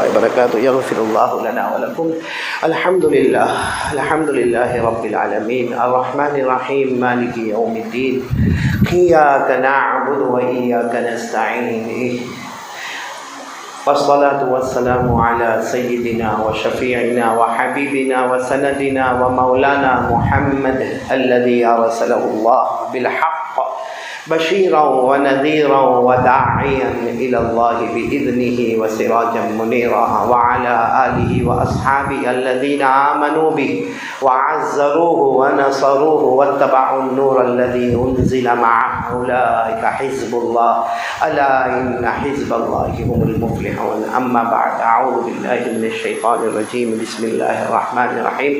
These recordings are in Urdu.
الله وبركاته. يغفر الله لنا ولكم. الحمد لله رب العالمين الرحمن الرحيم مالك يوم الدين إياك نعبد وإياك نستعين والصلاة والسلام على سيدنا وشفيعنا وحبيبنا وسندنا ومولانا محمد الذي أرسله الله بالحق بشيرا ونذيرا وداعيا إلى الله بإذنه وسراجا منيرا وعلى آله وأصحابه الذين آمنوا به وعزروه ونصروه واتبعوا النور الذي أنزل معه أولئك حزب الله ألا إن حزب الله هم المفلحون. أما بعد أعوذ بالله من الشيطان الرجيم. بسم الله الرحمن الرحيم.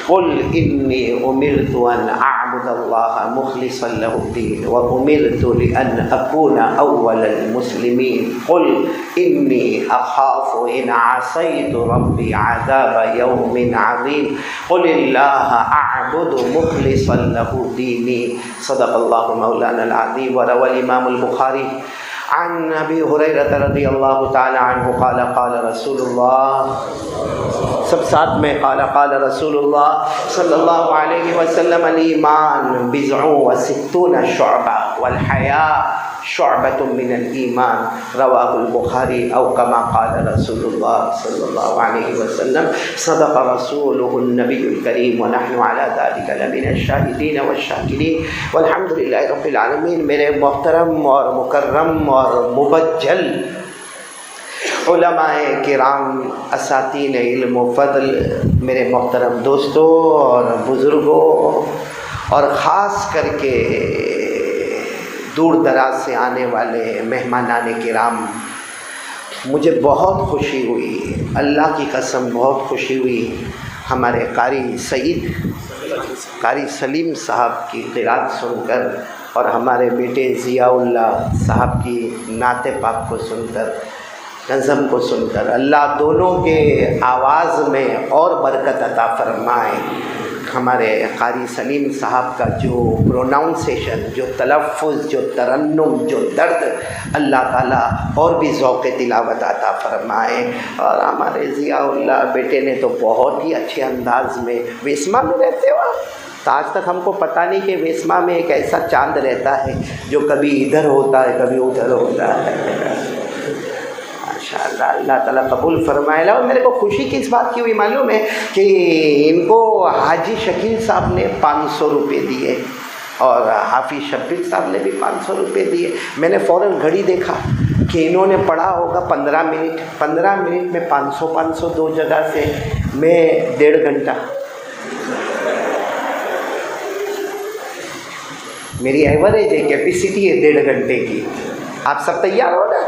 قل إني أمرت أن أعبد الله مخلصا له الدين وأمرت لأن أكون أول المسلمين. قل إني أخاف إن عصيت ربي عذاب يوم عظيم. قل الله أعبد مخلصا له ديني. صدق الله مولانا العظيم. وروى الإمام البخاري عن أبي هريرة رضي الله تعالى عنه قال قال رسول الله سب ساتھ میں قال رسول اللہ صلی اللہ علیہ وسلم الایمان بضع وستون شعبہ والحیاء شعبۃ من الایمان رواہ البخاری او کما قال رسول اللہ صلی اللہ علیہ وسلم. صدق رسولہ النبی الکریم ونحن علی ذلک لمن الشاہدین والشاکرین والحمد للہ رب العالمین. میرے محترم اور مکرم اور مبجل علماء کرام، اساتین علم و فضل، میرے محترم دوستوں اور بزرگوں اور خاص کر کے دور دراز سے آنے والے مہمانان کرام، مجھے بہت خوشی ہوئی، اللہ کی قسم بہت خوشی ہوئی ہمارے قاری سلیم صاحب کی قرات سن کر اور ہمارے بیٹے ضیاء اللہ صاحب کی نعت پاک کو سن کر، نظم کو سن کر. اللہ دونوں کے آواز میں اور برکت عطا فرمائے. ہمارے قاری سلیم صاحب کا جو پروناؤنسیشن، جو تلفظ، جو ترنم، جو درد، اللہ تعالیٰ اور بھی ذوق تلاوت عطا فرمائے. اور ہمارے ضیاء اللہ بیٹے نے تو بہت ہی اچھے انداز میں، ویسما میں رہتے ہو تو آج تک ہم کو پتہ نہیں کہ ویسما میں ایک ایسا چاند رہتا ہے جو کبھی ادھر ہوتا ہے کبھی ادھر ہوتا ہے. ماشاءاللہ، اللہ تعالیٰ قبول فرمائے. اور میرے کو خوشی کی اس بات کی ہوئی معلوم ہے کہ ان کو حاجی شکیل صاحب نے 500 روپے دیے اور حافظ شبیر صاحب نے بھی 500 روپے دیے. میں نے فوراً گھڑی دیکھا کہ انہوں نے پڑھا ہوگا 15 منٹ میں 500 دو جگہ سے، میں 1.5 گھنٹہ. میری ایوریج ہے، کیپیسٹی ہے 1.5 گھنٹے کی. آپ سب تیار ہو نا؟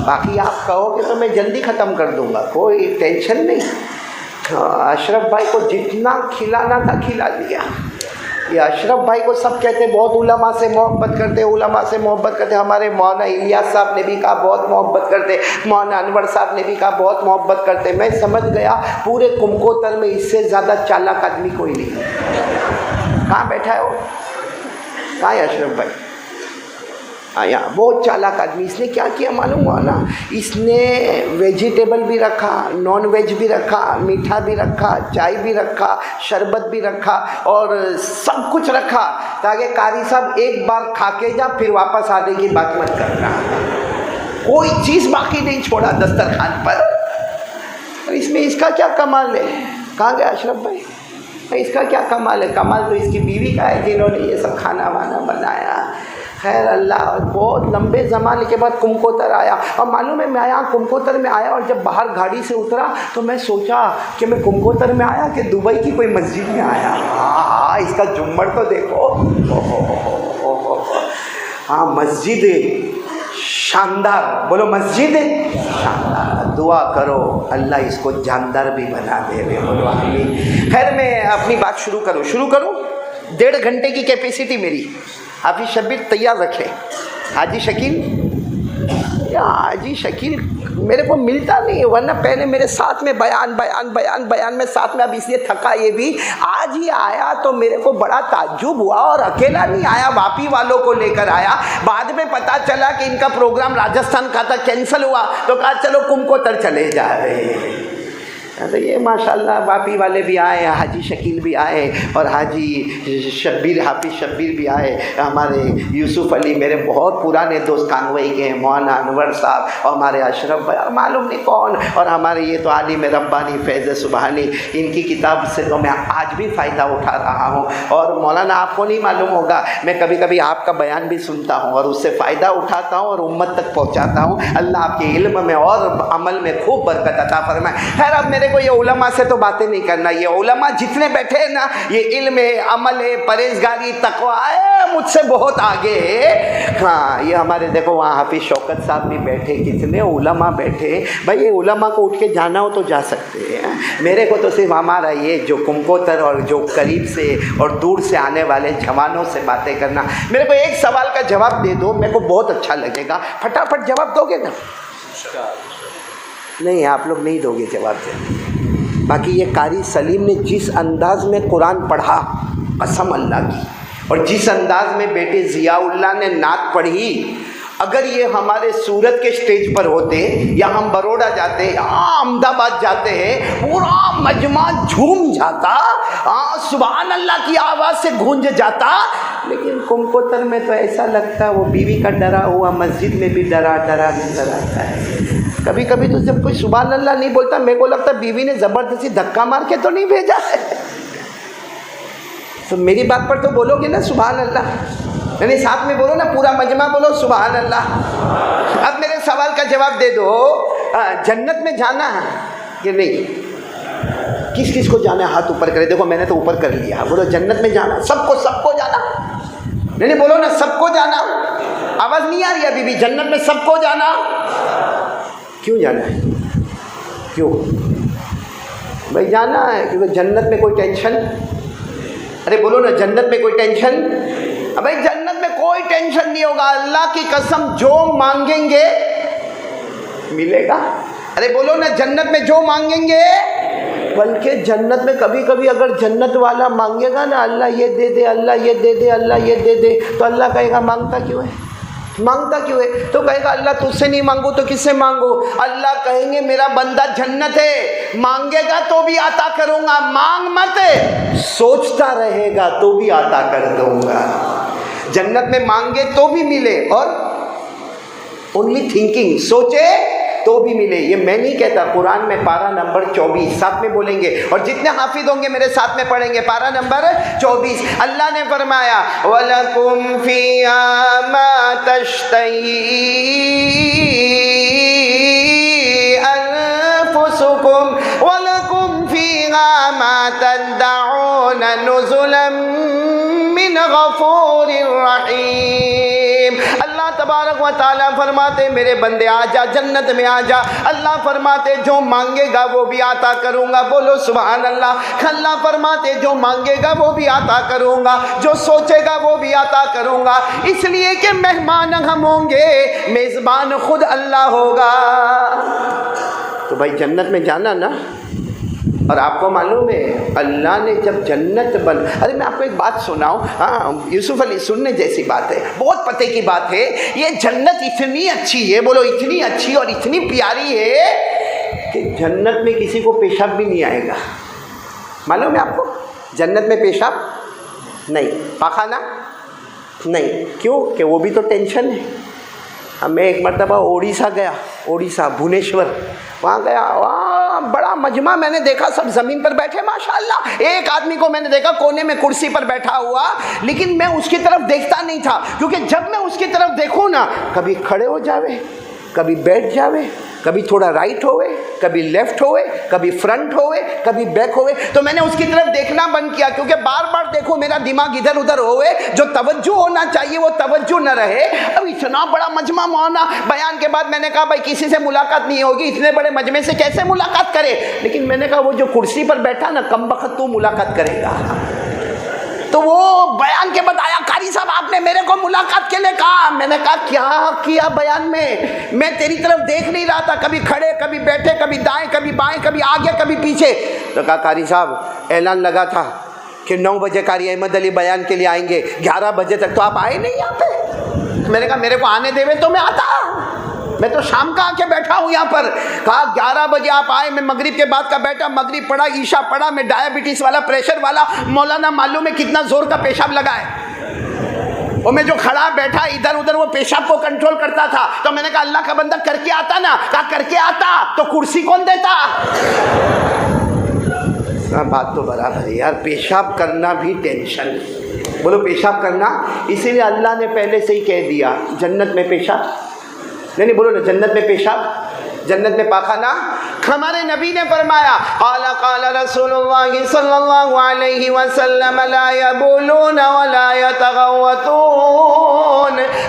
باقی آپ کہو کہ تو میں جلدی ختم کر دوں گا، کوئی ٹینشن نہیں. اشرف بھائی کو جتنا کھلانا تھا کھلا دیا. یہ اشرف بھائی کو سب کہتے ہیں بہت علماء سے محبت کرتے، ہمارے مولانا الیاس صاحب نے بھی کہا بہت محبت کرتے، مولانا انور صاحب نے بھی کہا بہت محبت کرتے. میں سمجھ گیا پورے کمکوتر میں اس سے زیادہ چالاک آدمی کوئی نہیں. کہاں بیٹھا ہے وہ؟ کہاں ہے اشرف بھائی؟ یہاں بہت چالاک آدمی. اس نے کیا کیا معلوم ہوا نا؟ اس نے ویجیٹیبل بھی رکھا، نان ویج بھی رکھا، میٹھا بھی رکھا، چائے بھی رکھا، شربت بھی رکھا اور سب کچھ رکھا تاکہ قاری صاحب ایک بار کھا کے جا پھر واپس آنے کی بات مت کرنا. کوئی چیز باقی نہیں چھوڑا دسترخوان پر. اس میں اس کا کیا کمال ہے؟ کہاں گیا اشرف بھائی؟ اس کا کیا کمال ہے؟ کمال تو اس کی بیوی کا ہے جنہوں نے یہ سب کھانا وانا بنایا. خیر اللہ، بہت لمبے زمانے کے بعد کمکوتر آیا. اور معلوم ہے میں یہاں کمکوتر میں آیا اور جب باہر گاڑی سے اترا تو میں سوچا کہ میں کمکوتر میں آیا کہ دبئی کی کوئی مسجد میں آیا. ہاں اس کا جھومر تو دیکھو. ہاں مسجد شاندار، بولو مسجد شاندار. دعا کرو اللہ اس کو جاندار بھی بنا دے. بولو آمین. خیر میں اپنی بات شروع کروں. 1.5 گھنٹے کی کیپیسٹی میری. حافظ شبیر تیار رکھے. حاجی شکیل حاجی شکیل میرے کو ملتا نہیں ہے، ورنہ پہلے میرے ساتھ میں بیان میں ساتھ میں، اب اس لیے تھکا یہ بھی، آج ہی آیا تو میرے کو بڑا تعجب ہوا، اور اکیلا نہیں آیا، واپی والوں کو لے کر آیا۔ بعد میں پتا چلا کہ ان کا پروگرام راجستھان کا تھا، کینسل ہوا، تو کہا چلو کمکوتر چلے جا رہے ہیں۔ تو یہ ماشاءاللہ واپی والے بھی آئے، حاجی شکیل بھی آئے، اور حاجی شبیر، حافظ شبیر بھی آئے، ہمارے یوسف علی میرے بہت پرانے دوست کانگوئی کے ہیں، مولانا انور صاحب، اور ہمارے اشرف بھائی، معلوم نہیں کون، اور ہمارے یہ تو عالم ربانی فیض سبحانی، ان کی کتاب سے تو میں آج بھی فائدہ اٹھا رہا ہوں۔ اور مولانا آپ کو نہیں معلوم ہوگا، میں کبھی کبھی آپ کا بیان بھی سنتا ہوں اور اس سے فائدہ اٹھاتا ہوں اور امت تک پہنچاتا ہوں۔ اللہ آپ کے علم میں اور عمل میں خوب برکت عطا فرمائے۔ خیر اب میرے کو یہ علماء سے تو باتیں نہیں کرنا، یہ علماء جتنے بیٹھے ہیں نا، یہ علم ہے، عمل ہے، پرہیزگاری، تقویٰ ہے، مجھ سے بہت آگے ہے۔ ہاں یہ ہمارے دیکھو وہاں حافظ شوکت صاحب بھی بیٹھے، کتنے علماء بیٹھے، بھائی یہ علماء کو اٹھ کے جانا ہو تو جا سکتے ہیں۔ میرے کو تو صرف ہمارا یہ جو کمکوتر اور جو قریب سے اور دور سے آنے والے جوانوں سے باتیں کرنا، میرے کو ایک سوال کا جواب دے دو، میرے کو بہت اچھا لگے گا، پھٹافٹ جواب دو گے نا؟ نہیں آپ لوگ نہیں دو گے جواب دے۔ باقی یہ قاری سلیم نے جس انداز میں قرآن پڑھا، قسم اللہ کی، اور جس انداز میں بیٹے ضیاء اللہ نے نعت پڑھی، اگر یہ ہمارے سورت کے سٹیج پر ہوتے، یا ہم بروڈا جاتے، یا احمد آباد جاتے ہیں، پورا مجمع جھوم جاتا، سبحان اللہ کی آواز سے گونج جاتا۔ لیکن کمکوتر میں تو ایسا لگتا وہ بیوی کا ڈرا ہوا مسجد میں بھی ڈرا نظر آتا ہے۔ کبھی کبھی تو جب کوئی سبحان اللہ نہیں بولتا، میرے کو لگتا بیوی نے زبردستی دھکا مار کے تو نہیں بھیجا ہے۔ تو میری بات پر تو بولو گے نا سبحان اللہ، یعنی ساتھ میں بولو نا، پورا مجمع بولو سبحان اللہ۔ اب میرے سوال کا جواب دے دو، جنت میں جانا ہے کہ نہیں؟ کس کس کو جانا ہے ہاتھ اوپر کرے، دیکھو میں نے تو اوپر کر لیا، بولو جنت میں جانا، سب کو جانا، نہیں بولو نا سب کو جانا، آواز نہیں آ رہی ابھی بھی، جنت میں سب کو جانا، کیوں جانا ہے؟ کیوں بھائی جانا ہے؟ کیونکہ جنت میں کوئی ٹینشن، ارے بولو نا جنت میں کوئی ٹینشن، بھائی جنت میں کوئی ٹینشن نہیں ہوگا، اللہ کی قسم جو مانگیں گے ملے گا۔ ارے بولو نا جنت میں جو مانگیں گے، بلکہ جنت میں کبھی کبھی اگر جنت والا مانگے گا نا اللہ یہ دے دے، اللہ یہ دے دے، اللہ یہ دے دے، تو اللہ کہے گا مانگتا کیوں ہے؟ تو کہے گا اللہ تجھ سے نہیں مانگو تو کس سے مانگو؟ اللہ کہیں گے میرا بندہ جنت ہے، مانگے گا تو بھی عطا کروں گا، مانگ مت، سوچتا رہے گا تو بھی عطا کر دوں گا۔ جنت میں مانگے تو بھی ملے، اور اونلی تھنکنگ، سوچے تو بھی ملے، یہ میں نہیں کہتا، قرآن میں پارہ نمبر 24 ساتھ میں بولیں گے، اور جتنے حافظ ہوں گے میرے ساتھ میں پڑھیں گے، پارہ نمبر 24 اللہ نے فرمایا وَلَكُمْ فِيهَا مَا تَشْتَهِي أَنفُسُكُمْ وَلَكُمْ فِيهَا مَا تَدَّعُونَ نُزُلًا مِّنْ غَفُورٍ رَحِيمٍ۔ اللہ تبارک و تعالیٰ فرماتے میرے بندے آ جا، جنت میں آ جا، اللہ فرماتے جو مانگے گا وہ بھی عطا کروں گا، بولو سبحان اللہ۔ اللہ فرماتے جو مانگے گا وہ بھی عطا کروں گا، جو سوچے گا وہ بھی عطا کروں گا، اس لیے کہ مہمان ہم ہوں گے، میزبان خود اللہ ہوگا۔ تو بھائی جنت میں جانا نا، اور آپ کو معلوم ہے اللہ نے جب جنت ارے میں آپ کو ایک بات سناؤں، ہاں یوسف علی سننے جیسی بات ہے، بہت پتے کی بات ہے، یہ جنت اتنی اچھی ہے، بولو اتنی اچھی اور اتنی پیاری ہے کہ جنت میں کسی کو پیشاب بھی نہیں آئے گا۔ معلوم ہے آپ کو جنت میں پیشاب نہیں، پاخانہ نہیں، کیوں کہ وہ بھی تو ٹینشن ہے۔ میں ایک مرتبہ اڑیسہ گیا، اڑیسہ بھونیشور، وہاں گیا، وہاں بڑا مجمع میں نے دیکھا، سب زمین پر بیٹھے ماشاءاللہ، ایک آدمی کو میں نے دیکھا کونے میں کرسی پر بیٹھا ہوا، لیکن میں اس کی طرف دیکھتا نہیں تھا، کیونکہ جب میں اس کی طرف دیکھوں نا کبھی کھڑے ہو جاوے، کبھی بیٹھ جاوے، کبھی تھوڑا رائٹ ہوئے، کبھی لیفٹ ہوئے، کبھی فرنٹ ہوئے، کبھی بیک ہوئے، تو میں نے اس کی طرف دیکھنا بند کیا، کیونکہ بار بار دیکھو میرا دماغ ادھر ادھر ہوئے، جو توجہ ہونا چاہیے وہ توجہ نہ رہے۔ اب اتنا بڑا مجمع مولانا، بیان کے بعد میں نے کہا بھائی کسی سے ملاقات نہیں ہوگی، اتنے بڑے مجمع سے کیسے ملاقات کرے، لیکن میں نے کہا وہ جو کرسی پر بیٹھا نا کم بخت تو ملاقات کرے گا۔ تو وہ بیان کے بتایا قاری صاحب آپ نے میرے کو ملاقات کے لیے کہا. میں نے کہا کیا کیا بیان میں تیری طرف دیکھ نہیں رہا تھا, کبھی کھڑے کبھی بیٹھے, کبھی دائیں کبھی بائیں, کبھی آگے کبھی پیچھے. تو کہا قاری صاحب اعلان لگا تھا کہ 9 بجے قاری احمد علی بیان کے لیے آئیں گے, 11 بجے تک تو آپ آئے نہیں یہاں پہ. میں نے کہا میرے کو آنے دے تو میں آتا, میں تو شام کا آ کے بیٹھا ہوں یہاں پر. کہا 11 بجے آپ آئے, میں مغرب کے بعد کا بیٹھا, مغرب پڑھا, عشاء پڑھا, میں ڈائبٹیز والا, پریشر والا, مولانا معلوم ہے کتنا زور کا پیشاب لگا ہے, اور میں جو کھڑا بیٹھا ادھر ادھر وہ پیشاب کو کنٹرول کرتا تھا. تو میں نے کہا اللہ کا بندہ کر کے آتا نا. کہا کر کے آتا تو کرسی کون دیتا. بات تو برابر ہے یار, پیشاب کرنا بھی ٹینشن. بولو پیشاب کرنا, اسی لیے اللہ نے پہلے سے ہی کہہ دیا جنت میں پیشاب نہیں, بولو نا جنت میں پیشاب, جنت میں پاخانہ. ہمارے نبی نے فرمایا قال رسول اللہ صلی اللہ علیہ وسلم لا یبولون ولا یتغوطون.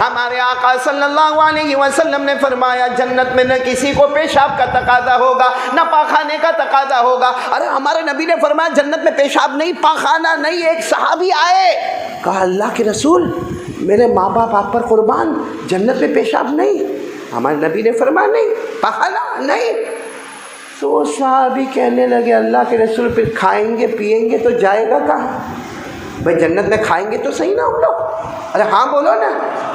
ہمارے آقا صلی اللہ علیہ وسلم نے فرمایا جنت میں نہ کسی کو پیشاب کا تقاضا ہوگا نہ پاخانے کا تقاضا ہوگا. ارے ہمارے نبی نے فرمایا جنت میں پیشاب نہیں, پاخانہ نہیں. ایک صحابی آئے, کہا اللہ کے رسول میرے ماں باپ آپ پر قربان, جنت میں پیشاب نہیں. ہمارے نبی نے فرمایا نہیں, پاخانہ نہیں. تو صحابی کہنے لگے اللہ کے رسول پھر کھائیں گے پیئیں گے تو جائے گا کہاں. بھائی جنت میں کھائیں گے تو صحیح نا ہم لوگ. ارے ہاں بولو نا,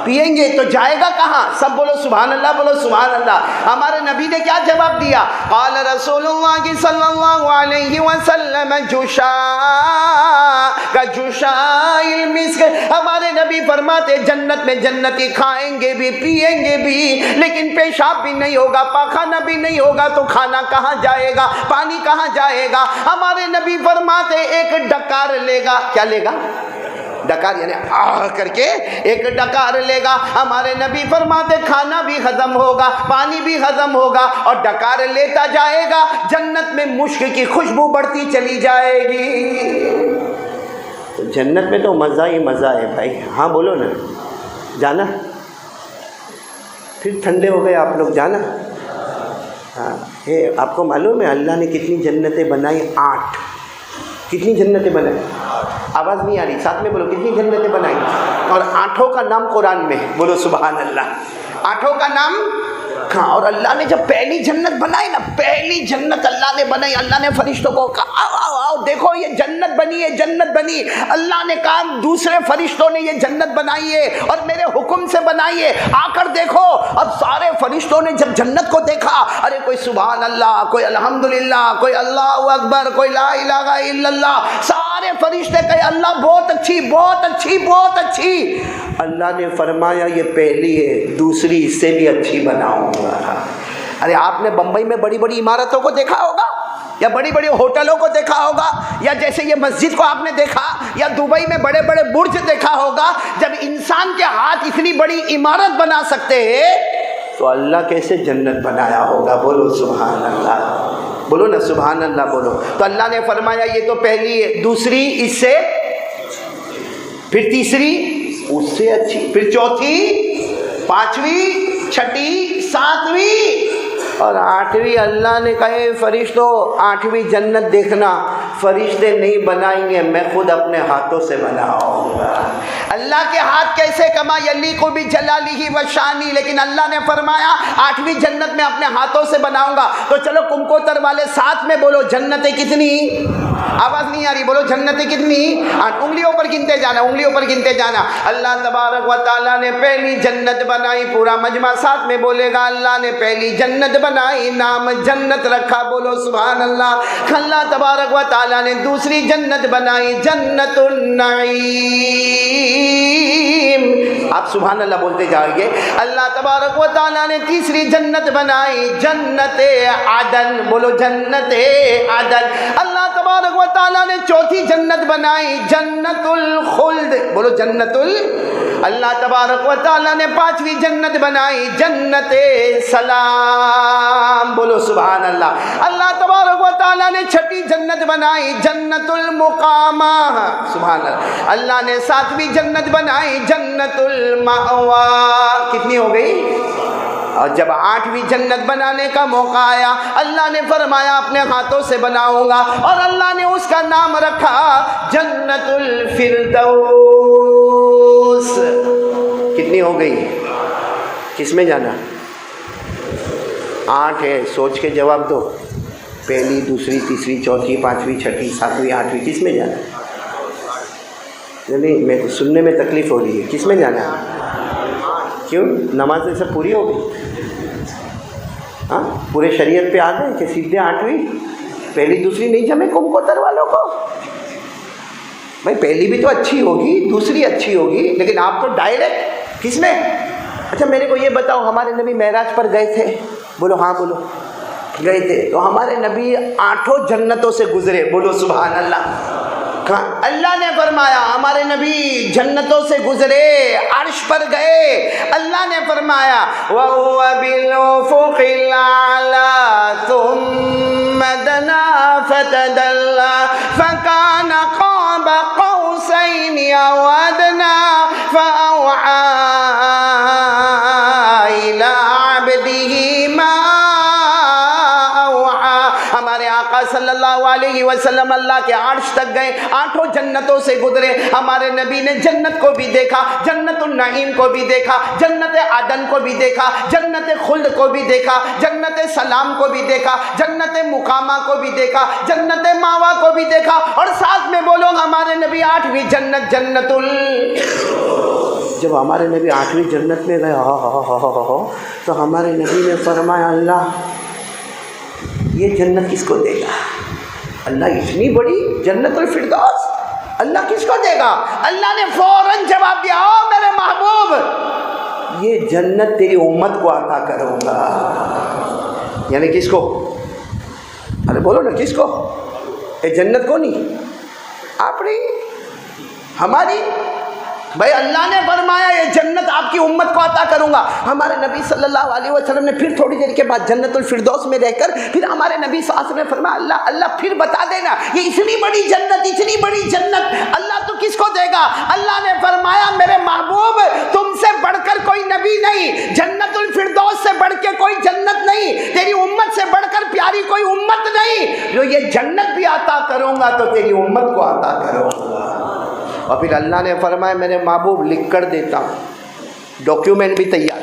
پیئیں گے تو جائے گا کہاں. سب بولو سبحان اللہ, بولو سبحان اللہ. ہمارے نبی نے کیا جواب دیا, قال رسول اللہ صلی اللہ علیہ وسلم جشاء المسک. ہمارے نبی فرماتے جنت میں جنتی کھائیں گے بھی پیئیں گے بھی, لیکن پیشاب بھی نہیں ہوگا, پاخانہ بھی نہیں ہوگا, تو کھانا کہاں جائے گا, پانی کہاں جائے گا. ہمارے نبی فرماتے ایک ڈکار لے گا. کیا لے گا, ڈکار یعنی آہ کر کے ایک ڈکار لے گا. ہمارے نبی فرماتے کھانا بھی ہضم ہوگا, پانی بھی ہضم ہوگا, اور ڈکار لیتا جائے گا. جنت میں مشک کی خوشبو بڑھتی چلی جائے گی. تو جنت میں تو مزہ ہی مزہ ہے بھائی. ہاں بولو نا, جانا. پھر ٹھنڈے ہو گئے آپ لوگ, جانا. ہاں آپ کو معلوم ہے اللہ نے کتنی جنتیں بنائی, 8. کتنی جنتیں بنائی, آواز نہیں آ رہی, ساتھ میں بولو کتنی جنتیں بنائی. اور 8 کا نام قرآن میں, بولو سبحان اللہ. 8 کا نام ہاں. اور اللہ نے جب پہلی جنت بنائی نا, پہلی جنت اللہ نے بنائی, اللہ نے فرشتوں کو کہا آؤ آؤ دیکھو یہ جنت بنی ہے, جنت بنی. اللہ نے کہا دوسرے فرشتوں نے یہ جنت بنائی ہے اور میرے حکم سے بنائی ہے, آ کر دیکھو. اب سارے فرشتوں نے جب جنت کو دیکھا, ارے کوئی سبحان اللہ, کوئی الحمدللہ, کوئی اللہ اکبر, کوئی لا الہ الا اللہ. سارے فرشتے کہے اللہ بہت اچھی, بہت اچھی, بہت اچھی. اللہ نے فرمایا یہ پہلی ہے, دوسری اس سے بھی اچھی بناؤں گا. ارے آپ نے بمبئی میں بڑی بڑی عمارتوں کو دیکھا ہوگا, یا بڑی بڑی ہوٹلوں کو دیکھا ہوگا, یا جیسے یہ مسجد کو آپ نے دیکھا, یا دبئی میں بڑے بڑے برج دیکھا ہوگا. جب انسان کے ہاتھ اتنی بڑی عمارت بنا سکتے ہیں تو اللہ کیسے جنت بنایا ہوگا. بولو سبحان اللہ, بولو نا سبحان اللہ بولو. تو اللہ نے فرمایا یہ تو پہلی ہے, دوسری اس سے, پھر تیسری اس سے اچھی, پھر چوتھی, 5ویں, 6ٹھی, 7ویں اور 8ویں. اللہ نے کہے فرشتوں 8ویں جنت دیکھنا, فرشتے نہیں بنائیں گے, میں خود اپنے ہاتھوں سے بناؤں گا. اللہ کے ہاتھ کیسے کما یلیق بجلالہ وشانی, لیکن اللہ نے فرمایا 8ویں جنت میں اپنے ہاتھوں سے بناؤں گا. تو چلو کمکوتر والے ساتھ میں بولو جنتیں کتنی, آواز نہیں آ رہی, بولو جنتیں کتنی. انگلیوں پر گنتے جانا, انگلیوں پر گنتے جانا. اللہ تبارک و تعالیٰ نے پہلی جنت بنائی, پورا مجمع ساتھ میں بولے گا اللہ نے پہلی جنت بنائی, نام جنت رکھا, بولو سبحان اللہ. اللہ تبارک و تعالیٰ نے دوسری جنت بنائی جنت النعیم. آپ سبحان اللہ بولتے جائیں گے. اللہ تبارک و تعالیٰ نے تیسری جنت بنائی جنت عدن, بولو جنت عدن. اللہ تبارک و تعالیٰ نے چوتھی جنت بنائی جنت الخلد, بولو جنت اللہ تبارک و تعالیٰ نے 5ویں جنت بنائی جنت سلام, بولو سبحان اللہ. اللہ تبارک و تعالیٰ نے 6ٹھی جنت بنائی جنت المقامہ, سبحان اللہ. اللہ نے 7ویں جنت بنائی جنت المأوا. کتنی ہو گئی, اور جب 8ویں جنت بنانے کا موقع آیا، اللہ نے فرمایا اپنے ہاتھوں سے بناؤں گا، اور اللہ نے اس کا نام رکھا جنت الفردوس۔ کتنی ہو گئی؟ کس میں جانا؟ 8 ہے، سوچ کے جواب دو۔ پہلی، دوسری، تیسری، چوتھی، 5ویں، 6ویں، 7ویں، 8ویں، کس میں جانا؟ نہیں، میں سننے میں تکلیف ہو رہی ہے، کس میں جانا؟ کیوں؟ نماز سے سب پوری ہو گئی؟ ہاں، پورے شریعت پہ آ گئے کہ سیدھے 8ویں؟ پہلی دوسری نہیں جمے کمکوتر والوں کو؟ بھائی پہلی بھی تو اچھی ہوگی، دوسری اچھی ہوگی، لیکن آپ تو ڈائریکٹ کس میں؟ اچھا میرے کو یہ بتاؤ، ہمارے نبی معراج پر گئے تھے؟ بولو ہاں بولو، گئے تھے، تو ہمارے نبی 8 جنتوں سے گزرے، بولو سبحان اللہ۔ اللہ نے فرمایا ہمارے نبی جنتوں سے گزرے، عرش پر گئے، اللہ نے فرمایا وَهُوَ بِالْأُفُقِ الْأَعْلَى ثُمَّ دَنَا فَتَدَلَّى فَكَانَ قَابَ قَوْسَيْنِ أَوْ أَدْنَى فَأَوْحَى إِلَىٰ عَبْدِهِ مَا أَوْحَى۔ ہمارے آقا صلی اللہ علیہ وسلم اللہ کے عرش تک گئے، 8 جنتوں سے گزرے، ہمارے نبی نے جنت کو بھی دیکھا، جنت النعیم کو بھی دیکھا، جنت عدن کو بھی دیکھا، جنت خلد کو بھی دیکھا، جنت سلام کو بھی دیکھا، جنت مقامہ کو بھی دیکھا، جنت ماوا کو بھی دیکھا، اور ساتھ میں بولو ہمارے نبی 8ویں جنت جب ہمارے نبی 8ویں جنت میں گئے تو ہمارے نبی نے فرمایا اللہ یہ جنت کس کو دے گا؟ اللہ اتنی بڑی جنت الفردوس اللہ کس کو دے گا؟ اللہ نے فوراً جواب دیا او میرے محبوب یہ جنت تیری امت کو عطا کروں گا۔ یعنی کس کو؟ ارے بولو نا کس کو؟ یہ جنت کو نہیں، اپنی ہماری بھائی اللہ نے فرمایا یہ جنت آپ کی امت کو عطا کروں گا۔ ہمارے نبی صلی اللہ علیہ وسلم نے پھر تھوڑی دیر کے بعد جنت الفردوس میں رہ کر پھر ہمارے نبی صلی اللہ علیہ وسلم نے فرمایا اللہ پھر بتا دینا یہ اتنی بڑی جنت اللہ تو کس کو دے گا؟ اللہ نے فرمایا میرے محبوب تم سے بڑھ کر کوئی نبی نہیں، جنت الفردوس سے بڑھ کے کوئی جنت نہیں، تیری امت سے بڑھ کر پیاری کوئی امت نہیں، جو یہ جنت بھی عطا کروں گا تو تیری امت کو عطا کروں گا۔ اور پھر اللہ نے فرمایا میرے محبوب لکھ کر دیتا ہوں، ڈاکیومنٹ بھی تیار،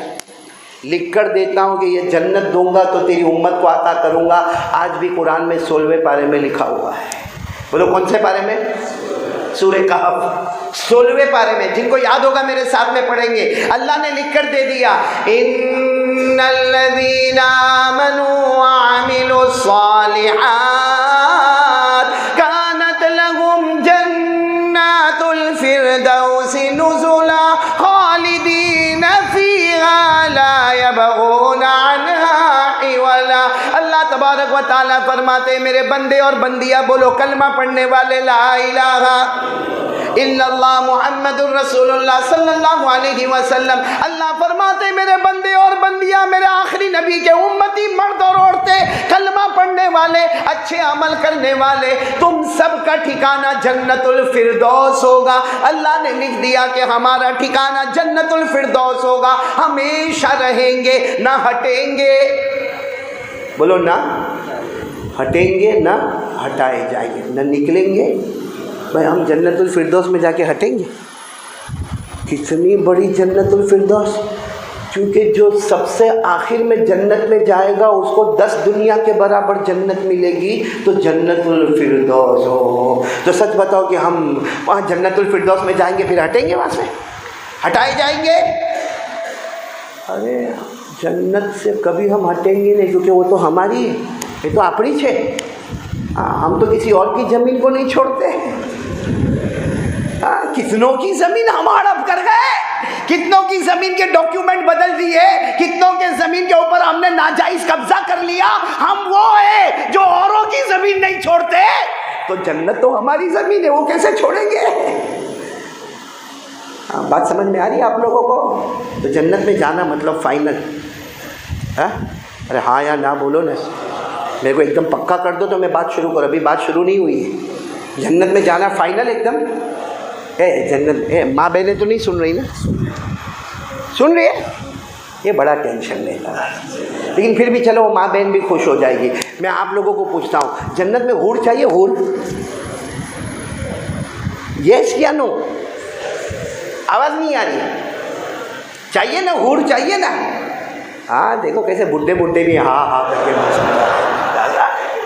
لکھ کر دیتا ہوں کہ یہ جنت دوں گا تو تیری امت کو عطا کروں گا۔ آج بھی قرآن میں 16ویں پارے میں لکھا ہوا ہے، بولو کون سے پارے میں؟ سورہ کہف 16ویں پارے میں، جن کو یاد ہوگا میرے ساتھ میں پڑھیں گے۔ اللہ نے لکھ کر دے دیا ان الذین آمنوا وعملوا الصالحات كانت لهم جنات الفردوس نزلا خالدین فیہا لا یبغون عنہا حولا۔ اللہ تبارک و تعالیٰ فرماتے میرے بندے اور بندیاں بولو کلمہ پڑھنے والے لا الہ الا اللہ محمد الرسول اللہ صلی اللہ علیہ وسلم، اللہ فرماتے میرے بندے اور بندیاں میرے آخری نبی کے امتی مرد اور عورتیں کلمہ پڑھنے والے اچھے عمل کرنے والے تم سب کا ٹھکانہ جنت الفردوس ہوگا۔ اللہ نے لکھ دیا کہ ہمارا ٹھکانہ جنت الفردوس ہوگا، ہمیشہ رہیں گے نہ ہٹیں گے، بولو نہ ہٹیں گے نہ ہٹائے جائیں گے، نہ نکلیں گے۔ بھائی ہم جنت الفردوس میں جا کے ہٹیں گے؟ کتنی بڑی جنت الفردوس، کیونکہ جو سب سے آخر میں جنت میں جائے گا اس کو 10 دنیا کے برابر جنت ملے گی، تو جنت الفردوس ہو تو سچ بتاؤ کہ ہم وہاں جنت الفردوس میں جائیں گے پھر ہٹیں گے؟ وہاں سے ہٹائے جائیں گے؟ ارے جنت سے کبھی ہم ہٹیں گے نہیں، کیونکہ وہ تو ہماری ہے، یہ تو اپنی ہے، ہم تو کسی اور کی زمین کو نہیں چھوڑتے۔ کتنوں کی زمین ہم ہڑپ کر گئے، کتنوں کی زمین کے ڈاکیومنٹ بدل دیے، کتنوں کے زمین کے اوپر ہم نے ناجائز قبضہ کر لیا۔ ہم وہ ہیں جو اوروں کی زمین نہیں چھوڑتے، تو جنت تو ہماری زمین ہے، وہ کیسے چھوڑیں گے؟ بات سمجھ میں آ رہی ہے آپ لوگوں کو؟ تو جنت میں جانا مطلب فائنل، ارے ہاں یا نہ بولو نا، میرے کو ایک دم پکا کر دو تو میں بات شروع کروں، ابھی بات شروع نہیں ہوئی ہے۔ جنت میں جانا فائنل ایک دم؟ جنت ماں بہنیں تو نہیں سن رہی نا؟ سن رہی ہے؟ یہ بڑا ٹینشن لیتا ہے. لیکن پھر بھی چلو ماں بہن بھی خوش ہو جائے گی. میں آپ لوگوں کو پوچھتا ہوں, جنت میں حور چاہیے؟ حور یس یا نو؟ آواز نہیں آ رہی. چاہیے نا حور؟ چاہیے نا؟ ہاں دیکھو کیسے بڈھے بھی ہاں کر کے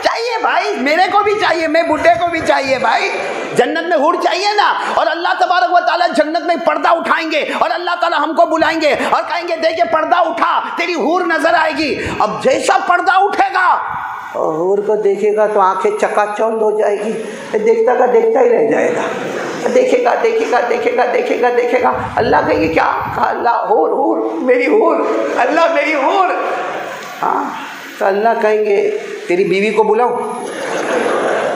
چاہیے بھائی. میرے کو بھی چاہیے, میں بڈھے کو بھی چاہیے بھائی. جنت میں حور چاہیے نا. اور اللہ تبارک و تعالیٰ جنت میں پردہ اٹھائیں گے اور اللہ تعالیٰ ہم کو بلائیں گے اور کہیں گے دیکھیں پردہ اٹھا, تیری حور نظر آئے گی. اب جیسا پردہ اٹھے گا اور حور کو دیکھے گا تو آنکھیں چکا چوند ہو جائے گی, دیکھتا کا دیکھتا ہی رہ جائے گا. دیکھے گا دیکھے گا دیکھے گا دیکھے گا دیکھے گا. اللہ کہیں گے کیا؟ کہا اللہ حور حور میری حور, اللہ میری حور. ہاں تو اللہ کہیں گے تیری بیوی کو بلاؤ,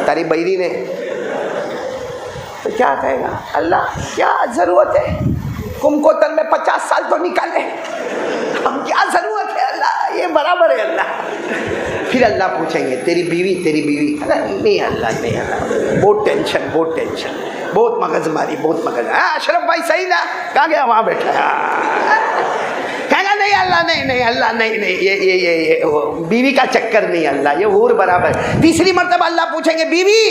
تیری بیری نے. تو کیا کہے گا؟ اللہ کیا ضرورت ہے, کم کو تن میں 50 سال تو نکالے, ہم کیا ضرورت ہے اللہ, یہ برابر ہے اللہ. پھر اللہ پوچھیں گے تیری بیوی نہیں اللہ نہیں اللہ, بہت ٹینشن بہت مغز ماری بہت مغز. اشرف بھائی صحیح نا, کہاں گیا؟ وہاں بیٹھا. کہے گا نہیں اللہ نہیں اللہ نہیں یہ بیوی کا چکر نہیں اللہ, یہ حور برابر. تیسری مرتبہ اللہ پوچھیں گے بیوی,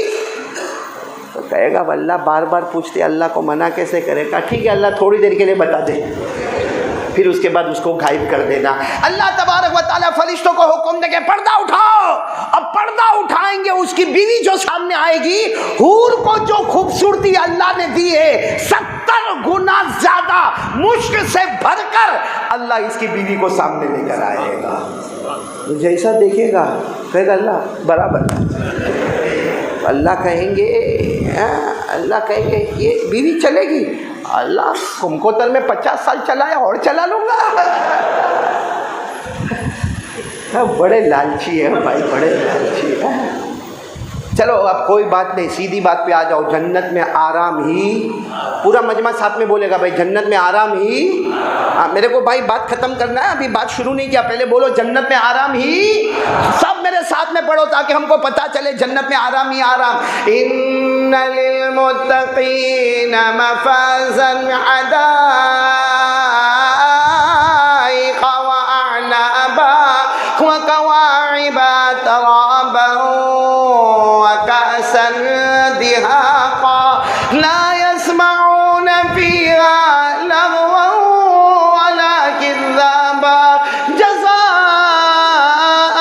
تو کہے گا اللہ بار بار پوچھتے اللہ کو منع کیسے کرے گا؟ ٹھیک ہے اللہ تھوڑی دیر کے لیے بتا دے, پھر اس کے بعد اس کو غائب کر دینا. اللہ تبارک و تعالیٰ فرشتوں کو حکم دے کے پردہ اٹھاؤ. اب پردہ اٹھائیں گے, اس کی بیوی جو سامنے آئے گی, حور کو جو خوبصورتی اللہ نے دی ہے 70 گنا زیادہ مشک سے بھر کر اللہ اس کی بیوی کو سامنے لے کر آئے گا. جیسا دیکھے گا کہے گا اللہ برابر. اللہ کہیں گے یہ بیوی چلے گی؟ اللہ تم کو تر میں 50 سال چلایا اور چلا لوں گا. بڑے لالچی ہے بھائی, بڑے لالچی ہے. چلو اب کوئی بات نہیں, سیدھی بات پہ آ جاؤ. جنت میں آرام ہی, پورا مجمع ساتھ میں بولے گا بھائی جنت میں آرام ہی. میرے کو بھائی بات ختم کرنا ہے, ابھی بات شروع نہیں کیا, پہلے بولو جنت میں آرام ہی. سب میرے ساتھ میں پڑھو تاکہ ہم کو پتہ چلے جنت میں آرام ہی آرام. ان للمتقین مفازا حدائق واعنابا وكواعب ترابا وكأسا دهاقا لا يسمعون فيها لغوا ولا كذابا جزاء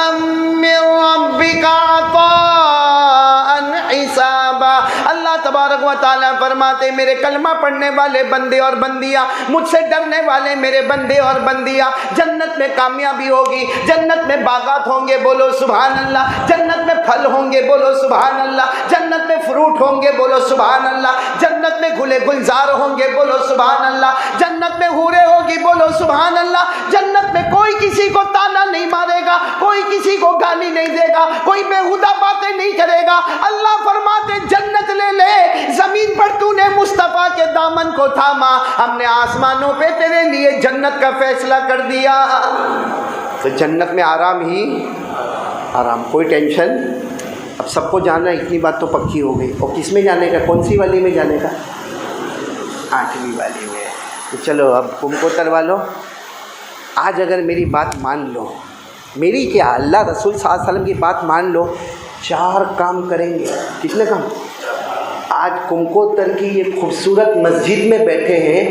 من ربك عطاء حسابا. اللہ تبارک و تعالیٰ فرماتے میرے کلمہ پڑھنے والے بندے اور بندیاں, مجھ سے ڈرنے والے میرے بندے اور بندیاں, جنت میں کامیابی ہوگی, جنت میں باغات ہوں گے, بولو سبحان اللہ. جنت میں پھل ہوں گے, بولو سبحان اللہ. جنت میں فروٹ ہوں گے, بولو سبحان اللہ. جنت میں گلے گلزار ہوں گے, بولو سبحان اللہ. جنت میں حوریں ہوگی, بولو سبحان اللہ. جنت میں کوئی کسی کو تانا نہیں مارے گا, کوئی کسی کو گالی نہیں دے گا, کوئی بےہودہ باتیں نہیں کرے گا. اللہ فرماتے جنت لے لے, زمین پر تو نے مصطفیٰ کے دامن کو تھاما, ہم نے آسمانوں پہ تیرے لیے جنت کا فیصلہ کر دیا. تو جنت میں آرام ہی آرام, کوئی ٹینشن. اب سب کو جانا ہے, اتنی بات تو پکی ہو گئی. اور کس میں جانے کا, کون سی والی میں جانے کا؟ 8ویں والی میں. تو چلو اب تم کو تروا لو. آج اگر میری بات مان لو, میری کیا اللہ رسول صلی اللہ علیہ وسلم کی بات مان لو, 4 کام کریں گے. کتنے کام؟ آج کمکوتر کی یہ خوبصورت مسجد میں بیٹھے ہیں,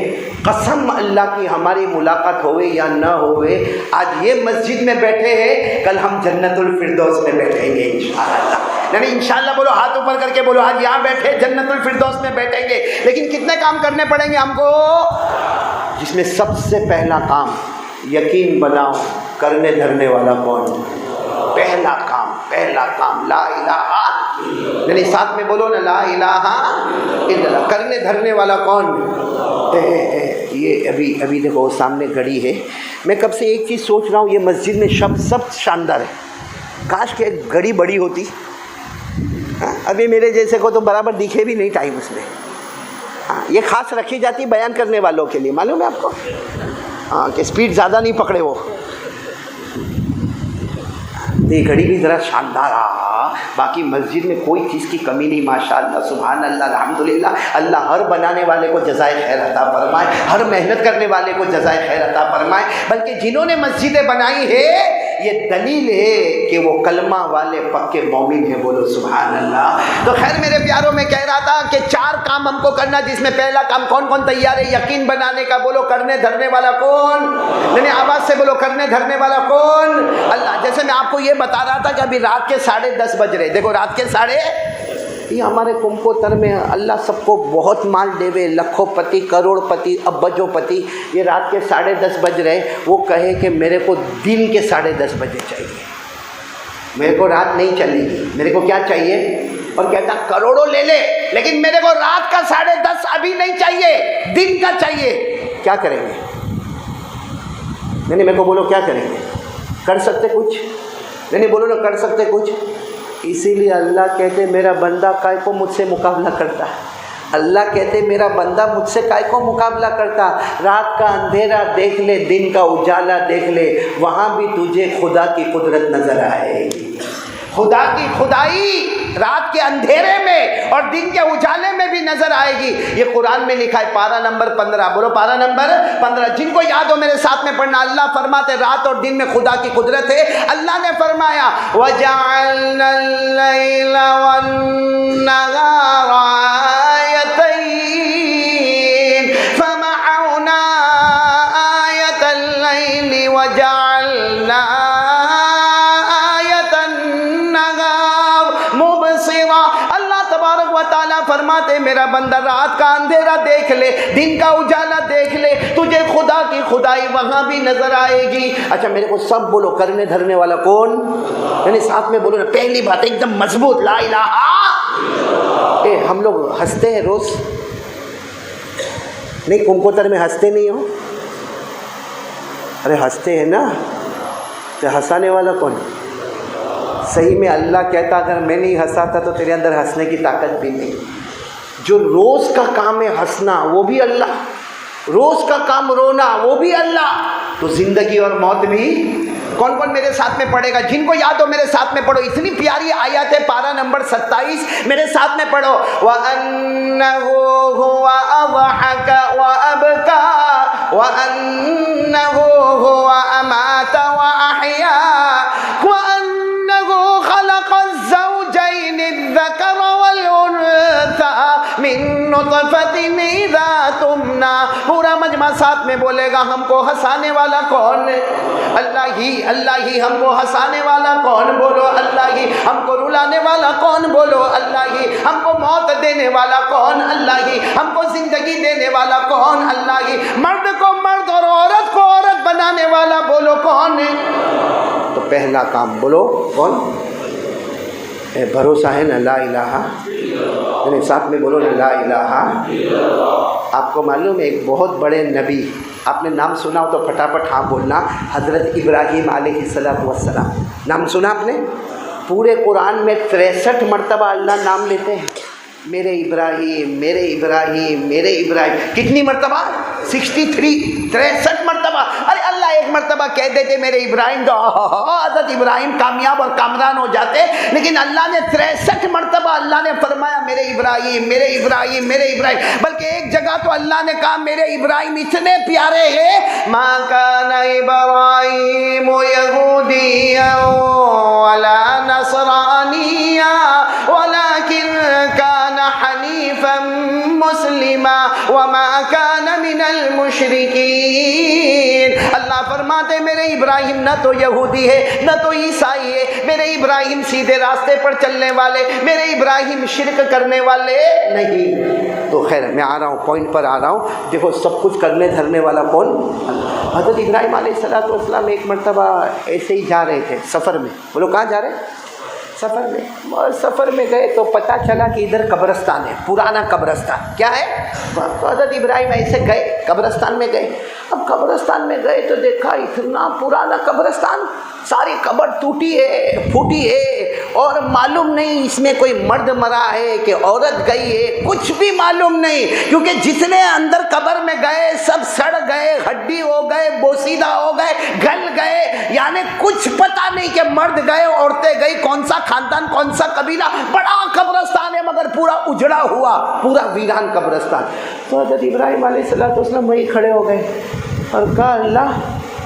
قسم اللہ کی ہماری ملاقات ہوئے یا نہ ہوئے, آج یہ مسجد میں بیٹھے ہیں, کل ہم جنت الفردوس میں بیٹھیں گے انشاءاللہ. یعنی انشاءاللہ بولو, ہاتھ اوپر کر کے بولو, آج یہاں بیٹھے جنت الفردوس میں بیٹھیں گے. لیکن کتنے کام کرنے پڑیں گے ہم کو, جس میں سب سے پہلا کام یقین بناؤ کرنے دھرنے والا کون. پہلا کام لا الہ, یعنی ساتھ میں بولو نا لا الہ الا اللہ. کرنے دھرنے والا کون؟ یہ ابھی دیکھو سامنے گھڑی ہے. میں کب سے ایک چیز سوچ رہا ہوں, یہ مسجد میں سب شاندار ہے, کاش کہ گھڑی بڑی ہوتی. ابھی میرے جیسے کو تو برابر دکھے بھی نہیں ٹائم اس میں. یہ خاص رکھی جاتی بیان کرنے والوں کے لیے, معلوم ہے آپ کو, کہ اسپیڈ زیادہ نہیں پکڑے وہ. یہ گھڑی بھی ذرا شاندار. باقی مسجد میں کوئی چیز کی کمی نہیں، ماشاءاللہ سبحان اللہ الحمدللہ۔ اللہ ہر بنانے والے کو جزائے خیر عطا فرمائے، ہر محنت کرنے والے کو جزائے خیر عطا فرمائے۔ بلکہ جنہوں نے مسجدیں بنائی ہے یہ دلیل ہے کہ وہ کلمہ والے پکے مومن ہیں، بولو سبحان اللہ۔ تو خیر میرے پیاروں، میں کہہ رہا تھا کہ 4 کام ہم کو کرنا، جس میں پہلا کام کون کون تیار ہے؟ یقین بنانے کا، بولو کرنے دھرنے والا کون؟ یعنی آواز سے بولو کرنے دھرنے والا کون؟ اللہ۔ جیسے میں آپ کو یہ بتا رہا تھا کہ ابھی رات کے 10:30 بج رہے، دیکھو رات کے یہ ہمارے کمکوتر میں اللہ سب کو بہت مال دے وے، لکھوں پتی کروڑ پتی ابجوں پتی، یہ رات کے 10:30 بج رہے، وہ کہے کہ میرے کو دن کے 10:30 بجے چاہیے، میرے کو رات نہیں چلے گی، میرے کو کیا چاہیے؟ اور کہتا کروڑوں لے لے لیکن میرے کو رات کا 10:30 ابھی نہیں چاہیے، دن کا چاہیے۔ کیا کریں گے؟ نہیں میرے کو بولو کیا کریں گے؟ کر سکتے کچھ؟ نہیں بولو نا، کر سکتے کچھ؟ اسی لیے اللہ کہتے میرا بندہ کائے کو مجھ سے مقابلہ کرتا ہے۔ اللہ کہتے میرا بندہ مجھ سے کائے کو مقابلہ کرتا، رات کا اندھیرا دیکھ لے دن کا اجالا دیکھ لے، وہاں بھی تجھے خدا کی قدرت نظر آئے گی۔ خدا کی خدائی رات کے اندھیرے میں اور دن کے اجالے میں بھی نظر آئے گی۔ یہ قرآن میں لکھا ہے، پارہ نمبر 15، بولو پارہ نمبر 15۔ جن کو یاد ہو میرے ساتھ میں پڑھنا۔ اللہ فرماتے رات اور دن میں خدا کی قدرت ہے۔ اللہ نے فرمایا وَجَعَلْنَا اللَّيْلَ وَالنَّهَارَ آيَتَيْنِ فَمَحَوْنَا آيَةَ اللَّيْلِ وَجَعَلْنَا فرماتے میرا بندہ رات کا اندھیرا دیکھ لے دن کا اجالا دیکھ لے، تجھے خدا کی خدائی وہاں بھی نظر آئے گی۔ اچھا میرے کو سب بولو کرنے دھرنے والا کون؟ یعنی ساتھ میں بولو نا، پہلی بات ایک دم مضبوط، لا الہ۔ ہم لوگ ہنستے ہیں روز، نہیں کمکوتر میں ہنستے نہیں ہو؟ ارے ہنستے ہیں نا، تو ہنسانے والا کون؟ صحیح میں اللہ کہتا اگر میں نہیں ہنساتا تو تیرے اندر ہنسنے کی طاقت بھی نہیں۔ جو روز کا کام ہے ہنسنا وہ بھی اللہ، روز کا کام رونا وہ بھی اللہ، تو زندگی اور موت بھی کون کون میرے ساتھ میں پڑھے گا؟ جن کو یاد ہو میرے ساتھ میں پڑھو، اتنی پیاری آیات ہے، پارہ نمبر 27 میرے ساتھ میں پڑھو۔ وَأَنَّهُ هُوَ أَضْحَكَ وَأَبْكَى وَأَنَّهُ هُوَ أَمَاتَ وَأَحْيَا وَأَنَّهُ خَلَقَ الزَّوْجَيْنِ الذَّكَرَ وَالْأُنثَى مِن نُطْفَةٍ إِذَا تُمْنَىٰ۔ پورا مجمع ساتھ میں بولے گا ہم کو ہنسانے والا کون ہے؟ اللہ ہی، اللہ ہی۔ ہم کو ہنسانے والا کون؟ بولو اللہ ہی۔ ہم کو رلانے والا کون؟ بولو اللہ ہی۔ ہم کو موت دینے والا کون؟ اللہ ہی۔ ہم کو زندگی دینے والا کون؟ اللہ ہی۔ مرد کو مرد اور عورت کو عورت بنانے والا بولو کون ہے؟ تو پہلا کام بولو کون؟ بھروسہ ہے نا، لا الہ، یعنی ساتھ میں بولو نا، لا الہ۔ آپ کو معلوم ہے ایک بہت بڑے نبی، آپ نے نام سنا ہو تو پھٹافٹ ہاں بولنا، حضرت ابراہیم علیہ السلام۔ نام سنا آپ نے؟ پورے قرآن میں 63 مرتبہ اللہ نام لیتے ہیں، میرے ابراہیم میرے ابراہیم میرے ابراہیم۔ کتنی مرتبہ؟ 63 مرتبہ۔ ارے اللہ ایک مرتبہ کہہ دیتے میرے ابراہیم تو حضرت ابراہیم کامیاب اور کامران ہو جاتے، لیکن اللہ نے 63 مرتبہ اللہ نے فرمایا میرے ابراہیم میرے ابراہیم میرے ابراہیم۔ بلکہ ایک جگہ تو اللہ نے کہا میرے ابراہیم اتنے پیارے ہیں، ما کان ابراہیم یہودیا ولا نصرانیا ولکن کان حنیفا مسلما وما کان من المشرکین۔ اللہ فرماتے میرے ابراہیم نہ تو یہودی ہے نہ تو عیسائی ہے، میرے ابراہیم سیدھے راستے پر چلنے والے، میرے ابراہیم شرک کرنے والے نہیں۔ تو خیر میں آ رہا ہوں، پوائنٹ پر آ رہا ہوں۔ دیکھو سب کچھ کرنے دھرنے والا کون؟ حضرت ابراہیم علیہ السلام ایک مرتبہ ایسے ہی جا رہے تھے سفر میں، بولو کہاں جا رہے؟ سفر میں۔ اور سفر میں گئے تو پتہ چلا کہ ادھر قبرستان ہے، پرانا قبرستان۔ کیا ہے؟ تو حضرت ابراہیم ایسے گئے قبرستان میں گئے۔ اب قبرستان میں گئے تو دیکھا اتنا پرانا قبرستان، ساری قبر ٹوٹی ہے پھوٹی ہے، اور معلوم نہیں اس میں کوئی مرد مرا ہے کہ عورت گئی ہے، کچھ بھی معلوم نہیں، کیونکہ جتنے اندر قبر میں گئے سب سڑ گئے، ہڈی ہو گئے، بوسیدہ ہو گئے، گل گئے، یعنی کچھ پتہ نہیں کہ مرد گئے عورتیں گئی، کون سا خاندان کون سا قبیلہ، بڑا قبرستان ہے مگر پورا اجڑا ہوا، پورا ویران قبرستان۔ تو حضرت ابراہیم علیہ السلام وہیں کھڑے ہو گئے اور کہا اللہ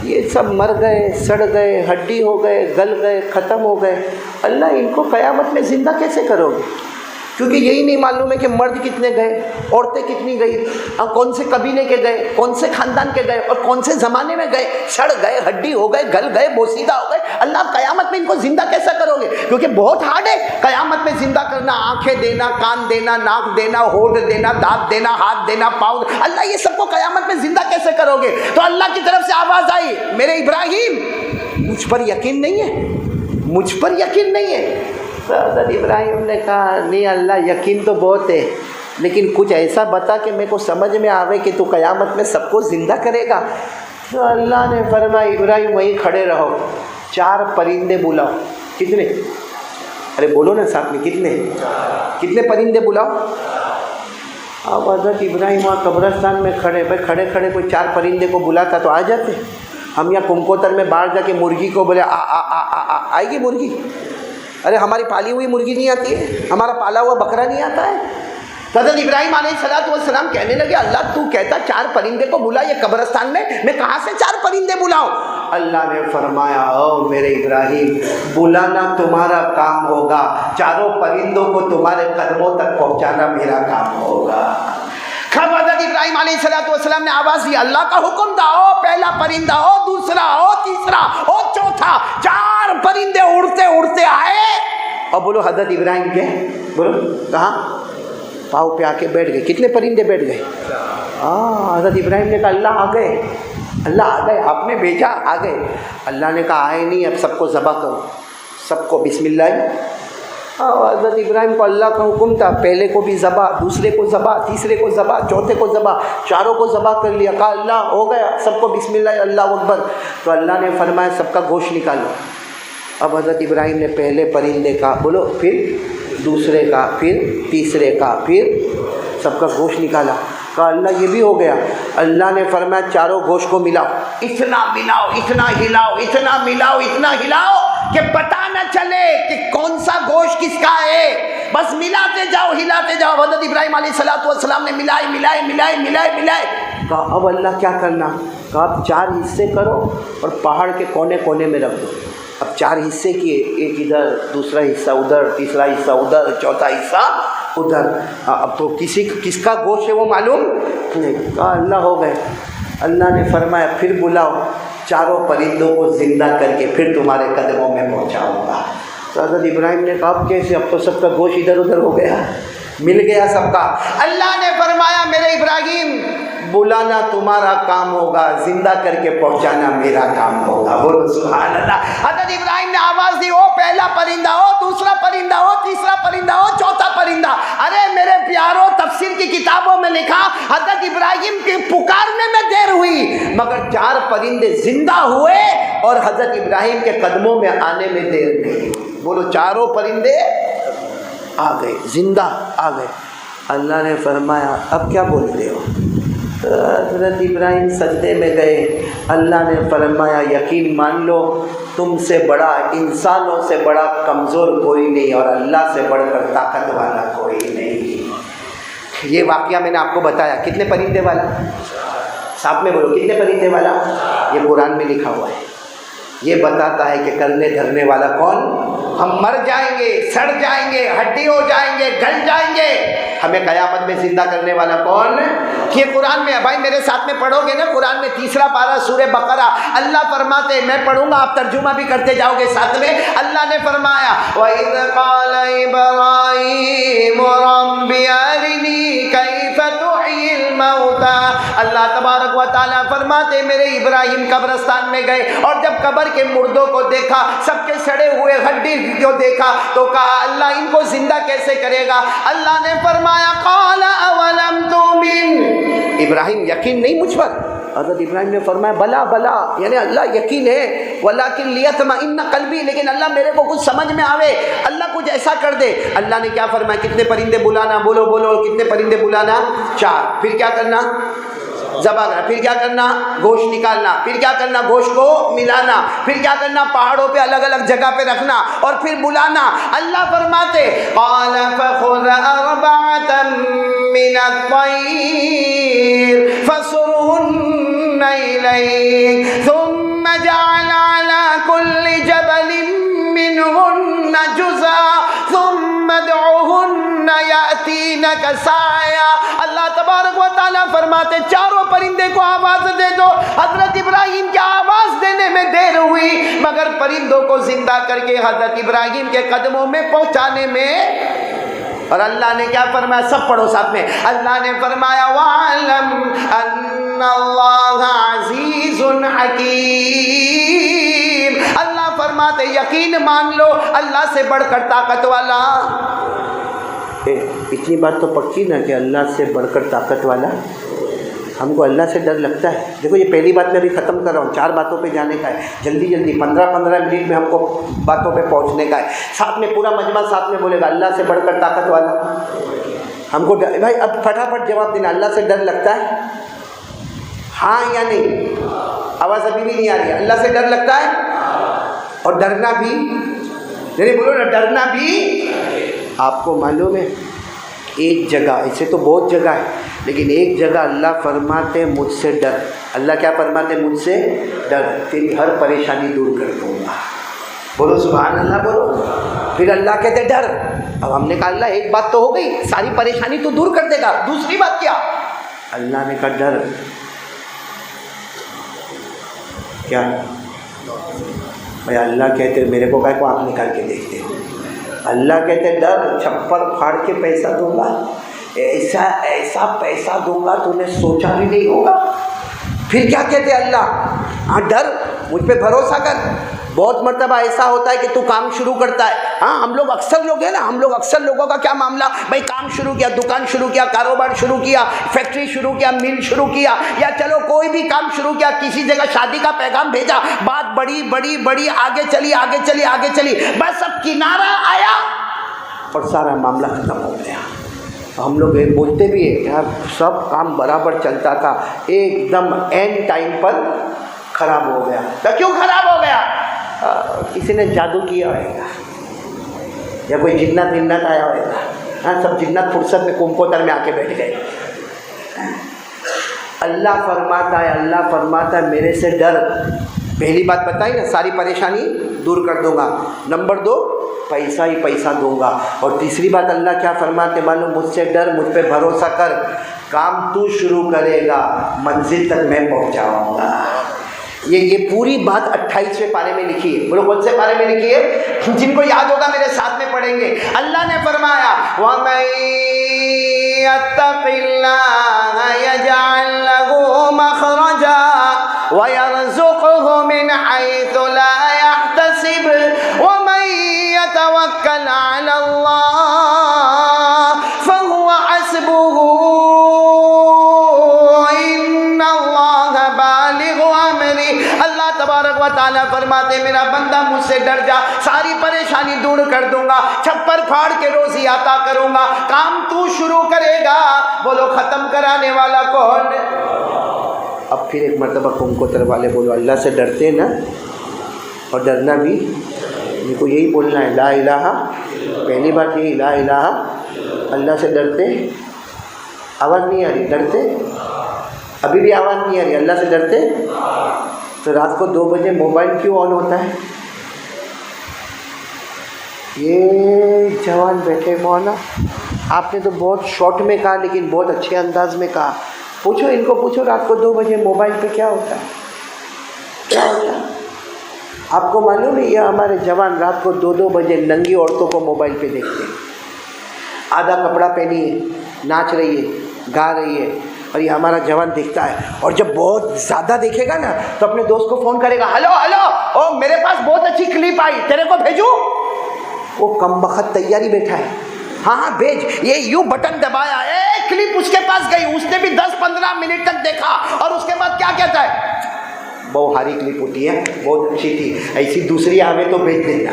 یہ سب مر گئے، سڑ گئے، ہڈی ہو گئے، گل گئے، ختم ہو گئے، اللہ ان کو قیامت میں زندہ کیسے کرو گے؟ کیونکہ یہی نہیں معلوم ہے کہ مرد کتنے گئے، عورتیں کتنی گئی، کون سے قبیلے کے گئے، کون سے خاندان کے گئے اور کون سے زمانے میں گئے، سڑ گئے، ہڈی ہو گئے، گل گئے، بوسیدہ ہو گئے، اللہ آپ قیامت میں ان کو زندہ کیسا کرو گے؟ کیونکہ بہت ہارڈ ہے قیامت میں زندہ کرنا، آنکھیں دینا، کان دینا، ناک دینا، ہونٹ دینا، دانت دینا، ہاتھ دینا، پاؤں، اللہ یہ سب کو قیامت میں زندہ کیسے کرو گے؟ تو اللہ کی طرف سے آواز آئی، میرے ابراہیم مجھ پر یقین نہیں ہے، مجھ پر یقین نہیں ہے۔ تو حضرت ابراہیم نے کہا نہیں اللہ یقین تو بہت ہے، لیکن کچھ ایسا بتا کہ میرے کو سمجھ میں آوے کہ تو قیامت میں سب کو زندہ کرے گا۔ تو اللہ نے فرمایا ابراہیم وہیں کھڑے رہو، 4 پرندے بلاؤ۔ کتنے؟ ارے بولو نا ساتھ میں، کتنے پرندے بلاؤ؟ اب حضرت ابراہیم وہاں قبرستان میں کھڑے، بھائی کھڑے کھڑے کوئی 4 پرندے کو بلاتا تو آ جاتے۔ ہم یہاں کمکوتر میں باہر جا کے مرغی کو بولے آئے گی مرغی؟ ارے ہماری پالی ہوئی مرغی نہیں آتی ہے، ہمارا پالا ہوا بکرا نہیں آتا ہے؟ حضرت ابراہیم علیہ السلام کہنے لگے اللہ تو کہتا 4 پرندے کو بلا، یہ قبرستان میں کہاں سے 4 پرندے بلاؤں؟ اللہ نے فرمایا او میرے ابراہیم بلانا تمہارا کام ہوگا، 4 پرندوں کو تمہارے قدموں تک پہنچانا میرا کام ہوگا۔ خب حضرت ابراہیم علیہ السلام نے آواز دی، اللہ کا حکم تھا، او پہلا پرندہ، او دوسرا، او تیسرا، او چوتھا، 4 پرندے اڑتے اڑتے آئے اور بولو حضرت ابراہیم کے بولو کہاں پاؤں پہ آ کے بیٹھ گئے۔ کتنے پرندے بیٹھ گئے؟ حضرت ابراہیم نے کہا اللہ آ گئے، اللہ آ گئے، آپ نے بھیجا آ گئے۔ اللہ نے کہا آئے نہیں، اب سب کو ذبح کرو، سب کو بسم اللہ۔ حضرت ابراہیم کو اللہ کا حکم تھا، پہلے کو بھی ذبح، دوسرے کو ذبح، تیسرے کو ذبح، چوتھے کو ذبح، 4 کو ذبح کر لیا۔ کہا اللہ ہو گیا، سب کو بسم اللہ اللہ اکبر۔ تو اللہ نے فرمایا سب کا گوشت نکالو۔ اب حضرت ابراہیم نے پہلے پرندے کا بولو، پھر دوسرے کا، پھر تیسرے کا، پھر سب کا گوشت نکالا۔ کہا اللہ یہ بھی ہو گیا۔ اللہ نے فرمایا 4 گوشت کو ملاؤ، اتنا ملاؤ، اتنا ہلاؤ، اتنا ملاؤ، اتنا ہلاؤ کہ پتہ نہ چلے کہ کون سا گوشت کس کا ہے، بس ملاتے جاؤ، ہلاتے جاؤ۔ حضرت ابراہیم علیہ السلام نے ملائے۔ کہا اب اللہ کیا کرنا؟ کہا اب 4 حصے کرو اور پہاڑ کے کونے کونے میں رکھ دو۔ اب 4 حصے کیے، ایک ادھر، دوسرا حصہ ادھر، تیسرا حصہ ادھر، چوتھا حصہ ادھر۔ اب تو کس کا گوشت ہے وہ معلوم نہیں۔ کہا اللہ ہو گئے۔ اللہ نے فرمایا پھر بلاؤ، 4 پرندوں کو زندہ کر کے پھر تمہارے قدموں میں پہنچاؤں گا۔ تو حضرت ابراہیم نے کہا اب کیسے؟ اب تو سب کا گوشت ادھر ادھر ہو گیا، مل گیا سب کا۔ اللہ نے فرمایا میرے ابراہیم بلانا تمہارا کام ہوگا، زندہ کر کے پہنچانا میرا کام ہوگا۔ بولو سبحان اللہ۔ حضرت ابراہیم نے آواز دی، او پہلا پرندہ، او دوسرا پرندہ، او تیسرا پرندہ، او چوتھا پرندہ۔ ارے میرے پیاروں تفسیر کی کتابوں میں لکھا حضرت ابراہیم کے پکارنے میں دیر ہوئی مگر 4 پرندے زندہ ہوئے اور حضرت ابراہیم کے قدموں میں آنے میں دیر نہیں۔ بولو 4 پرندے آ گئے، زندہ آ گئے۔ اللہ نے فرمایا اب کیا بولتے ہو؟ حضرت ابراہیم سجدے میں گئے۔ اللہ نے فرمایا یقین مان لو تم سے بڑا، انسانوں سے بڑا کمزور کوئی نہیں اور اللہ سے بڑھ کر طاقت والا کوئی نہیں۔ یہ واقعہ میں نے آپ کو بتایا، کتنے پرندے والا؟ ساتھ میں بولو کتنے پرندے والا؟ یہ قرآن میں لکھا ہوا ہے، یہ بتاتا ہے کہ کرنے دھرنے والا کون؟ ہم مر جائیں گے، سڑ جائیں گے، ہڈی ہو جائیں گے، گل جائیں گے، ہمیں قیامت میں زندہ کرنے والا کون؟ یہ قرآن میں ہے بھائی، میرے ساتھ میں پڑھو گے نا قرآن میں 3 پارہ سورہ بقرہ، اللہ فرماتے، میں پڑھوں گا آپ ترجمہ بھی کرتے جاؤ گے ساتھ میں۔ اللہ نے فرمایا وَإِذْ قَالَ إِبْرَاهِيمُ رَبِّ أَرِنِي كَيْفَ تُحْيِي الْمَوْتَىٰ۔ اللہ تبارک و تعالیٰ فرماتے میرے ابراہیم قبرستان میں گئے اور جب قبر کے مردوں کو دیکھا، سب کے سڑے ہوئے ہڈی کو دیکھا تو کہا اللہ ان کو زندہ کیسے کرے گا؟ اللہ نے فرمایا قَالَ أَوَلَمْ تُؤْمِنْ، ابراہیم یقین نہیں مجھ پر؟ حضرت ابراہیم نے فرمایا بلا بلا، یعنی اللہ یقین ہے، ولیکن لیطمئن قلبی، لیکن اللہ میرے کو کچھ سمجھ میں آوے، اللہ کچھ ایسا کر دے۔ اللہ نے کیا فرمایا؟ کتنے پرندے بلانا؟ بولو بولو، کتنے پرندے بلانا؟ 4۔ پھر کیا کرنا؟ ذبح کرنا۔ پھر کیا کرنا؟ گوشت نکالنا۔ پھر کیا کرنا؟ گوشت کو ملانا۔ پھر کیا کرنا؟ پہاڑوں پہ الگ الگ جگہ پہ رکھنا اور پھر بلانا۔ اللہ فرماتے قال فخذ 4 من الطير فصرهن إليك ثم جعل على كل جبل منهن جزءا ثم ادعهن يأتينك سعيا۔ اللہ تبارک و تعالیٰ فرماتے 4 پرندے کو آواز دے دو۔ حضرت ابراہیم کی آواز دینے میں دیر ہوئی، مگر پرندوں کو زندہ کر کے حضرت ابراہیم کے قدموں میں پہنچانے میں، اور اللہ نے کیا فرمایا؟ سب پڑھو ساتھ میں۔ اللہ نے فرمایا وَاعْلَمْ أَنَّ اللَّهَ عَزِيزٌ حَكِيمٌ۔ اللہ فرماتے یقین مان لو، اللہ سے بڑھ کر طاقت والا۔ اتنی بات تو پکی نا کہ اللہ سے بڑھ کر طاقت والا۔ ہم کو اللہ سے ڈر لگتا ہے۔ دیکھو یہ پہلی بات میں ابھی ختم کر رہا ہوں، 4 باتوں پہ جانے کا ہے، جلدی جلدی 15 منٹ میں ہم کو باتوں پہ پہنچنے کا ہے۔ ساتھ میں پورا مجمع ساتھ میں بولے گا اللہ سے بڑھ کر طاقت والا۔ ہم کو بھائی اب پھٹافٹ جواب دینا، اللہ سے ڈر لگتا ہے؟ ہاں یا نہیں؟ آواز ابھی بھی نہیں آ رہی ہے۔ اللہ سے ڈر لگتا ہے اور ڈرنا بھی، نہیں بولو نا، ڈرنا بھی۔ آپ کو معلوم ہے ایک جگہ، ایسے تو بہت جگہ ہے لیکن ایک جگہ اللہ فرماتے مجھ سے ڈر۔ اللہ کیا فرماتے؟ مجھ سے ڈر، تیری ہر پریشانی دور کر دوں گا۔ بولو سبحان اللہ بولو۔ پھر اللہ کہتے ڈر۔ اب ہم نے کہا اللہ ایک بات تو ہو گئی، ساری پریشانی تو دور کر دے گا، دوسری بات کیا؟ اللہ نے کہا ڈر کیا؟ بھائی اللہ کہتے میرے کو کہے کو آنکھ نکال کے دیکھتے، اللہ کہتے ڈر، چھپر پھاڑ کے پیسہ دوں گا، ایسا ایسا پیسہ دوں گا تو نے سوچا بھی نہیں ہوگا۔ پھر کیا کہتے اللہ؟ ہاں ڈر، مجھ پہ بھروسہ کر۔ بہت مرتبہ ایسا ہوتا ہے کہ تو کام شروع کرتا ہے، ہاں ہم لوگ اکثر لوگ ہیں نا، ہم لوگ اکثر لوگوں کا کیا معاملہ، بھائی کام شروع کیا، دکان شروع کیا، کاروبار شروع کیا، فیکٹری شروع کیا، مل شروع کیا، یا چلو کوئی بھی کام شروع کیا، کسی جگہ شادی کا پیغام بھیجا، بات بڑی بڑی بڑی آگے چلی آگے چلی آگے چلی، بس اب کنارہ آیا اور سارا معاملہ ختم ہو گیا۔ ہم لوگ بولتے بھی ہیں یار سب کام برابر چلتا تھا، ایک دم اینڈ ٹائم پر خراب ہو گیا۔ تو کیوں خراب ہو گیا؟ کسی نے جادو کیا ہوئے گا یا کوئی جنت آیا ہوئے گا۔ ہاں سب جنت فرصت میں کمپوتر میں آ کے بیٹھ گئے۔ اللہ فرماتا ہے میرے سے ڈر۔ پہلی بات بتائی نا، ساری پریشانی دور کر دوں گا۔ نمبر 2 پیسہ ہی پیسہ دوں گا۔ اور تیسری بات اللہ کیا فرماتے معلوم؟ مجھ سے ڈر، مجھ پہ بھروسہ کر، کام تو شروع کرے گا، منزل تک میں پہنچاؤں گا۔ یہ پوری بات 28ویں پارے میں لکھی ہے۔ بولو کون سے پارے میں لکھی ہے؟ جن کو یاد ہوگا میرے ساتھ میں پڑھیں گے۔ اللہ نے فرمایا وَمَن يَتَّقِ اللَّهَ يَجْعَل لَّهُ مَخْرَجًا وَيَرْزُقْهُ مِنْ حَيْثُ لَا يَحْتَسِبُ وَمَن يَتَوَكَّلْ عَلَى اللَّهِ فَهُوَ حَسْبُهُ إِنَّ اللَّهَ بَالِغُ أَمْرِهِ۔ اللہ تبارک و تعالیٰ فرماتے میرا بندہ مجھ سے ڈر جا، ساری پریشانی دور کر دوں گا، چھپر پھاڑ کے روزی عطا کروں گا، کام تو شروع کرے گا۔ بولو ختم کرانے والا کون؟ اب پھر ایک مرتبہ کمکوتر والے بولو اللہ سے ڈرتے نا، اور ڈرنا بھی ان کو یہی بولنا ہے لا الہ، پہلی بات یہی لا الہ، اللہ سے ڈرتے۔ آواز نہیں آ رہی؟ ڈرتے؟ ابھی بھی آواز نہیں آ رہی؟ اللہ سے ڈرتے؟ تو رات کو 2 بجے موبائل کیوں آن ہوتا ہے؟ یہ جوان بیٹھے مولانا آپ نے تو بہت شارٹ میں کہا لیکن بہت اچھے انداز میں کہا۔ پوچھو ان کو، پوچھو رات کو 2 بجے موبائل پہ کیا ہوتا ہے، کیا ہوتا ہے؟ آپ کو معلوم ہے یہ ہمارے جوان رات کو 2 بجے ننگی عورتوں کو موبائل پہ دیکھتے ہیں، آدھا کپڑا پہنی ہے، ناچ رہی ہے، گا رہی ہے، اور یہ ہمارا جوان دیکھتا ہے، اور جب بہت زیادہ دیکھے گا نا تو اپنے دوست کو فون کرے گا، ہلو ہلو او میرے پاس بہت اچھی کلپ آئی، تیرے کو بھیجوں؟ وہ کم بخت تیاری بیٹھا ہے، ہاں ہاں بھیج، یہ یوں بٹن دبایا، ایک کلپ اس کے پاس گئی, اس نے بھی 10-15 منٹ تک دیکھا, اور اس کے بعد کیا کہتا ہے, بہت ہاری کلپ ہوتی ہے, بہت اچھی تھی, ایسی دوسری آوے تو بھیج دینا.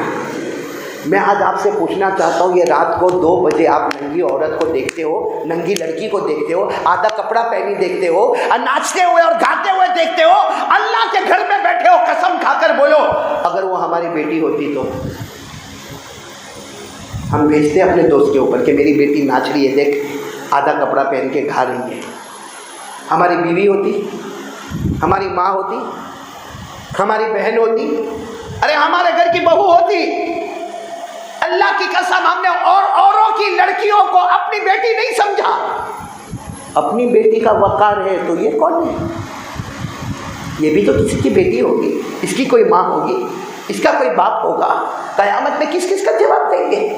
میں آج آپ سے پوچھنا چاہتا ہوں, یہ رات کو 2 بجے آپ ننگی عورت کو دیکھتے ہو, ننگی لڑکی کو دیکھتے ہو, آدھا کپڑا پہنی دیکھتے ہو, اور ناچتے ہوئے اور گاتے ہوئے دیکھتے ہو, اللہ کے گھر میں بیٹھے ہو, قسم کھا کر بولو اگر وہ ہماری بیٹی ہوتی تو ہم بھیجتے اپنے دوست کے اوپر کہ میری بیٹی ناچ رہی ہے, دیکھ آدھا کپڑا پہن کے گا رہی ہے. ہماری بیوی ہوتی, ہماری ماں ہوتی, ہماری بہن ہوتی, ارے ہمارے گھر کی بہو ہوتی, اللہ کی قسم ہم نے اوروں کی لڑکیوں کو اپنی بیٹی نہیں سمجھا. اپنی بیٹی کا وقار ہے تو یہ کون ہے؟ یہ بھی تو کسی کی بیٹی ہوگی, اس کی کوئی ماں ہوگی, اس کا کوئی باپ ہوگا. قیامت میں کس کس کا جواب دیں گے؟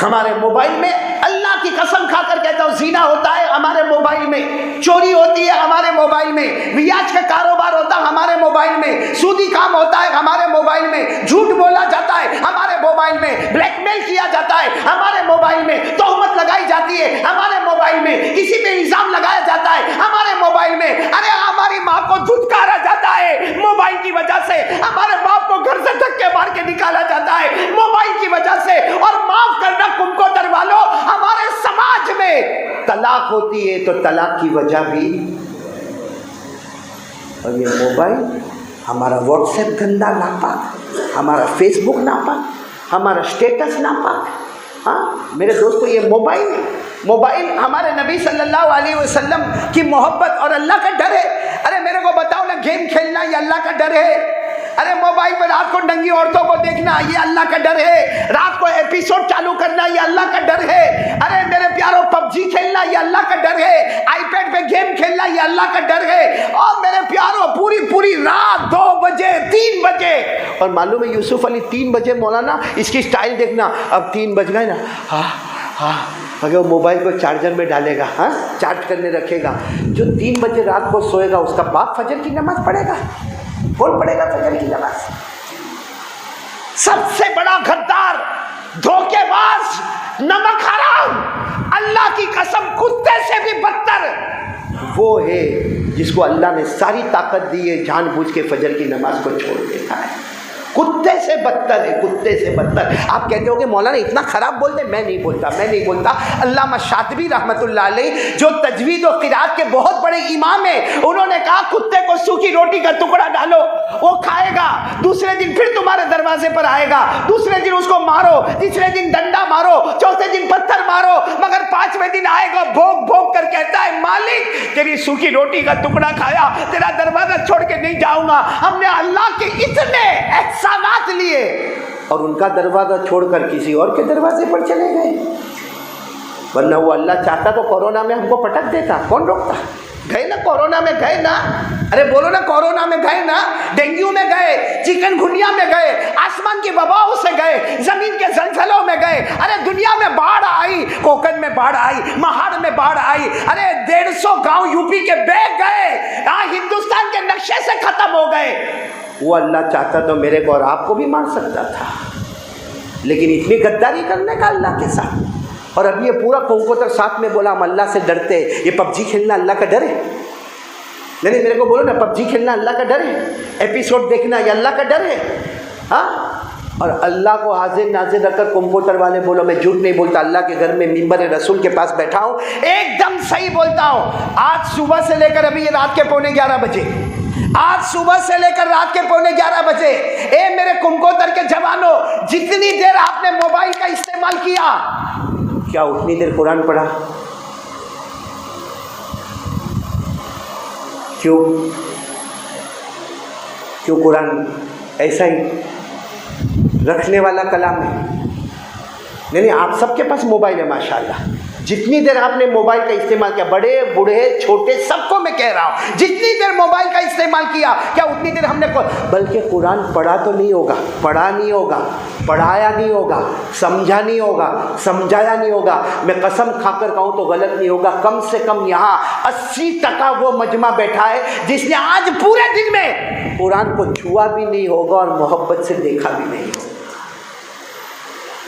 ہمارے موبائل میں, اللہ کی قسم کھا کر کہتا ہوں, زنا ہوتا ہے ہمارے موبائل میں, چوری ہوتی ہے ہمارے موبائل میں, ریاض کا کاروبار ہوتا ہے ہمارے موبائل میں, سودی کام ہوتا ہے ہمارے موبائل میں, جھوٹ بولا جاتا ہے ہمارے موبائل میں, بلیک میل کیا جاتا ہے ہمارے موبائل میں, تہمت لگائی جاتی ہے ہمارے موبائل میں, کسی پہ الزام لگایا جاتا ہے ہمارے موبائل میں. ارے ہماری ماں کو دھتکارا جاتا ہے موبائل کی وجہ سے, ہمارے باپ کو گھر سے دھکے مار کے نکالا جاتا ہے موبائل کی وجہ سے. اور معاف کرنا تم کو دروالو, ہمارے سماج میں طلاق ہوتی ہے تو طلاق کی وجہ بھی, اور یہ موبائل, ہمارا واٹس ایپ گندا ناپاک, ہمارا فیس بک ناپاک, ہمارا اسٹیٹس ناپاک. ہاں میرے دوستو, یہ موبائل ہمارے نبی صلی اللہ علیہ وسلم کی محبت اور اللہ کا ڈر ہے. ارے میرے کو بتاؤ نا, گیم کھیلنا یہ اللہ کا ڈر ہے؟ ارے موبائل پہ رات کو ننگی عورتوں کو دیکھنا یہ اللہ کا ڈر ہے؟ رات کو ایپیسوڈ چالو کرنا یہ اللہ کا ڈر ہے؟ ارے میرے پیاروں, پب جی کھیلنا یہ اللہ کا ڈر ہے؟ آئی پیڈ پہ گیم کھیلنا یہ اللہ کا ڈر ہے؟ اور میرے پیاروں, پوری رات 2 بجے 3 بجے, اور معلوم ہے یوسف علی 3 بجے, مولانا اس کی سٹائل دیکھنا, اب 3 بج گئے نا, اگر وہ موبائل کو چارجر میں ڈالے گا, چارج کرنے رکھے گا, جو 3 بجے رات کو سوئے گا اس کا باپ فجر کی نماز پڑھے گا. کون پڑھے گا فجر کی نماز؟ سب سے بڑا غدار, دھوکے باز, نمک حرام, اللہ کی قسم کتے سے بھی بدتر وہ ہے جس کو اللہ نے ساری طاقت دی ہے, جان بوجھ کے فجر کی نماز کو چھوڑ دیتا ہے. کتے سے بدتر ہے, کتے سے بدتر. آپ کہتے ہو کہ مولانا اتنا خراب بولتے, میں نہیں بولتا. علامہ شاطبی رحمۃ اللہ علیہ جو تجوید و قرات کے بہت بڑے امام ہیں, انہوں نے کہا کتے کو سوکھی روٹی کا ٹکڑا ڈالو, وہ کھائے گا, دوسرے دن پھر تمہارے دروازے پر آئے گا, دوسرے دن اس کو مارو, تیسرے دن ڈنڈا مارو, چوتھے دن پتھر مارو, مگر 5ویں دن آئے گا بھوک بھوک کر کہتا ہے مالک تیری سوکھی روٹی کا ٹکڑا کھایا, تیرا دروازہ چھوڑ کے نہیں جاؤں گا. ہم نے اللہ کے اتنے احسانات لیے اور ان کا دروازہ چھوڑ کر کسی اور کے دروازے پر چلے گئے. ورنہ وہ اللہ چاہتا تو کورونا میں ہم کو پٹک دیتا, کون روکتا؟ گئے نا کورونا میں, گئے نا, ارے بولو نا, کورونا میں گئے نا, ڈینگیو میں گئے, چکن گنیا میں گئے, آسمان کی وباؤں سے گئے, زمین کے زلزلوں میں گئے. ارے دنیا میں باڑھ آئی, کوکن میں باڑھ آئی, مہاڑ میں باڑھ آئی, ارے 150 گاؤں یوپی کے بہ گئے, ہندوستان کے نقشے سے ختم ہو گئے. وہ اللہ چاہتا تو میرے کو اور آپ کو بھی مار سکتا تھا, لیکن اتنی غداری کرنے کا اللہ کے ساتھ. اور اب یہ پورا کنکوتر ساتھ میں بولا ہم اللہ سے ڈرتے. یہ پب جی کھیلنا اللہ کا ڈر ہے؟ نہیں, میرے کو بولو نا, پب جی کھیلنا اللہ کا ڈر ہے؟ ایپیسوڈ دیکھنا یہ اللہ کا ڈر ہے؟ ہاں, اور اللہ کو حاضر ناظر رکھ کر کمپیوٹر والے بولو میں جھوٹ نہیں بولتا, اللہ کے گھر میں ممبر رسول کے پاس بیٹھا ہوں, ایک دم صحیح بولتا ہوں. آج صبح سے لے کر ابھی یہ رات کے 11:45 بجے, آج صبح سے لے کر رات کے 11:45 بجے, اے میرے کمکوتر کے جوانوں, جتنی دیر آپ نے موبائل کا استعمال کیا, کیا اتنی دیر قرآن پڑھا؟ کیوں قرآن ایسا ہی رکھنے والا کلام ہے؟ نہیں, آپ سب کے پاس موبائل ہے ماشاءاللہ. جتنی دیر آپ نے موبائل کا استعمال کیا, بڑے بوڑھے چھوٹے سب کو میں کہہ رہا ہوں, جتنی دیر موبائل کا استعمال کیا, کیا اتنی دیر ہم نے بلکہ قرآن پڑھا تو نہیں ہوگا, پڑھا نہیں ہوگا, پڑھایا نہیں ہوگا, سمجھا نہیں ہوگا, سمجھایا نہیں ہوگا. میں قسم کھا کر کہوں تو غلط نہیں ہوگا, کم سے کم یہاں 80% وہ مجمع بیٹھا ہے جس نے آج پورے دن میں قرآن کو چھوا بھی نہیں ہوگا اور محبت سے دیکھا بھی نہیں ہوگا.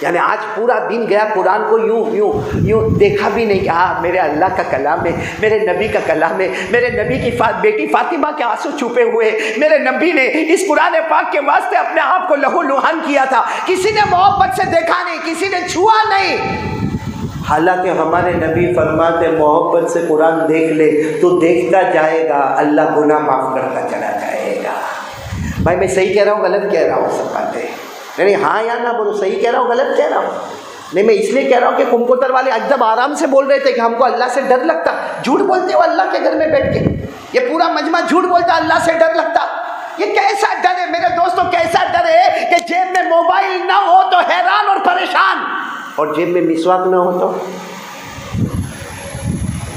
یعنی آج پورا دن گیا قرآن کو یوں دیکھا بھی نہیں کہ ہاں میرے اللہ کا کلام ہے، میرے نبی کا کلام ہے، میرے نبی کی بیٹی فاطمہ کے آنسو چھپے ہوئے، میرے نبی نے اس قرآن پاک کے واسطے اپنے آپ کو لہو لہان کیا تھا، کسی نے محبت سے دیکھا نہیں، کسی نے چھوا نہیں۔ حالانکہ ہمارے نبی فرماتے محبت سے قرآن دیکھ لے تو دیکھتا جائے گا، اللہ گناہ معاف کرتا چلا جائے گا۔ بھائی میں صحیح کہہ رہا ہوں غلط کہہ رہا ہوں؟ سب باتیں نہیں، ہاں یا نہ بولو، صحیح کہہ رہا ہوں غلط کہہ رہا ہوں؟ نہیں، میں اس لیے کہہ رہا ہوں کہ کمکوتر والے ایک دم آرام سے بول رہے تھے کہ ہم کو اللہ سے ڈر لگتا۔ جھوٹ بولتے ہو اللہ کے گھر میں بیٹھ کے، یہ پورا مجمع جھوٹ بولتا اللہ سے ڈر لگتا۔ یہ کیسا ڈر ہے میرے دوستوں، کیسا ڈر ہے کہ جیب میں موبائل نہ ہو تو حیران اور پریشان، اور جیب میں مسواک نہ ہو تو۔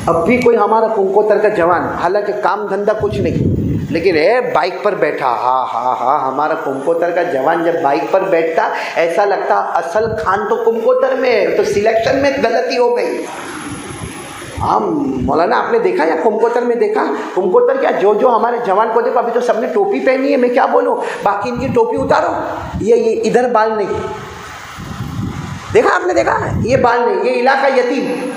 اب بھی کوئی ہمارا کمکوتر کا جوان، حالانکہ کام دھندہ کچھ نہیں، لیکن بائک پر بیٹھا، ہاں ہمارا کمکوتر کا جوان جب بائک پر بیٹھتا ایسا لگتا اصل خان تو کمکوتر میں ہے، تو سلیکشن میں غلطی ہو گئی۔ ہاں مولانا آپ نے دیکھا یا کمکوتر میں دیکھا؟ کمکوتر کیا جو ہمارے جوان کو دیکھو، ابھی تو سب نے ٹوپی پہنی ہے، میں کیا بولوں، باقی ان کی ٹوپی اتارو، یہ ادھر بال نہیں، دیکھا آپ نے دیکھا، یہ بال نہیں، یہ علاقہ یتیم،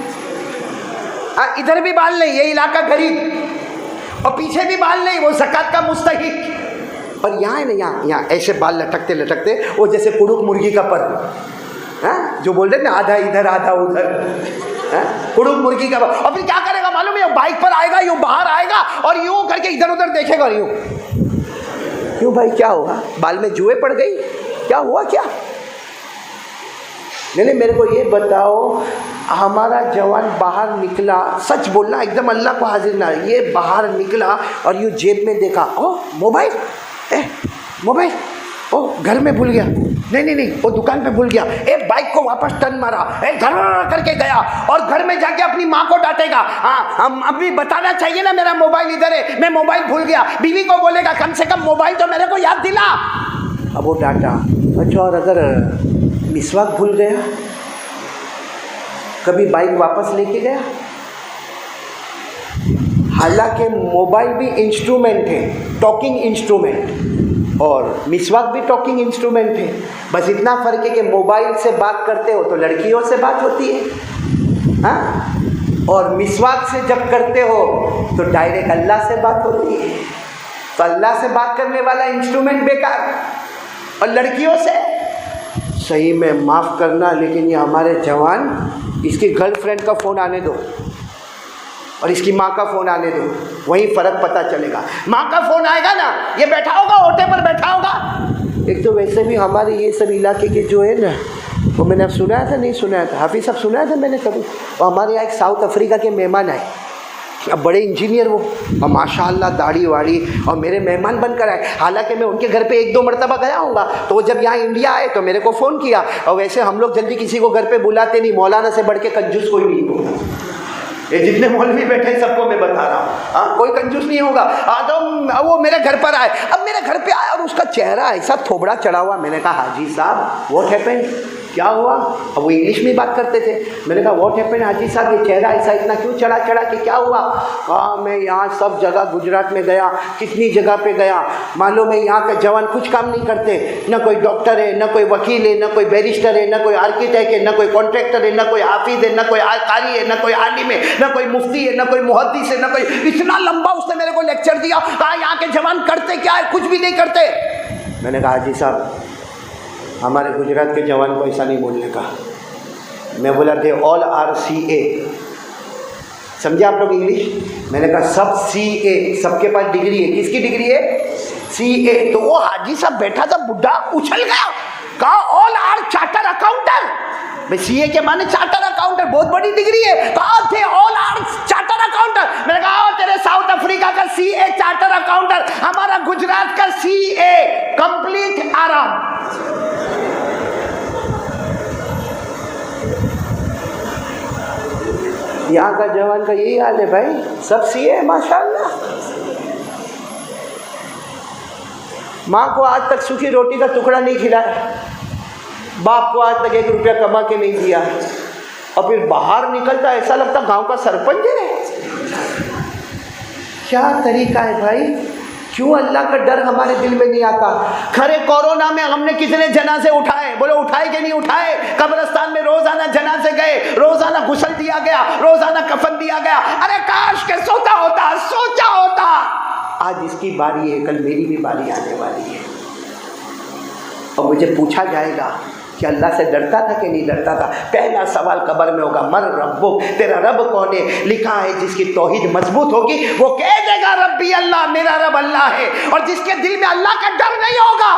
ادھر بھی بال نہیں، یہ علاقہ غریب، اور پیچھے بھی بال نہیں، وہ زکوٰۃ کا مستحق۔ اور یہاں ہے نا، یہاں ایسے بال لٹکتے لٹکتے وہ جیسے کڑک مرغی کا پر، جو بول رہے نا آدھا ادھر آدھا ادھر، کڑک مرغی کا پر۔ اور پھر کیا کرے گا معلوم ہے، بائک پر آئے گا، یوں باہر آئے گا اور یوں کر کے ادھر ادھر دیکھے گا، یوں کیوں بھائی کیا ہوا، بال میں جوئے پڑ گئی، کیا ہوا کیا؟ نہیں میرے کو یہ بتاؤ، ہمارا جوان باہر نکلا، سچ بولنا ایک دم اللہ کو حاضر نہ، یہ باہر نکلا اور یوں جیب میں دیکھا، موبائل، موبائل، گھر میں بھول گیا، نہیں وہ دکان پہ بھول گیا، بائک کو واپس ٹرن مارا، گھر کر کے گیا، اور گھر میں جا کے اپنی ماں کو ڈانٹے گا، ہم ابھی بتانا چاہیے نا میرا موبائل ادھر ہے، میں موبائل بھول گیا، بیوی کو بولے گا کم سے کم موبائل تو میرے کو یاد دلا۔ اب وہ ڈانٹا، اچھا اور اگر مسواک بھول گیا، کبھی بائک واپس لے کے گیا؟ حالانکہ موبائل بھی انسٹرومنٹ ہے، ٹاکنگ انسٹرومنٹ، اور مسواک بھی ٹاکنگ انسٹرومنٹ ہے، بس اتنا فرق ہے کہ موبائل سے بات کرتے ہو تو لڑکیوں سے بات ہوتی ہے، اور مسواک سے جب کرتے ہو تو ڈائریکٹ اللہ سے بات ہوتی ہے۔ تو اللہ سے بات کرنے والا انسٹرومنٹ بیکار، اور لڑکیوں سے صحیح میں معاف کرنا، لیکن یہ ہمارے جوان، اس کی گرل فرینڈ کا فون آنے دو اور اس کی ماں کا فون آنے دو، وہیں فرق پتہ چلے گا۔ ماں کا فون آئے گا نا، یہ بیٹھا ہوگا اوٹے پر بیٹھا ہوگا۔ ایک تو ویسے بھی ہمارے یہ سب علاقے کے جو ہے نا، وہ میں نے اب سنایا تھا نہیں سنایا تھا، حافظ صاحب سنایا تھا میں نے کبھی، وہ ہمارے یہاں ایک ساؤتھ افریقہ کے مہمان آئے، اب بڑے انجینئر وہ، اور ماشاء اللہ داڑھی واڑی، اور میرے مہمان بن کر آئے۔ حالانکہ میں ان کے گھر پہ ایک دو مرتبہ گیا ہوں گا، تو وہ جب یہاں انڈیا آئے تو میرے کو فون کیا، اور ویسے ہم لوگ جلدی کسی کو گھر پہ بلاتے نہیں، مولانا سے بڑھ کے کنجوس کوئی نہیں ہوگا، یہ جتنے مولوی بیٹھے سب کو میں بتا رہا ہوں، کوئی کنجوس نہیں ہوگا۔ تو وہ میرے گھر پر آئے، اب میرے گھر پہ آیا اور اس کا چہرہ ایسا تھوبڑا چڑھا ہوا، میں نے کہا حاجی صاحب واٹ ہیپن، کیا ہوا؟ اب وہ انگلش میں بات کرتے تھے، میں نے کہا واٹ ہیپن حاجی صاحب، یہ چہرہ ایسا اتنا کیوں چڑھا کہ کیا ہوا؟ کہا میں یہاں سب جگہ گجرات میں گیا، کتنی جگہ پہ گیا، معلوم ہے یہاں کے جوان کچھ کام نہیں کرتے، نہ کوئی ڈاکٹر ہے، نہ کوئی وکیل ہے، نہ کوئی بیرسٹر ہے، نہ کوئی آرکیٹیکٹ ہے، نہ کوئی کانٹریکٹر ہے، نہ کوئی حافظ ہے، نہ کوئی قاری ہے، نہ کوئی عالم ہے، نہ کوئی مفتی ہے، نہ کوئی محدث ہے، نہ کوئی، اتنا لمبا اس نے میرے کو لیکچر دیا، کہا یہاں کے جوان کرتے کیا ہے، کچھ بھی نہیں کرتے۔ میں نے کہا حاجی صاحب ہمارے گجرات کے جوان کو ایسا نہیں بولنے کا، میں بولا تھے آل آر سی اے، سمجھے آپ لوگ انگلش؟ میں نے کہا سب سی اے، سب کے پاس ڈگری ہے، کس کی ڈگری ہے؟ سی اے۔ تو وہ حاجی صاحب بیٹھا تھا بڈھا، اچھل گیا، کہا آل آر چارٹر اکاؤنٹر، میں سی اے کے معنی چارٹر اکاؤنٹر، بہت بڑی ڈگری ہے، کہا تھے آل آر چارٹر اکاؤنٹر، میں نے کہا تیرے ساؤتھ افریقہ کا سی اے چارٹر اکاؤنٹر، ہمارا گجرات کا سی اے کمپلیٹ آرام۔ یہاں کا جوان کا یہی حال ہے بھائی، سب سی ہے ماشاءاللہ۔ ماں کو آج تک سوکھی روٹی کا ٹکڑا نہیں کھلایا، باپ کو آج تک 1 روپیہ کما کے نہیں دیا، اور پھر باہر نکلتا ایسا لگتا گاؤں کا سرپنچ ہے۔ کیا طریقہ ہے بھائی، کیوں اللہ کا ڈر ہمارے دل میں نہیں آتا؟ کھڑے کورونا میں ہم نے کتنے جنازے اٹھائے، بولو اٹھائے کہ نہیں اٹھائے؟ قبرستان میں روزانہ جنازے گئے، روزانہ غسل دیا گیا، روزانہ کفن دیا گیا۔ ارے کاش کہ سوچا ہوتا آج اس کی باری ہے، کل میری بھی باری آنے والی ہے، اور مجھے پوچھا جائے گا کہ اللہ سے ڈرتا تھا کہ نہیں ڈرتا تھا؟ پہلا سوال قبر میں ہوگا، من ربک، تیرا رب کون ہے؟ لکھا ہے جس کی توحید مضبوط ہوگی وہ کہہ دے گا ربی اللہ، میرا رب اللہ ہے، اور جس کے دل میں اللہ کا ڈر نہیں ہوگا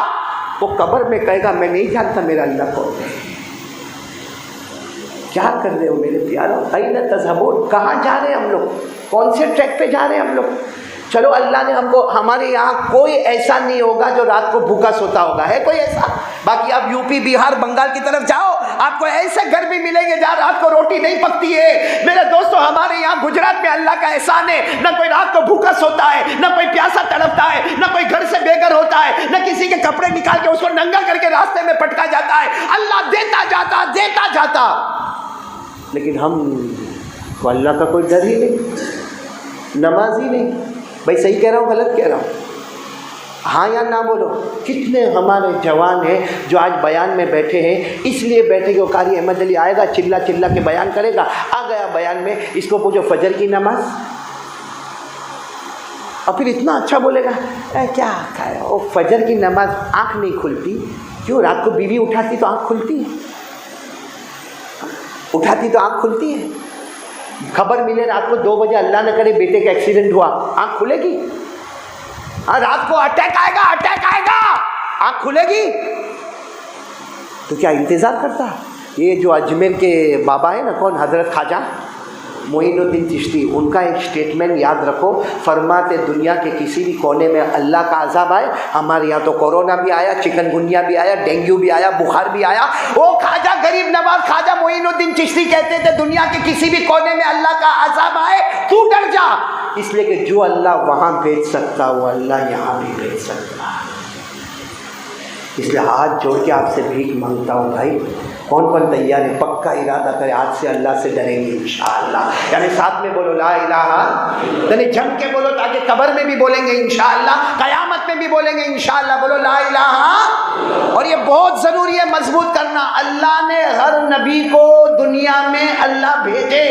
وہ قبر میں کہے گا میں نہیں جانتا میرا اللہ کون ہے۔ کیا کر رہے ہو میرے پیارو؟ این تذہبون، کہاں جا رہے ہیں ہم لوگ؟ کون سے ٹریک پہ جا رہے ہیں ہم لوگ؟ چلو اللہ نے ہم کو، ہمارے یہاں کوئی ایسا نہیں ہوگا جو رات کو بھوکا سوتا ہوگا، ہے کوئی ایسا؟ باقی آپ یو پی، بہار، بنگال کی طرف جاؤ، آپ کو ایسے گھر بھی ملیں گے جہاں رات کو روٹی نہیں پکتی ہے۔ میرے دوستو ہمارے یہاں گجرات میں اللہ کا احسان ہے، نہ کوئی رات کو بھوکا سوتا ہے، نہ کوئی پیاسا تڑپتا ہے، نہ کوئی گھر سے بے گھر ہوتا ہے، نہ کسی کے کپڑے نکال کے اس کو ننگا کر کے راستے میں پٹکا جاتا ہے۔ اللہ دیتا جاتا، لیکن ہم کو اللہ کا کوئی ڈر ہی نہیں، نماز ہی نہیں۔ بھائی صحیح کہہ رہا ہوں غلط کہہ رہا ہوں؟ ہاں یا نہ بولو۔ کتنے ہمارے جوان ہیں جو آج بیان میں بیٹھے ہیں، اس لیے بیٹھے کہ وہ قاری احمد علی آئے گا، چلا کے بیان کرے گا، آ گیا بیان میں، اس کو پوچھو فجر کی نماز، اور پھر اتنا اچھا بولے گا کیا کھایا وہ فجر کی نماز، آنکھ نہیں کھلتی کیوں؟ رات کو بیوی اٹھاتی تو آنکھ کھلتی ہے، اٹھاتی تو آنکھ کھلتی ہے۔ خبر ملے رات کو 2 بجے اللہ نہ کرے بیٹے کا ایکسیڈنٹ ہوا، آنکھ کھلے گی؟ رات کو اٹیک آئے گا، آنکھ کھلے گی؟ تو کیا انتظار کرتا؟ یہ جو اجمیر کے بابا ہے نا، کون؟ حضرت خواجہ معین الدین چشتی، ان کا ایک سٹیٹمنٹ یاد رکھو، فرماتے دنیا کے کسی بھی کونے میں اللہ کا عذاب آئے، ہمارے یہاں تو کورونا بھی آیا، چکن گنیا بھی آیا، ڈینگو بھی آیا، بخار بھی آیا، وہ خواجہ غریب نواز خواجہ معین الدین چشتی کہتے تھے دنیا کے کسی بھی کونے میں اللہ کا عذاب آئے تو ڈر جا، اس لیے کہ جو اللہ وہاں بھیج سکتا وہ اللہ یہاں بھی بھیج سکتا۔ اس لیے ہاتھ جوڑ کے آپ سے بھیک مانگتا ہوں بھائی، کون تیار ہے؟ پکا ارادہ کرے آج سے اللہ سے ڈریں گے انشاءاللہ، یعنی ساتھ میں بولو لا الہ، یعنی جم کے بولو تاکہ قبر میں بھی بولیں گے انشاءاللہ، قیامت میں بھی بولیں گے انشاءاللہ، بولو لا الہ۔ اور یہ بہت ضروری ہے مضبوط کرنا، اللہ نے ہر نبی کو دنیا میں اللہ بھیجے،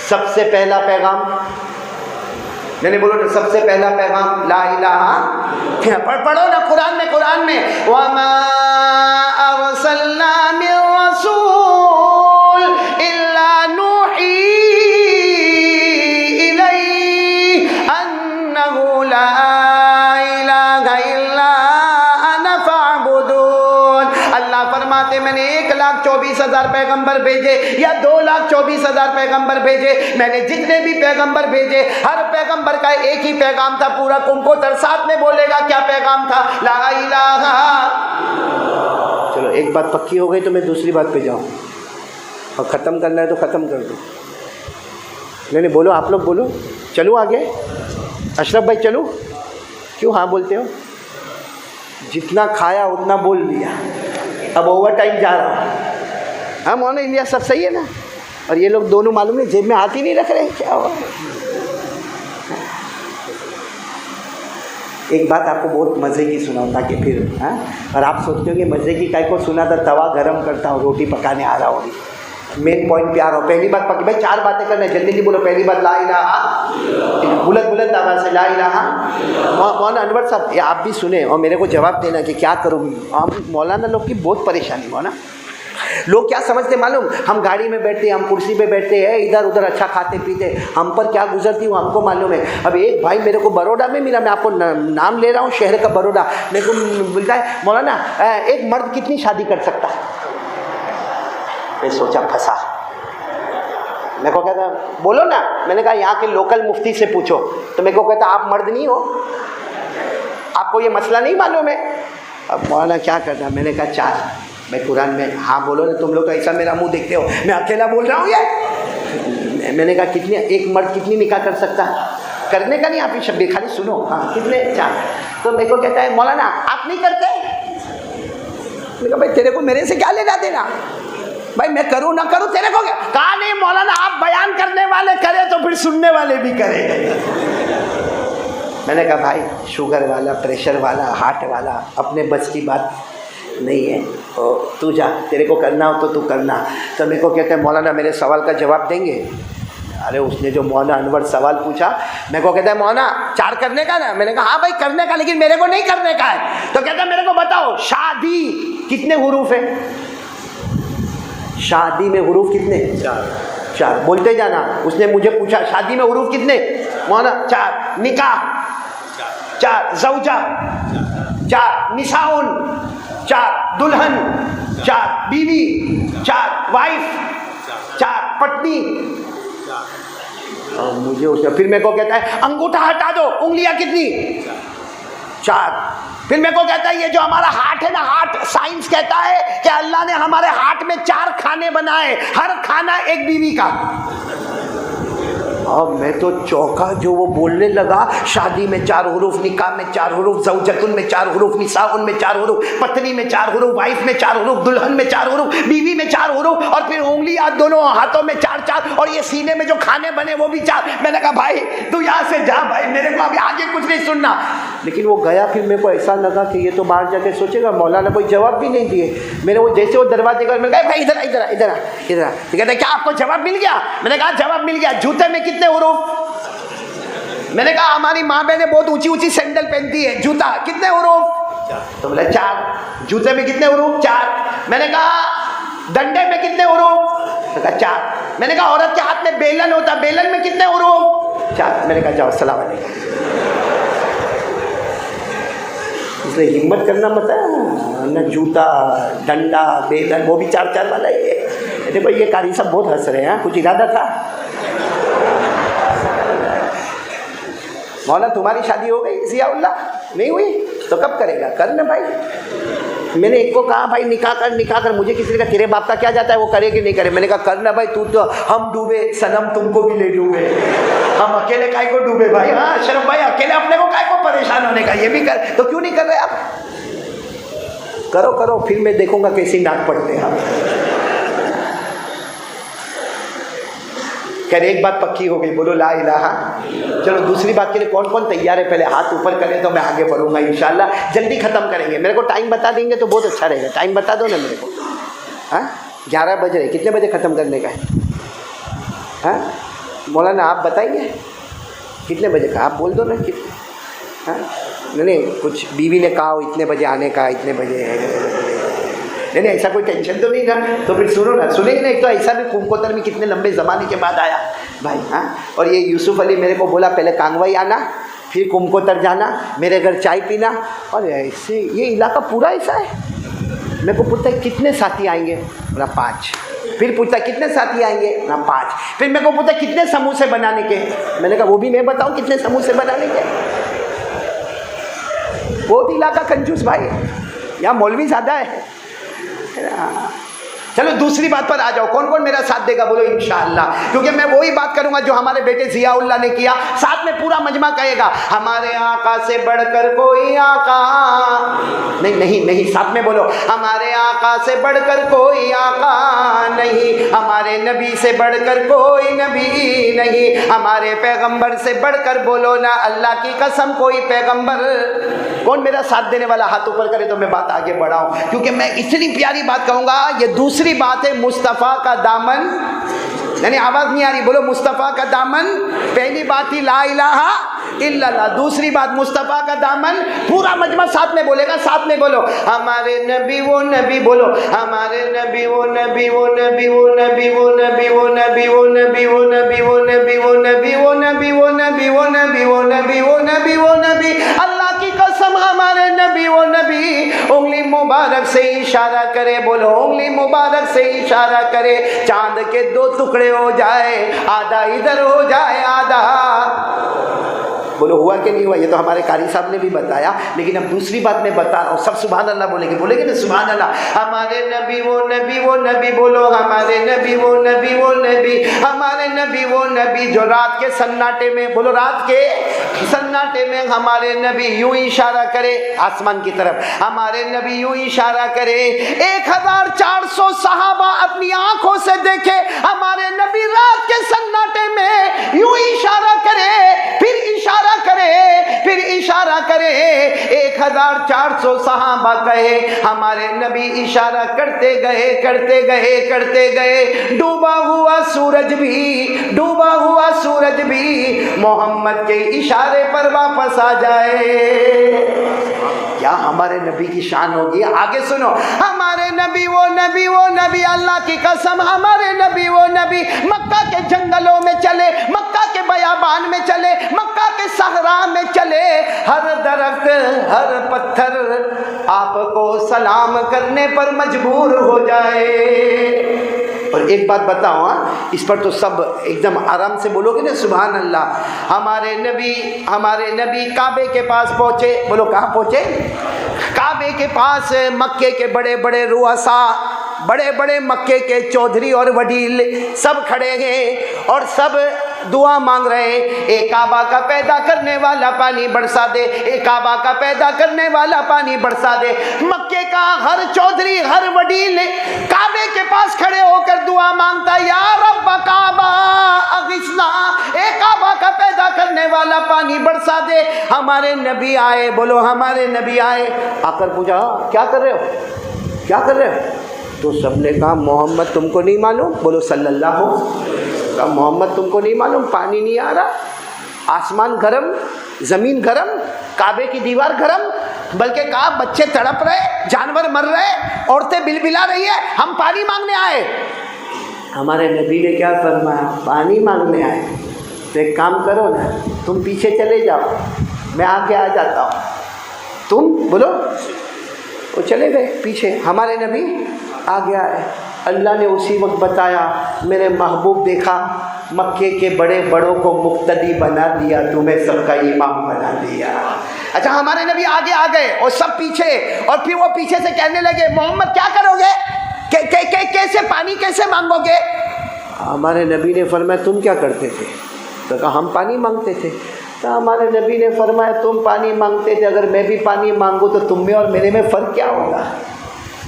سب سے پہلا پیغام، یعنی بولو نا سب سے پہلا پیغام لا الہ، پڑھو نا قرآن میں وَمَا أَرْسَلْنَا مِن رَّسُولٍ إِلَّا نُوحِي إِلَيْهِ أَنَّهُ لَا إِلَٰهَ إِلَّا أَنَا فَاعْبُدُونِ۔ اللہ فرماتے میں نے 1,24,000 پیغمبر بھیجے یا 2,24,000 پیغمبر بھیجے، میں نے جتنے بھی پیغمبر بھیجے ہر پیغمبر کا ایک ہی پیغام تھا، پورا کمپوٹر ساتھ میں بولے گا کیا پیغام تھا؟ لا الہ۔ چلو ایک بات پکی ہو گئی تو میں دوسری بات پہ جاؤں، اور ختم کرنا ہے تو ختم کر دو۔ نہیں بولو، آپ لوگ بولو، چلو آگے، اشرف بھائی چلو، کیوں ہاں بولتے ہو؟ جتنا کھایا اتنا بول لیا، اب اوور ٹائم جا رہا ہوں۔ ہاں مولانا انڈیا سب صحیح ہے نا؟ اور یہ لوگ دونوں معلوم ہے جیب میں ہاتھ ہی نہیں رکھ رہے، کیا ہوا؟ ایک بات آپ کو بہت مزے کی سناؤں تاکہ پھر اور آپ سوچتے ہو کہ مزے کی کائے کو سنا تھا، توا گرم کرتا ہوں، روٹی پکانے آ رہا ہوگی، مین پوائنٹ پہ آ رہا ہوں۔ پہلی بات پکی بھائی، 4 باتیں کرنا ہے، جلدی بولو۔ پہلی بات لا الہ، بلند آواز سے لا الہ۔ مولانا انور صاحب یہ آپ بھی سنیں اور میرے کو جواب دینا کہ کیا کروں۔ مولانا لوگ کی بہت پریشانی ہو نا، لوگ کیا سمجھتے معلوم؟ ہم گاڑی میں بیٹھتے ہیں، ہم کرسی پہ بیٹھتے ہیں، ادھر ادھر اچھا کھاتے پیتے، ہم پر کیا گزرتی وہ ہم کو معلوم ہے۔ اب ایک بھائی میرے کو بروڈا میں ملا، میں آپ کو نام لے رہا ہوں شہر کا، بروڈا، میرے کو بولتا ہے مولانا ایک مرد کتنی شادی کر سکتا ہے؟ میں سوچا پھنسا، میرے کو کہتا بولو نا، میں نے کہا یہاں کے لوکل مفتی سے پوچھو، تو میرے کو کہتا آپ مرد نہیں ہو، آپ کو یہ مسئلہ نہیں معلوم ہے۔ اب مولانا کیا کرنا؟ میں نے کہا 4۔ میں قرآن میں ہاں بولو نا، تم لوگ تو ایسا میرا منہ دیکھتے ہو، میں اکیلا بول رہا ہوں یہ۔ میں نے کہا کتنی، ایک مرد کتنی نکاح کر سکتا ہے؟ کرنے کا نہیں، آپ یہ شبیر خالی سنو، ہاں کتنے؟ 4۔ تو میرے کو کہتا ہے مولانا آپ نہیں کرتے؟ میں نے کہا بھائی تیرے کو میرے سے کیا لینا دینا بھائی، میں کروں نہ کروں تیرے کو کیا؟ کہا نہیں مولانا آپ بیان کرنے والے کرے تو پھر سننے والے بھی کرے، میں نے کہا بھائی شوگر والا، پریشر والا، ہارٹ والا اپنے بس کی بات نہیں ہے، تو جا، تیرے کو کرنا ہو تو کرنا۔ تو میرے کو کہتے ہیں مولانا میرے سوال کا جواب دیں گے؟ ارے اس نے جو مولانا انور سوال پوچھا، میرے کو کہتا ہے مولانا 4 کرنے کا نا؟ میں نے کہا ہاں بھائی کرنے کا، لیکن میرے کو نہیں کرنے کا ہے۔ تو کہتا ہے میرے کو بتاؤ شادی کتنے حروف ہے؟ شادی میں حروف کتنے؟ 4 بولتے جانا۔ اس نے مجھے پوچھا شادی میں حروف کتنے؟ مولانا 4۔ نکاح 4، زوجہ 4، نساؤن 4، دلہن 4، بیوی 4، وائف 4، پتنی۔ مجھے اس نے پھر میرے کو کہتا ہے انگوٹھا ہٹا دو، انگلیاں کتنی؟ 4۔ پھر میرے کو کہتا ہے یہ جو ہمارا ہارٹ ہے نا، ہارٹ سائنس کہتا ہے کہ اللہ نے ہمارے ہارٹ میں 4 کھانے بنائے، ہر کھانا ایک بیوی کا۔ اب میں تو چوکا، جو وہ بولنے لگا شادی میں 4 حروف، نکاح میں 4 حروف، زوجتن میں 4 حروف، نساؤن میں 4 حروف، پتنی میں 4 حروف، وائف میں 4 حروف، دلہن میں 4 حروف، بیوی میں 4 حروف، اور پھر انگلیاں دونوں ہاتھوں میں 4، اور یہ سینے میں جو کھانے بنے وہ بھی 4۔ میں نے کہا بھائی تو یہاں سے جا بھائی، میرے کو ابھی آگے کچھ نہیں سننا۔ لیکن وہ گیا، پھر میرے کو ایسا لگا کہ یہ تو باہر جا کے سوچے گا، مولانا کوئی جواب بھی نہیں دیے۔ میرے وہ جیسے وہ دروازے کا، میں کہا بھائی ادھر ادھر ادھر ادھر، کہتے کیا آپ کو جواب مل گیا؟ میں نے کہا جواب مل گیا۔ جوتے میں کتنے حروف؟ میں نے کہا ہماری ماں بہنیں بہت اونچی اونچی سینڈل پہنتی ہے، جوتا کتنے حروف؟ تو بولے 4۔ جوتے میں کتنے حروف؟ 4۔ میں نے کہا ڈنڈے میں کتنے حروف؟ تو کہا 4۔ میں نے کہا عورت کے ہاتھ میں بیلن ہوتا، بیلن میں کتنے حروف؟ 4۔ میں نے کہا جاؤ السلام علیکم۔ اس نے ہمت کرنا مت ہے نہ، جوتا، ڈنڈا، بیلن، وہ بھی 4 والا ہی ہے۔ دیکھو یہ قاری صاحب بہت ہنس رہے ہیں، کچھ ارادہ تھا؟ مولانا تمہاری شادی ہو گئی ضیاء اللہ؟ نہیں ہوئی؟ تو کب کرے گا؟ کرنا بھائی۔ میں نے ایک کو کہا بھائی نکاح کر، نکاح کر۔ مجھے کسی نے کہا تیرے باپ کا کیا جاتا ہے وہ کرے کہ نہیں کرے؟ میں نے کہا کرنا بھائی، تو ہم ڈوبے صنم تم کو بھی لے ڈوبے، ہم اکیلے کائے کو ڈوبے بھائی؟ ہاں اشرف بھائی اکیلے اپنے کو کائے کو پریشان ہونے کا، یہ بھی کر، تو کیوں نہیں کر رہے آپ؟ کرو کرو، پھر میں دیکھوں گا کیسی ناک پڑتے ہیں آپ۔ خیر ایک بات پکی ہو گئی، بولو لا الہ۔ چلو دوسری بات کے لیے کون کون تیار ہے؟ پہلے ہاتھ اوپر کریں تو میں آگے بڑھوں گا انشاءاللہ۔ جلدی ختم کریں گے، میرے کو ٹائم بتا دیں گے تو بہت اچھا رہے گا۔ ٹائم بتا دو نا میرے کو۔ ہاں 11 بج رہے، کتنے بجے ختم کرنے کا ہے؟ ہاں مولانا آپ بتائیں گے کتنے بجے کا؟ آپ بول دو نا کتنے۔ ہاں نہیں کچھ بیوی نے کہا اتنے بجے آنے کا، اتنے بجے، نہیں ایسا کوئی ٹینشن تو نہیں نا؟ تو پھر سنو نا، سنیں گے نا۔ ایک تو ایسا بھی کومکوتر میں کتنے لمبے زمانے کے بعد آیا بھائی۔ ہاں اور یہ یوسف علی میرے کو بولا پہلے کانگوائی آنا، پھر کومکوتر جانا، میرے گھر چائے پینا، اور ایسے یہ علاقہ پورا ایسا ہے۔ میرے کو پوچھتا ہے کتنے ساتھی آئیں گے؟ بولا 5۔ پھر پوچھتا ہے کتنے ساتھی آئیں گے؟ 5۔ پھر میرے کو پوچھتا ہے کتنے سموسے بنانے کے؟ میں نے کہا وہ بھی میں بتاؤں کتنے سموسے بنانے کے؟ بہت علاقہ کنجوس بھائی، یہاں مولوی زیادہ ہے۔ چلو دوسری بات پر آ جاؤ، کون کون میرا ساتھ دے گا؟ بولو انشاءاللہ، کیونکہ میں وہی بات کروں گا جو ہمارے بیٹے ضیاء اللہ نے کیا۔ ساتھ میں پورا مجمع کہے گا ہمارے آقا سے بڑھ کر کوئی آقا نہیں، ساتھ میں بولو ہمارے آقا سے بڑھ کر کوئی آقا نہیں، ہمارے نبی سے بڑھ کر کوئی نبی نہیں، ہمارے پیغمبر سے بڑھ کر بولو نا اللہ کی قسم کوئی پیغمبر۔ کون میرا ساتھ دینے والا؟ ہاتھ اوپر کرے تو میں بات آگے بڑھاؤں، کیونکہ میں اتنی پیاری بات کہوں گا۔ یہ دوسری بات ہے مصطفیٰ کا دامن، یعنی آواز نہیں آ رہی، بولو مصطفیٰ کا دامن۔ پہلی بات ہی لا الہ الا اللہ، دوسری بات مصطفیٰ کا دامن۔ پورا مجمع ساتھ میں بولے گا، ساتھ میں بولو ہمارے نبی وہ نبی، بولو ہمارے نبی وہ نبی وہ نبی وہ نبی وہ نبی وہ نبی وہ نبی وہ نبی وہ نبی وہ نبی وہ نبی وہ نبی وہ نبی وہ نبی وہ نبی وہ نبی، اللہ کی قسم ہمارے نبی وہ نبی۔ انگلی مبارک سے اشارہ کرے، بولو انگلی مبارک سے اشارہ کرے، چاند کے 2 ٹکڑے ہو جائے، آدھا ادھر ہو جائے آدھا۔ بولو ہوا کہ نہیں ہوا؟ یہ تو ہمارے قاری صاحب نے بھی بتایا، لیکن اب دوسری بات میں بتا رہا ہوں، سب سبحان اللہ بولیں گے نا سبحان اللہ۔ ہمارے نبی وہ نبی وہ نبی، بولو ہمارے نبی وہ نبی وہ نبی، ہمارے نبی وہ نبی جو رات کے سناٹے میں، بولو رات کے سناٹے میں ہمارے نبی یوں اشارہ کرے آسمان کی طرف، ہمارے نبی یوں اشارہ کرے، 1400 صحابہ اپنی آنکھوں سے دیکھے ہمارے نبی رات کے سناٹے میں یوں اشارہ کرے، پھر اشارہ کرے، پھر 1400 صحابہ کہے، ہمارے نبی اشارہ کرتے گئے، ڈوبا ہوا سورج بھی محمد کے اشارے پر واپس آ جائے۔ کیا ہمارے نبی کی شان ہوگی؟ آگے سنو، ہمارے نبی وہ نبی اللہ کی قسم، ہمارے نبی وہ نبی مکہ کے جنگلوں میں چلے، مکہ کے بیابان میں چلے، مکہ کے صحرا میں چلے، ہر درخت ہر پتھر آپ کو سلام کرنے پر مجبور ہو جائے۔ اور ایک بات بتاؤ، اس پر تو سب ایک دم آرام سے بولو گے نا سبحان اللہ۔ ہمارے نبی کعبے کے پاس پہنچے، بولو کہاں پہنچے؟ کعبے کے پاس مکے کے بڑے بڑے رؤساء، بڑے بڑے مکے کے چودھری اور وڈیل سب کھڑے ہیں اور سب دعا مانگ رہے ہیں، اے کعبہ کا پیدا کرنے والا پانی برسا دے، اے کعبہ کا پیدا کرنے والا پانی برسا دے۔ مکے کا ہر چودھری ہر وڈیل کعبے کے پاس کھڑے ہو کر دعا مانگتا، یا رب کعبہ اغثنا، اے کعبہ کا پیدا کرنے والا پانی برسا دے۔ ہمارے نبی آئے، بولو ہمارے نبی آئے، آ کر پوچھا کیا کر رہے ہو؟ تو سب نے کہا محمد تم کو نہیں معلوم؟ بولو صلی اللہ ہو۔ محمد تم کو نہیں معلوم پانی نہیں آ رہا؟ آسمان گرم، زمین گرم، کعبے کی دیوار گرم، بلکہ کہا بچے تڑپ رہے، جانور مر رہے، عورتیں بلبلا رہی ہے، ہم پانی مانگنے آئے۔ ہمارے نبی نے کیا فرمایا؟ پانی مانگنے آئے تو ایک کام کرو نا، تم پیچھے چلے جاؤ، میں آگے آ جاتا ہوں۔ تم بولو، وہ چلے گئے پیچھے، ہمارے نبی آگے آئے۔ اللہ نے اسی وقت بتایا، میرے محبوب دیکھا مکے کے بڑے بڑوں کو مقتدی بنا دیا، تمہیں سب کا امام بنا دیا۔ اچھا ہمارے نبی آگے آ گئے اور سب پیچھے، اور پھر وہ پیچھے سے کہنے لگے محمد کیا کرو گے؟ کیسے پانی کیسے مانگو گے؟ ہمارے نبی نے فرمایا تم کیا کرتے تھے؟ تو کہا ہم پانی مانگتے تھے۔ تو ہمارے نبی نے فرمایا تم پانی مانگتے تھے، اگر میں بھی پانی مانگوں تو تم میں اور میرے میں فرق کیا ہوگا؟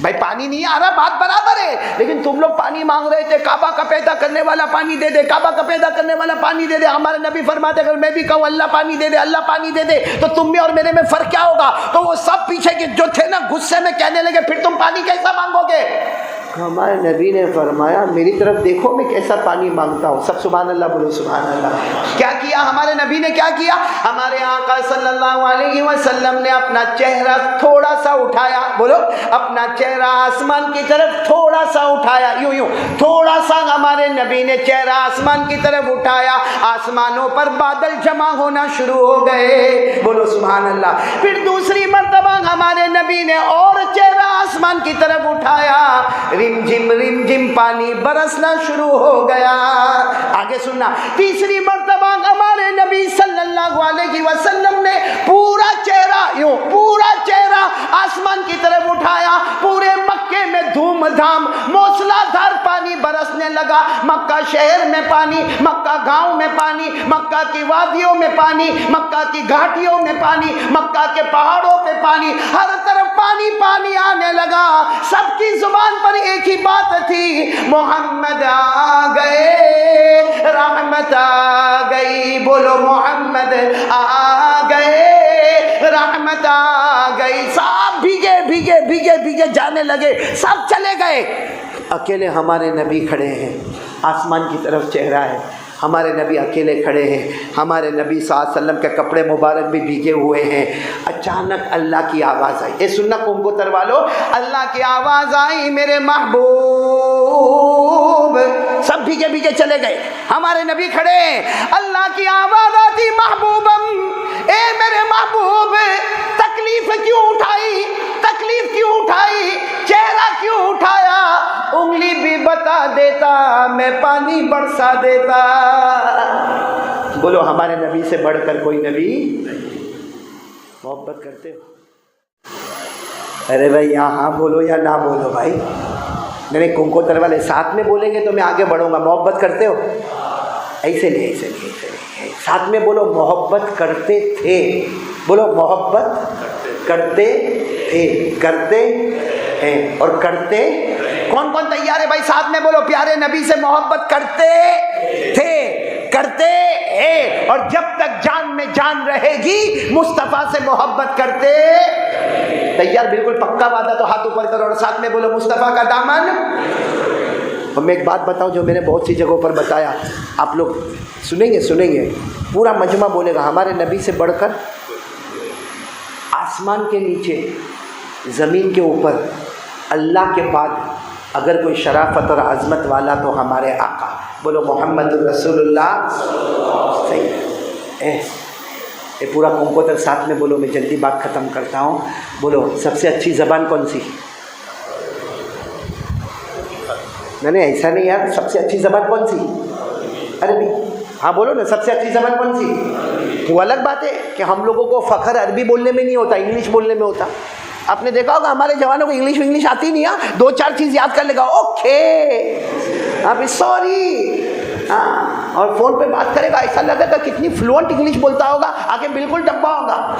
بھائی پانی نہیں آ رہا بات برابر ہے، لیکن تم لوگ پانی مانگ رہے تھے، کعبہ کا پیدا کرنے والا پانی دے دے، کعبہ کا پیدا کرنے والا پانی دے دے۔ ہمارے نبی فرماتے اگر میں بھی کہوں اللہ پانی دے دے، اللہ پانی دے دے، تو تم میں اور میرے میں فرق کیا ہوگا؟ تو وہ سب پیچھے کے جو تھے نا غصے میں کہنے لگے پھر تم پانی کیسا مانگو گے؟ ہمارے نبی نے فرمایا میری طرف دیکھو میں کیسا پانی مانگتا ہوں۔ سب سبحان اللہ بولو سبحان اللہ۔ کیا کیا ہمارے نبی نے؟ کیا کیا؟ ہمارے آقا صلی اللہ علیہ وسلم نے اپنا چہرہ تھوڑا سا اٹھایا، بولو اپنا چہرہ آسمان کی طرف تھوڑا سا اٹھایا، یوں تھوڑا سا ہمارے نبی نے چہرہ آسمان کی طرف اٹھایا، آسمانوں پر بادل جمع ہونا شروع ہو گئے، بولو سبحان اللہ۔ پھر دوسری مرتبہ ہمارے نبی نے اور چہرہ آسمان کی طرف اٹھایا، رم جھم پانی برسنا شروع ہو گیا۔ آگے سننا، تیسری مرتبہ ہمارے نبی صلی اللہ علیہ وسلم نے پورا چہرہ آسمان کی طرف اٹھایا، پورے مکے میں دھوم دھام موسلا دھار پانی برسنے لگا۔ مکہ شہر میں پانی، مکہ گاؤں میں پانی، مکہ کی وادیوں میں پانی، مکہ کی گھاٹیوں میں پانی، مکہ کے پہاڑوں پہ پانی، ہر طرف پانی پانی آنے لگا۔ سب کی زبان پر ایک ہی بات تھی، محمد آ گئے، رحمت آ گئی، بولو محمد آ گئے، رحمت آ گئی۔ سب بھیگے جانے لگے، سب چلے گئے، اکیلے ہمارے نبی کھڑے ہیں، آسمان کی طرف چہرہ ہے، ہمارے نبی اکیلے کھڑے ہیں، ہمارے نبی صلی اللہ علیہ وسلم کے کپڑے مبارک بھی بھیگے ہوئے ہیں۔ اچانک اللہ کی آواز آئی، اے سننا کمبوتر والو، اللہ کی آواز آئی میرے محبوب، سب بھیگے چلے گئے، ہمارے نبی کھڑے ہیں، اللہ کی آواز آتی محبوبم، اے میرے محبوب تکلیف کیوں اٹھائی، چہرہ کیوں اٹھایا، انگلی بھی بتا دیتا میں پانی برسا دیتا۔ بولو ہمارے نبی سے بڑھ کر کوئی نبی؟ محبت کرتے ہو؟ ارے بھائی یہاں ہاں بولو یا نہ بولو بھائی، میرے کنکوتر والے ساتھ میں بولیں گے تو میں آگے بڑھوں گا۔ محبت کرتے ہو؟ ایسے نہیں، ساتھ میں بولو محبت کرتے تھے، بولو محبت کرتے تھے، کرتے ہیں اور کرتے۔ کون تیار ہے بھائی؟ ساتھ میں بولو پیارے نبی سے محبت کرتے تھے، کرتے ہیں اور جب تک جان میں جان رہے گی مصطفیٰ سے محبت کرتے تیار. بالکل پکا وعدہ تو ہاتھ اوپر کرو اور ساتھ میں بولو مصطفیٰ کا دامن. اور میں ایک بات بتاؤں جو میں نے بہت سی جگہوں پر بتایا, آپ لوگ سنیں گے, پورا مجمع بولے گا ہمارے نبی سے بڑھ کر آسمان کے نیچے زمین کے اوپر اللہ کے بعد اگر کوئی شرافت اور عظمت والا تو ہمارے آقا. بولو محمد رسول اللہ. صحیح. یہ پورا کمپوٹر ساتھ میں بولو, میں جلدی بات ختم کرتا ہوں. بولو سب سے اچھی زبان کون سی؟ نہیں ایسا نہیں یار, سب سے اچھی زبان کون سی؟ عربی. ہاں بولو نا, سب سے اچھی زبان کون سی؟ وہ الگ بات ہے کہ ہم لوگوں کو فخر عربی بولنے میں نہیں ہوتا, انگلش بولنے میں ہوتا. آپ نے دیکھا ہوگا ہمارے جوانوں کو انگلش آتی نہیں. ہاں 2-4 چیز یاد کر لے گا, اوکے آپ سوری, ہاں, اور فون پہ بات کرے گا ایسا لگے گا کتنی فلوئنٹ انگلش بولتا ہوگا, آگے بالکل ڈبا ہوگا.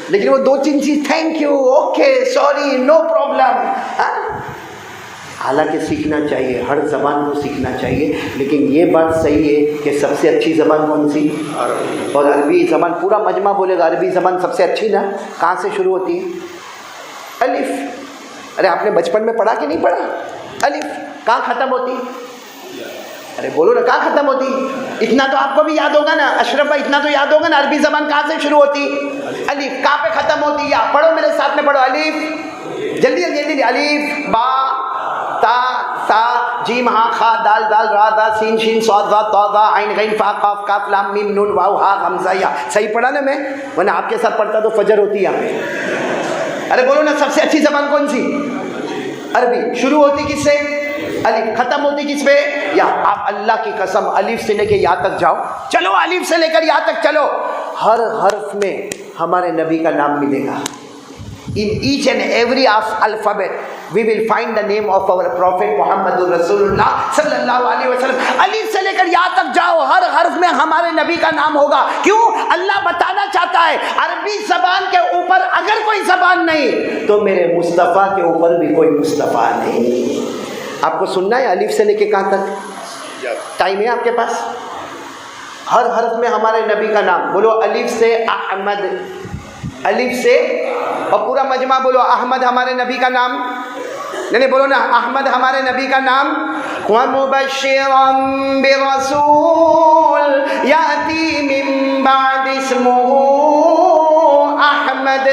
لیکن وہ 2-3 چیز thank you, okay, sorry, no problem. حالانکہ سیکھنا چاہیے, ہر زبان کو سیکھنا چاہیے, لیکن یہ بات صحیح ہے کہ سب سے اچھی زبان کون سی؟ اور عربی زبان. پورا مجمع بولے گا عربی زبان سب سے اچھی نا. کہاں سے شروع ہوتی ہے؟ الف. ارے آپ نے بچپن میں پڑھا کہ نہیں پڑھا؟ الف. کہاں ختم ہوتی؟ ارے بولو نا, کہاں ختم ہوتی؟ اتنا تو آپ کو بھی یاد ہوگا نا اشرف بھائی, اتنا تو یاد ہوگا نا, عربی زبان کہاں سے شروع ہوتی؟ الف. کہاں پہ ختم ہوتی؟ یا پڑھو میرے ساتھ میں, پڑھو الف. جلدی جلدی. الف با تا سا جیم ہاں خا دال را دا سین شین صاد ضاد طا ضا عین غین فا قاف کاف لام میم نون واو ہا حمزہ یا. صحیح پڑھا نا میں, ورنہ آپ کے ساتھ پڑھتا تو فجر ہوتی یہاں پہ. ارے بولو نا, سب سے اچھی زبان کون سی؟ عربی. شروع ہوتی کس سے؟ الف. ختم ہوتی کس پہ؟ یا. آپ اللہ کی قسم الف سے لے کے یا تک جاؤ, چلو الف سے لے کر یا تک چلو, ہر حرف میں ہمارے نبی کا نام ملے گا. In each and every alphabet we will find the name of our prophet Muhammad Rasulullah sallallahu alaihi wasallam. الف سے لے کر یا تک جاؤ, ہر حرف میں ہمارے نبی کا نام ہوگا. کیوں؟ اللہ بتانا چاہتا ہے عربی زبان کے اوپر اگر کوئی زبان نہیں تو میرے مصطفیٰ کے اوپر بھی کوئی مصطفیٰ نہیں. آپ کو سننا ہے الف سے لے کے کہاں تک؟ ٹائم ہے آپ کے پاس؟ ہر حرف میں ہمارے نبی کا نام. بولو الف سے احمد, الف سے, اور پورا مجمع بولو احمد ہمارے نبی کا نام. نہیں بولو نا, احمد ہمارے نبی کا نام. وَمُبَشِّرًا بِرَسُولٍ يَأْتِي مِن بَعْدِ اسْمُهُ احمد.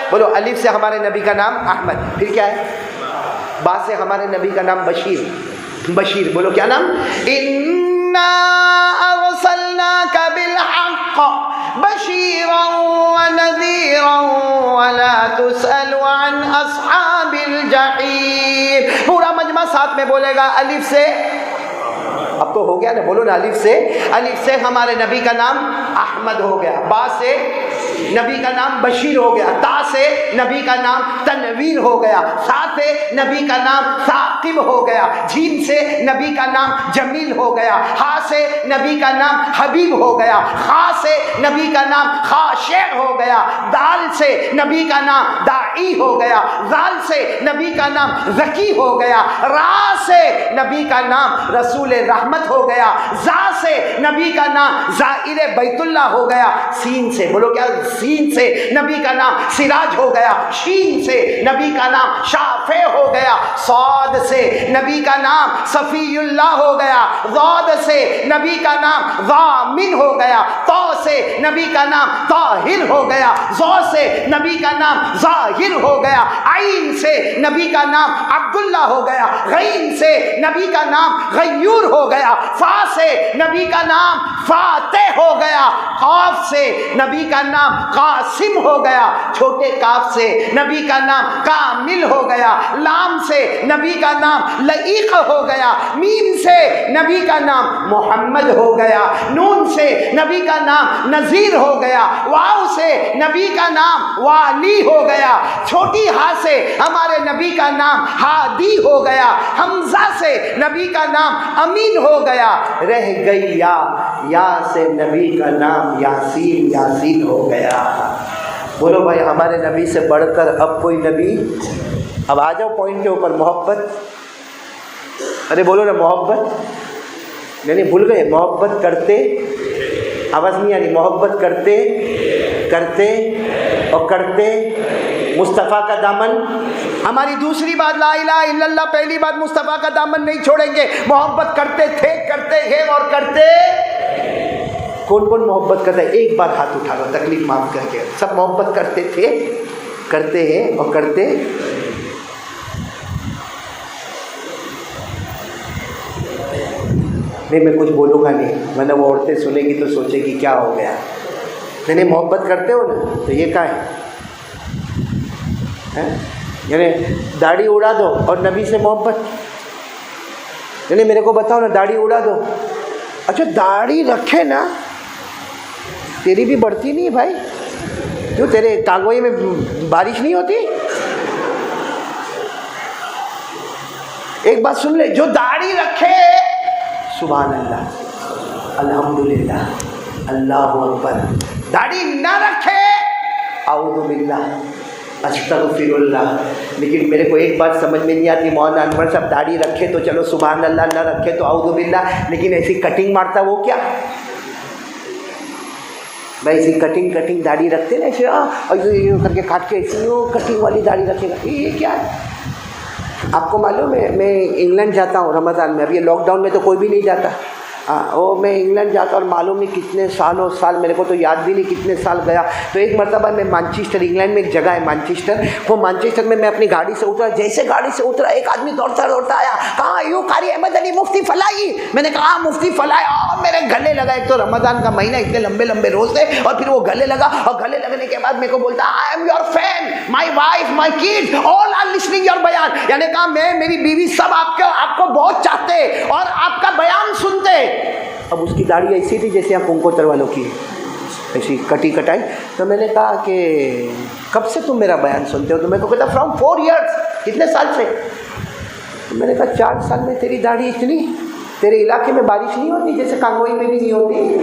بولو الف سے ہمارے نبی کا نام احمد. پھر کیا ہے؟ با سے ہمارے نبی کا نام بشیر. بشیر. بولو کیا نام؟ إِنَّا أَرْسَلْنَاكَ بِالْحَقِّ بشیرا ونذیرا ولا تسأل عن اصحاب الجحیم. پورا مجمع ساتھ میں بولے گا الف سے. اب تو ہو گیا نا, بولو نا الف سے. الف سے ہمارے نبی کا نام احمد ہو گیا, با سے نبی کا نام بشیر ہو گیا, تا سے نبی کا نام تنویر ہو گیا, سا سے نبی کا نام ثاقب ہو گیا, جیم سے نبی کا نام جمیل ہو گیا, ہا سے نبی کا نام حبیب ہو گیا, خا سے نبی کا نام خاشع ہو گیا, دال سے نبی کا نام داعی ہو گیا, زال سے نبی کا نام ذکی ہو گیا, را سے نبی کا نام رسول رحمت ہو گیا, زا سے نبی کا نام زائر بیت اللہ ہو گیا, سین سے, بولو کیا, سین سے نبی کا نام سراج ہو گیا, شین سے نبی کا نام شافع ہو گیا, صاد سے نبی کا نام صفی اللہ ہو گیا, ضاد سے نبی کا نام ضامن ہو گیا, تو سے نبی کا نام طاہر ہو گیا, زو سے نبی کا نام ظاہر ہو گیا, عین سے نبی کا نام عبداللہ ہو گیا, غین سے نبی کا نام غیور ہو گیا, فا سے نبی کا نام فاتح ہو گیا, قاف سے نبی کا نام قاسم ہو گیا, چھوٹے کاف سے نبی کا نام کامل ہو گیا, لام سے نبی کا نام لئیق ہو گیا, میم سے نبی کا نام محمد ہو گیا, نون سے نبی کا نام نذیر ہو گیا, واو سے نبی کا نام والی ہو گیا, چھوٹی ہا سے ہمارے نبی کا نام ہادی ہو گیا, حمزہ سے نبی کا نام امین ہو گیا, رہ گئی یا سے نبی کا نام یاسین یاسین ہو گیا. بولو بھائی ہمارے نبی سے بڑھ کر اب کوئی نبی؟ اب آ جاؤ پوائنٹ کے اوپر, محبت. ارے بولو نا محبت. یعنی بھول گئے محبت کرتے، آواز نہیں آ رہی، محبت کرتے کرتے اور کرتے مصطفیٰ کا دامن. ہماری دوسری بات لا الہ الا اللہ، پہلی بات مصطفیٰ کا دامن نہیں چھوڑیں گے. محبت کرتے تھے، کرتے ہیں اور کرتے. کون کون محبت کرتا ہے؟ ایک بار ہاتھ اٹھا لو تکلیف معاف کر کے. سب محبت کرتے تھے، کرتے ہیں اور کرتے. نہیں میں کچھ بولوں گا نہیں ورنہ وہ عورتیں سنیں گی تو سوچے گی کیا ہو گیا. نہیں محبت کرتے ہو نا تو یہ کیا ہے؟ یعنی داڑھی اڑا دو اور نبی سے محبت. یعنی میرے کو بتاؤ نا، داڑھی اڑا دو. اچھا داڑھی رکھے نا، تیری بھی بڑھتی نہیں ہے بھائی؟ کیوں تیرے ٹانگوئی میں بارش نہیں ہوتی؟ ایک بات سن لے، جو داڑھی رکھے سبحان اللہ الحمدللہ اللہ اکبر، داڑھی نہ رکھے اعوذ باللہ استغفر اللہ. لیکن میرے کو ایک بات سمجھ میں نہیں آتی، مولانا انور صاحب داڑھی رکھے تو چلو سبحان اللہ، نہ رکھے تو اعوذ باللہ، لیکن ایسی کٹنگ مارتا وہ کیا بھائی؟ ایسی کٹنگ داڑھی رکھتے نا ایسے یوں کر کے کاٹ کے ایسی کٹنگ والی داڑھی رکھے گا، یہ کیا ہے؟ آپ کو معلوم ہے میں انگلینڈ جاتا ہوں رمضان میں، ابھی یہ لاک ڈاؤن میں تو کوئی بھی نہیں جاتا. وہ میں انگلینڈ جاتا اور معلوم نہیں کتنے سال میرے کو تو یاد بھی نہیں کتنے سال گیا. تو ایک مرتبہ میں مانچسٹر، انگلینڈ میں ایک جگہ ہے مانچسٹر، وہ مانچسٹر میں اپنی گاڑی سے اترا. جیسے گاڑی سے اترا ایک آدمی دوڑتا آیا، کہاں یوں قاری احمد علی مفتی فلاحی. میں نے کہا مفتی فلاحی، میرے گلے لگا. ایک تو رمضان کا مہینہ، اتنے لمبے لمبے روزے، اور پھر وہ گلے لگا، اور گلے لگنے کے بعد میرے کو بولتا I am your fan, my wife, my kids all are listening your بیان. یعنی کہا میں، میری بیوی سب آپ کو بہت چاہتے اور آپ کا بیان سنتے. اب اس کی داڑھی ایسی تھی جیسے آپ کنکوتر والوں کی، ایسی کٹائی. تو میں نے کہا کہ کب سے تم میرا بیان سنتے ہو؟ تو میرے کو کہتا فرام 4 years، کتنے سال سے؟ تو میں نے کہا 4 سال میں تیری داڑھی اتنی. تیرے علاقے میں بارش نہیں ہوتی جیسے کانگوئی میں بھی نہیں ہوتی؟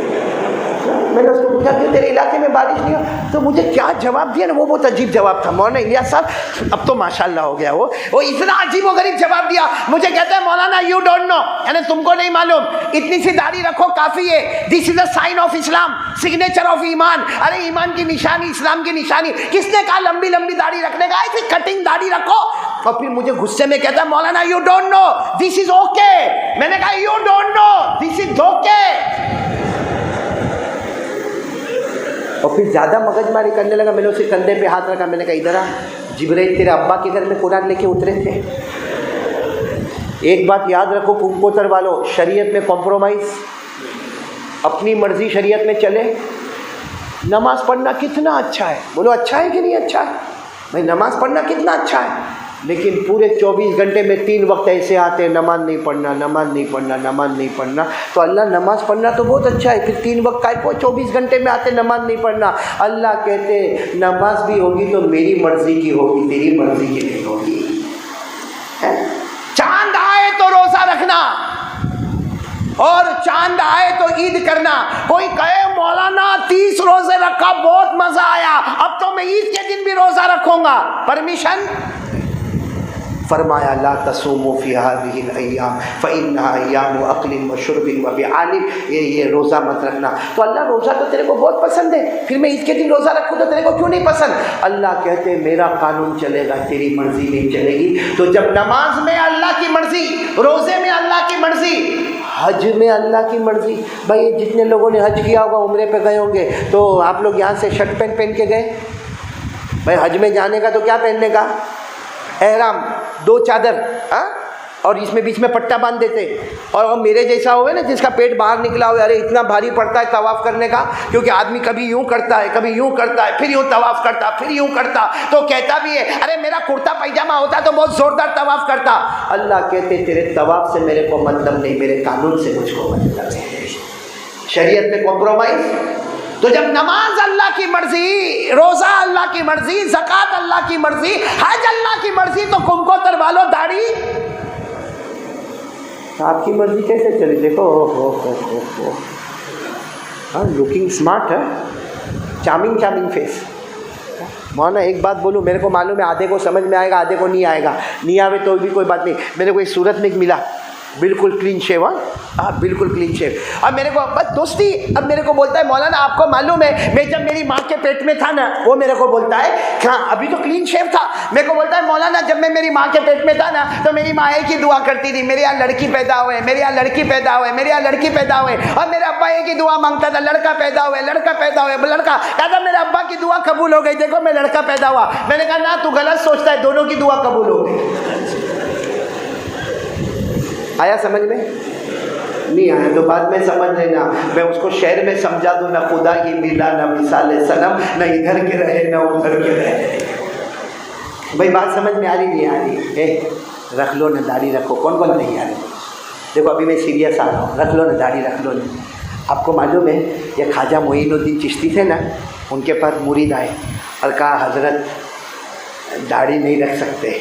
میں نے اس کو پوچھا کہ تیرے علاقے میں بارش نہیں ہو؟ تو مجھے کیا جواب دیا نا، وہ بہت عجیب جواب تھا. مولانا الیاس صاحب اب تو ماشاءاللہ ہو گیا، وہ اتنا عجیب و غریب جواب دیا. مجھے کہتا ہے مولانا یو ڈونٹ نو، یعنی تم کو نہیں معلوم، اتنی سی داڑھی رکھو کافی ہے. This is a sign of Islam, signature of iman. ارے ایمان کی نشانی، اسلام کی نشانی. کس نے کہا لمبی لمبی داڑھی رکھنے کا؟ ایسی کٹنگ داڑھی رکھو. اور پھر مجھے غصے میں کہتا ہے مولانا you don't know this is okay. میں نے کہا you don't know this is okay. اور پھر زیادہ مغز ماری کرنے لگا. میں نے اسے کندھے پہ ہاتھ رکھا، میں نے کہا ادھر آ، جبرائیل تیرے ابا کے گھر میں قرآن لے کے اترے تھے. ایک بات یاد رکھو کنکوتر والوں، شریعت میں کمپرومائز، اپنی مرضی شریعت میں چلے. نماز پڑھنا کتنا اچھا ہے، بولو اچھا ہے کہ نہیں اچھا ہے؟ بھائی نماز پڑھنا کتنا اچھا ہے، لیکن پورے 24 گھنٹے میں 3 وقت ایسے آتے ہیں نماز نہیں پڑھنا، نماز نہیں پڑھنا، نماز نہیں پڑھنا. تو اللہ نماز پڑھنا تو بہت اچھا ہے، پھر 3 وقت کا 24 گھنٹے میں آتے نماز نہیں پڑھنا. اللہ کہتے نماز بھی ہوگی تو میری مرضی کی ہوگی، تیری مرضی کی نہیں ہوگی. چاند آئے تو روزہ رکھنا اور چاند آئے تو عید کرنا. کوئی کہے مولانا 30 روزے رکھا بہت مزہ آیا، اب تو میں عید کے دن بھی روزہ رکھوں گا، پرمیشن؟ فرمایا لا تصوموا فی هذه الايام فانها ايام اکل وشرب وبعال. یہ روزہ مت رکھنا. تو اللہ روزہ تو تیرے کو بہت پسند ہے، پھر میں عید کے دن روزہ رکھوں تو تیرے کو کیوں نہیں پسند؟ اللہ کہتے میرا قانون چلے گا، تیری مرضی نہیں چلے گی. تو جب نماز میں اللہ کی مرضی، روزے میں اللہ کی مرضی، حج میں اللہ کی مرضی. بھائی جتنے لوگوں نے حج کیا ہوگا، عمرے پہ گئے ہوں گے، تو آپ لوگ یہاں سے شرٹ پینٹ پہن کے گئے؟ بھائی حج میں جانے کا تو کیا پہننے کا؟ احرام، 2 چادر، اور اس میں بیچ میں پٹا باندھ دیتے. اور میرے جیسا ہوئے نا جس کا پیٹ باہر نکلا ہوئے، ارے اتنا بھاری پڑتا ہے طواف کرنے کا، کیونکہ آدمی کبھی یوں کرتا ہے، کبھی یوں کرتا ہے، پھر یوں طواف کرتا، پھر یوں کرتا. تو کہتا بھی ہے ارے میرا کرتا پائجامہ ہوتا تو بہت زوردار طواف کرتا. اللہ کہتے تیرے طواف سے میرے کو مطلب نہیں، میرے قانون سے مجھ کو مطلب ہے. شریعت میں کمپرومائز. تو جب نماز اللہ کی مرضی، روزہ اللہ کی مرضی، زکوٰۃ اللہ کی مرضی، حج اللہ کی مرضی، تو کنکوتر والوں داڑھی آپ کی مرضی کیسے چلی؟ دیکھو ہاں لکنگ اسمارٹ ہے، چارمنگ فیس. مولانا ایک بات بولوں، میرے کو معلوم ہے آدھے کو سمجھ میں آئے گا، آدھے کو نہیں آئے گا. نہیں آوے تو بھی کوئی بات نہیں. میرے کو ایک صورت میں ملا، بالکل کلین شیو. ہاں بالکل کلین شیو. اب میرے کو بس دوستی, اب میرے کو بولتا ہے مولانا آپ کو معلوم ہے میں جب میری ماں کے پیٹ میں تھا نا, وہ میرے کو بولتا ہے ہاں ابھی تو کلین شیو تھا, میرے کو بولتا ہے مولانا جب میں میری ماں کے پیٹ میں تھا نا تو میری ماں ایک ہی دعا کرتی تھی, میرے یہاں لڑکی پیدا ہوئے, میرے یہاں لڑکی پیدا ہوئے, میرے یہاں لڑکی پیدا ہوئے. اور میرے ابا ایک ہی دعا مانگتا تھا, لڑکا پیدا ہوئے, لڑکا پیدا ہوئے, لڑکا. کہتا میرے ابا کی دعا قبول ہو گئی, دیکھو میں لڑکا پیدا ہوا. میں نے کہا نا تو غلط سوچتا ہے, دونوں کی دعا قبول ہو گئی. آیا سمجھ میں؟ نہیں آیا تو بعد میں سمجھ لینا, میں اس کو شعر میں سمجھا دوں, نہ خدا ہی ملا نہ مثال صنم, نہ ادھر کے رہے نہ ادھر کے رہے. بھائی بات سمجھ میں آ رہی نہیں آ رہی؟ رکھ لو نا داڑھی رکھو. کون کون نہیں آ رہی؟ دیکھو ابھی میں سیریس آ رہا ہوں, رکھ لو نا داڑھی رکھ لو نا. آپ کو معلوم ہے یہ خواجہ معین الدین چشتی تھے نا, ان کے پاس مرید آئے اور کہا حضرت داڑھی نہیں رکھ سکتے.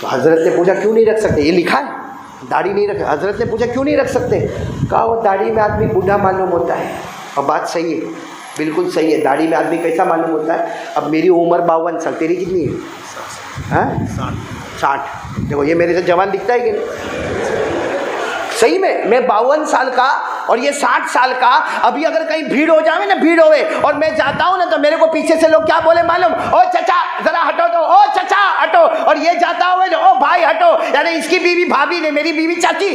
تو حضرت نے پوچھا کیوں نہیں رکھ سکتے؟ یہ لکھا ہے داڑھی نہیں رکھ. حضرت نے پوچھا کیوں نہیں رکھ سکتے؟ کہا وہ داڑھی میں آدمی بوڑھا معلوم ہوتا ہے. اور بات صحیح ہے, بالکل صحیح ہے. داڑھی میں آدمی کیسا معلوم ہوتا ہے؟ اب میری عمر 52 سال, تیری کتنی ہے؟ ہاں 60. دیکھو یہ میرے سے جوان دکھتا ہے کہ نہیں؟ صحیح میں 52 سال کا اور یہ 60 سال کا. ابھی اگر کہیں بھیڑ ہو جائے نا, بھیڑ ہوئے اور میں جاتا ہوں نا تو میرے کو پیچھے سے لوگ کیا بولے معلوم؟ او چچا ذرا ہٹو, تو او چچا ہٹو. اور یہ جاتا ہوئے او بھائی ہٹو, یعنی اس کی بیوی بھابھی نے, میری بیوی چاچی.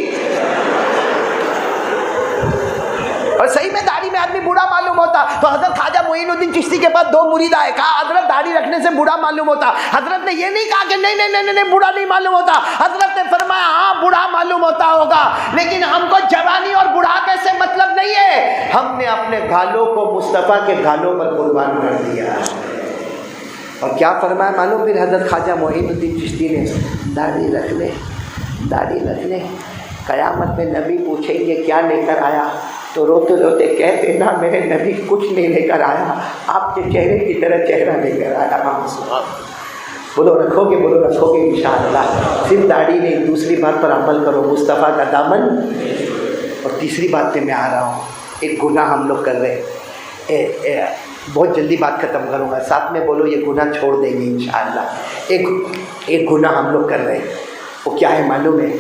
اور صحیح میں داڑھی میں آدمی بوڑھا معلوم ہوتا. تو حضرت خواجہ معین الدین چشتی کے پاس 2 مرید آئے, کہا حضرت داڑھی رکھنے سے بوڑھا معلوم ہوتا. حضرت نے یہ نہیں کہا کہ نہیں نہیں نہیں نہیں بوڑھا نہیں معلوم ہوتا. حضرت نے فرمایا ہاں بوڑھا معلوم ہوتا ہوگا, لیکن ہم کو جوانی اور بوڑھاپے سے مطلب نہیں ہے. ہم نے اپنے گالوں کو مصطفیٰ کے گالوں پر قربان کر دیا. اور کیا فرمایا معلوم پھر حضرت خواجہ معین الدین چشتی نے؟ داڑھی رکھ لے, داڑھی رکھ لے. قیامت میں نبی پوچھیں گے کیا لے کر آیا, تو روتے روتے کہہ دینا میرے نبی کچھ نہیں لے کر آیا, آپ کے چہرے کی طرح چہرہ لے کر آیا. بولو رکھو گے, بولو رکھو گے انشاءاللہ. صرف داڑھی نہیں, دوسری بات پر عمل کرو, مصطفیٰ کا دامن. اور تیسری بات پہ میں آ رہا ہوں, ایک گناہ ہم لوگ کر رہے, بہت جلدی بات ختم کروں گا, ساتھ میں بولو یہ گناہ چھوڑ دیں گے انشاءاللہ. ایک گناہ ہم لوگ کر رہے, وہ کیا ہے معلوم ہے؟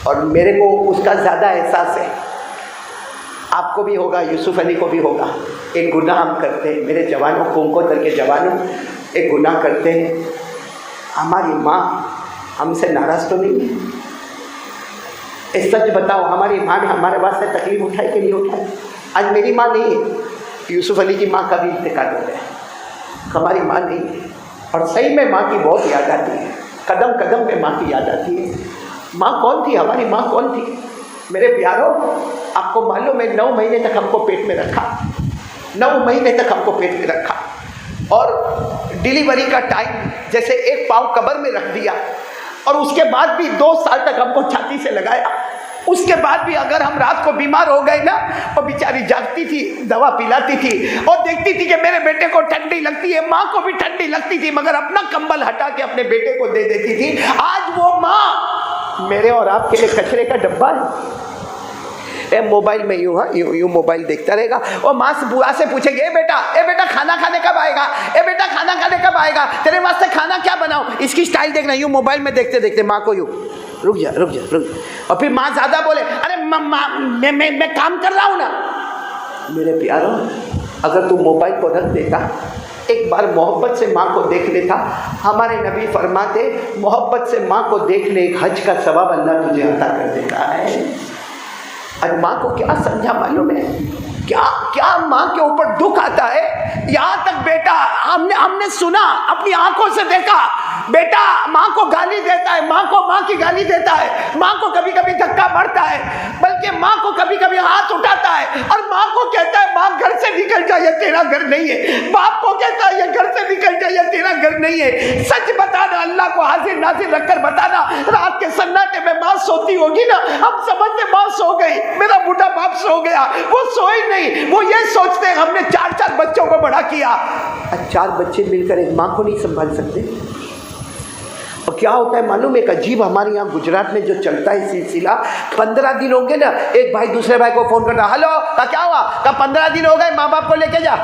اور میرے کو اس کا زیادہ احساس ہے, آپ کو بھی ہوگا, یوسف علی کو بھی ہوگا. ایک گناہ ہم کرتے ہیں, میرے جوانوں کو در کے جوانوں, ایک گناہ کرتے ہیں. ہماری ماں ہم سے ناراض تو نہیں ہے؟ سچ بتاؤ, ہماری ماں نے ہمارے واسطے تکلیف اٹھائی کہ نہیں اٹھائی؟ آج میری ماں نہیں ہے, یوسف علی کی ماں کا بھی انتقال ہو گیا, ہماری ماں نہیں ہے. اور صحیح میں ماں کی بہت یاد آتی ہے, قدم قدم پہ ماں کی یاد آتی ہے. ماں کون تھی؟ ہماری ماں کون تھی؟ میرے پیاروں, آپ کو معلوم ہے 9 مہینے تک ہم کو پیٹ میں رکھا, 9 مہینے تک ہم کو پیٹ میں رکھا. اور ڈیلیوری کا ٹائم جیسے 1 پاؤں قبر میں رکھ دیا, اور اس کے بعد بھی 2 سال تک ہم کو چھاتی سے لگایا. اس کے بعد بھی اگر ہم رات کو بیمار ہو گئے نا, وہ بیچاری جاگتی تھی, دوا پلاتی تھی اور دیکھتی تھی کہ میرے بیٹے کو ٹھنڈی لگتی ہے. ماں کو بھی ٹھنڈی لگتی تھی, مگر اپنا کمبل ہٹا کے اپنے بیٹے کو دے دیتی تھی. آج وہ ماں میرے اور آپ کے لیے کچرے کا ڈبہ ہے. موبائل میں یوں موبائل دیکھتا رہے گا, اور ماں سے بوا سے پوچھے گی, اے بیٹا کھانا کھانے کب آئے گا, اے بیٹا کھانا کھانے کب آئے گا, تیرے واسطے کھانا کیا بناؤ. اس کی سٹائل دیکھنا, یوں موبائل میں دیکھتے دیکھتے ماں کو یوں رک جا. اور پھر ماں زیادہ بولے, ارے میں کام کر رہا ہوں نا. میرے پیاروں, اگر تو موبائل کو رکھ دیتا, ایک بار محبت سے ماں کو دیکھ لیتا. ہمارے نبی فرماتے محبت سے ماں کو دیکھ لے, ایک حج کا ثواب اللہ تجھے عطا کر دیتا ہے. آج ماں کو کیا سمجھا معلوم ہے؟ کیا ماں کے اوپر دکھ آتا ہے. یہاں تک بیٹا ہم نے سنا, اپنی آنکھوں سے دیکھا, بیٹا ماں کو گالی دیتا ہے, ماں کی گالی دیتا ہے, ماں کو کبھی کبھی دھکا مارتا ہے, بلکہ ماں کو کبھی کبھی ہاتھ اٹھاتا ہے, اور ماں کو کہتا ہے ماں گھر سے نکل جا, یہ تیرا گھر نہیں ہے. باپ کو کہتا ہے یہ گھر سے نکل جا, یہ تیرا گھر نہیں ہے. سچ بتانا, اللہ کو حاضر ناظر رکھ کر بتانا, رات کے سناٹے میں ماں سوتی ہوگی نا, ہم سمجھتے ماں سو گئی, میرا بوڑھا باپ سو گیا. وہ سوئی نہیں, وہ یہ سوچتے ہم نے 4 بچوں کو بڑا کیا. 4 بچے مل کر ایک ماں کو نہیں سنبھال سکتے. اور کیا ہوتا ہے معلوم, ایک عجیب ہمارے یہاں گجرات میں جو چلتا ہے سلسلہ, 15 دن ہوں گے نا, ایک بھائی دوسرے بھائی کو فون کرتا, ہلو کیا ہوا, 15 دن ہو گئے, ماں باپ کو لے کے جا.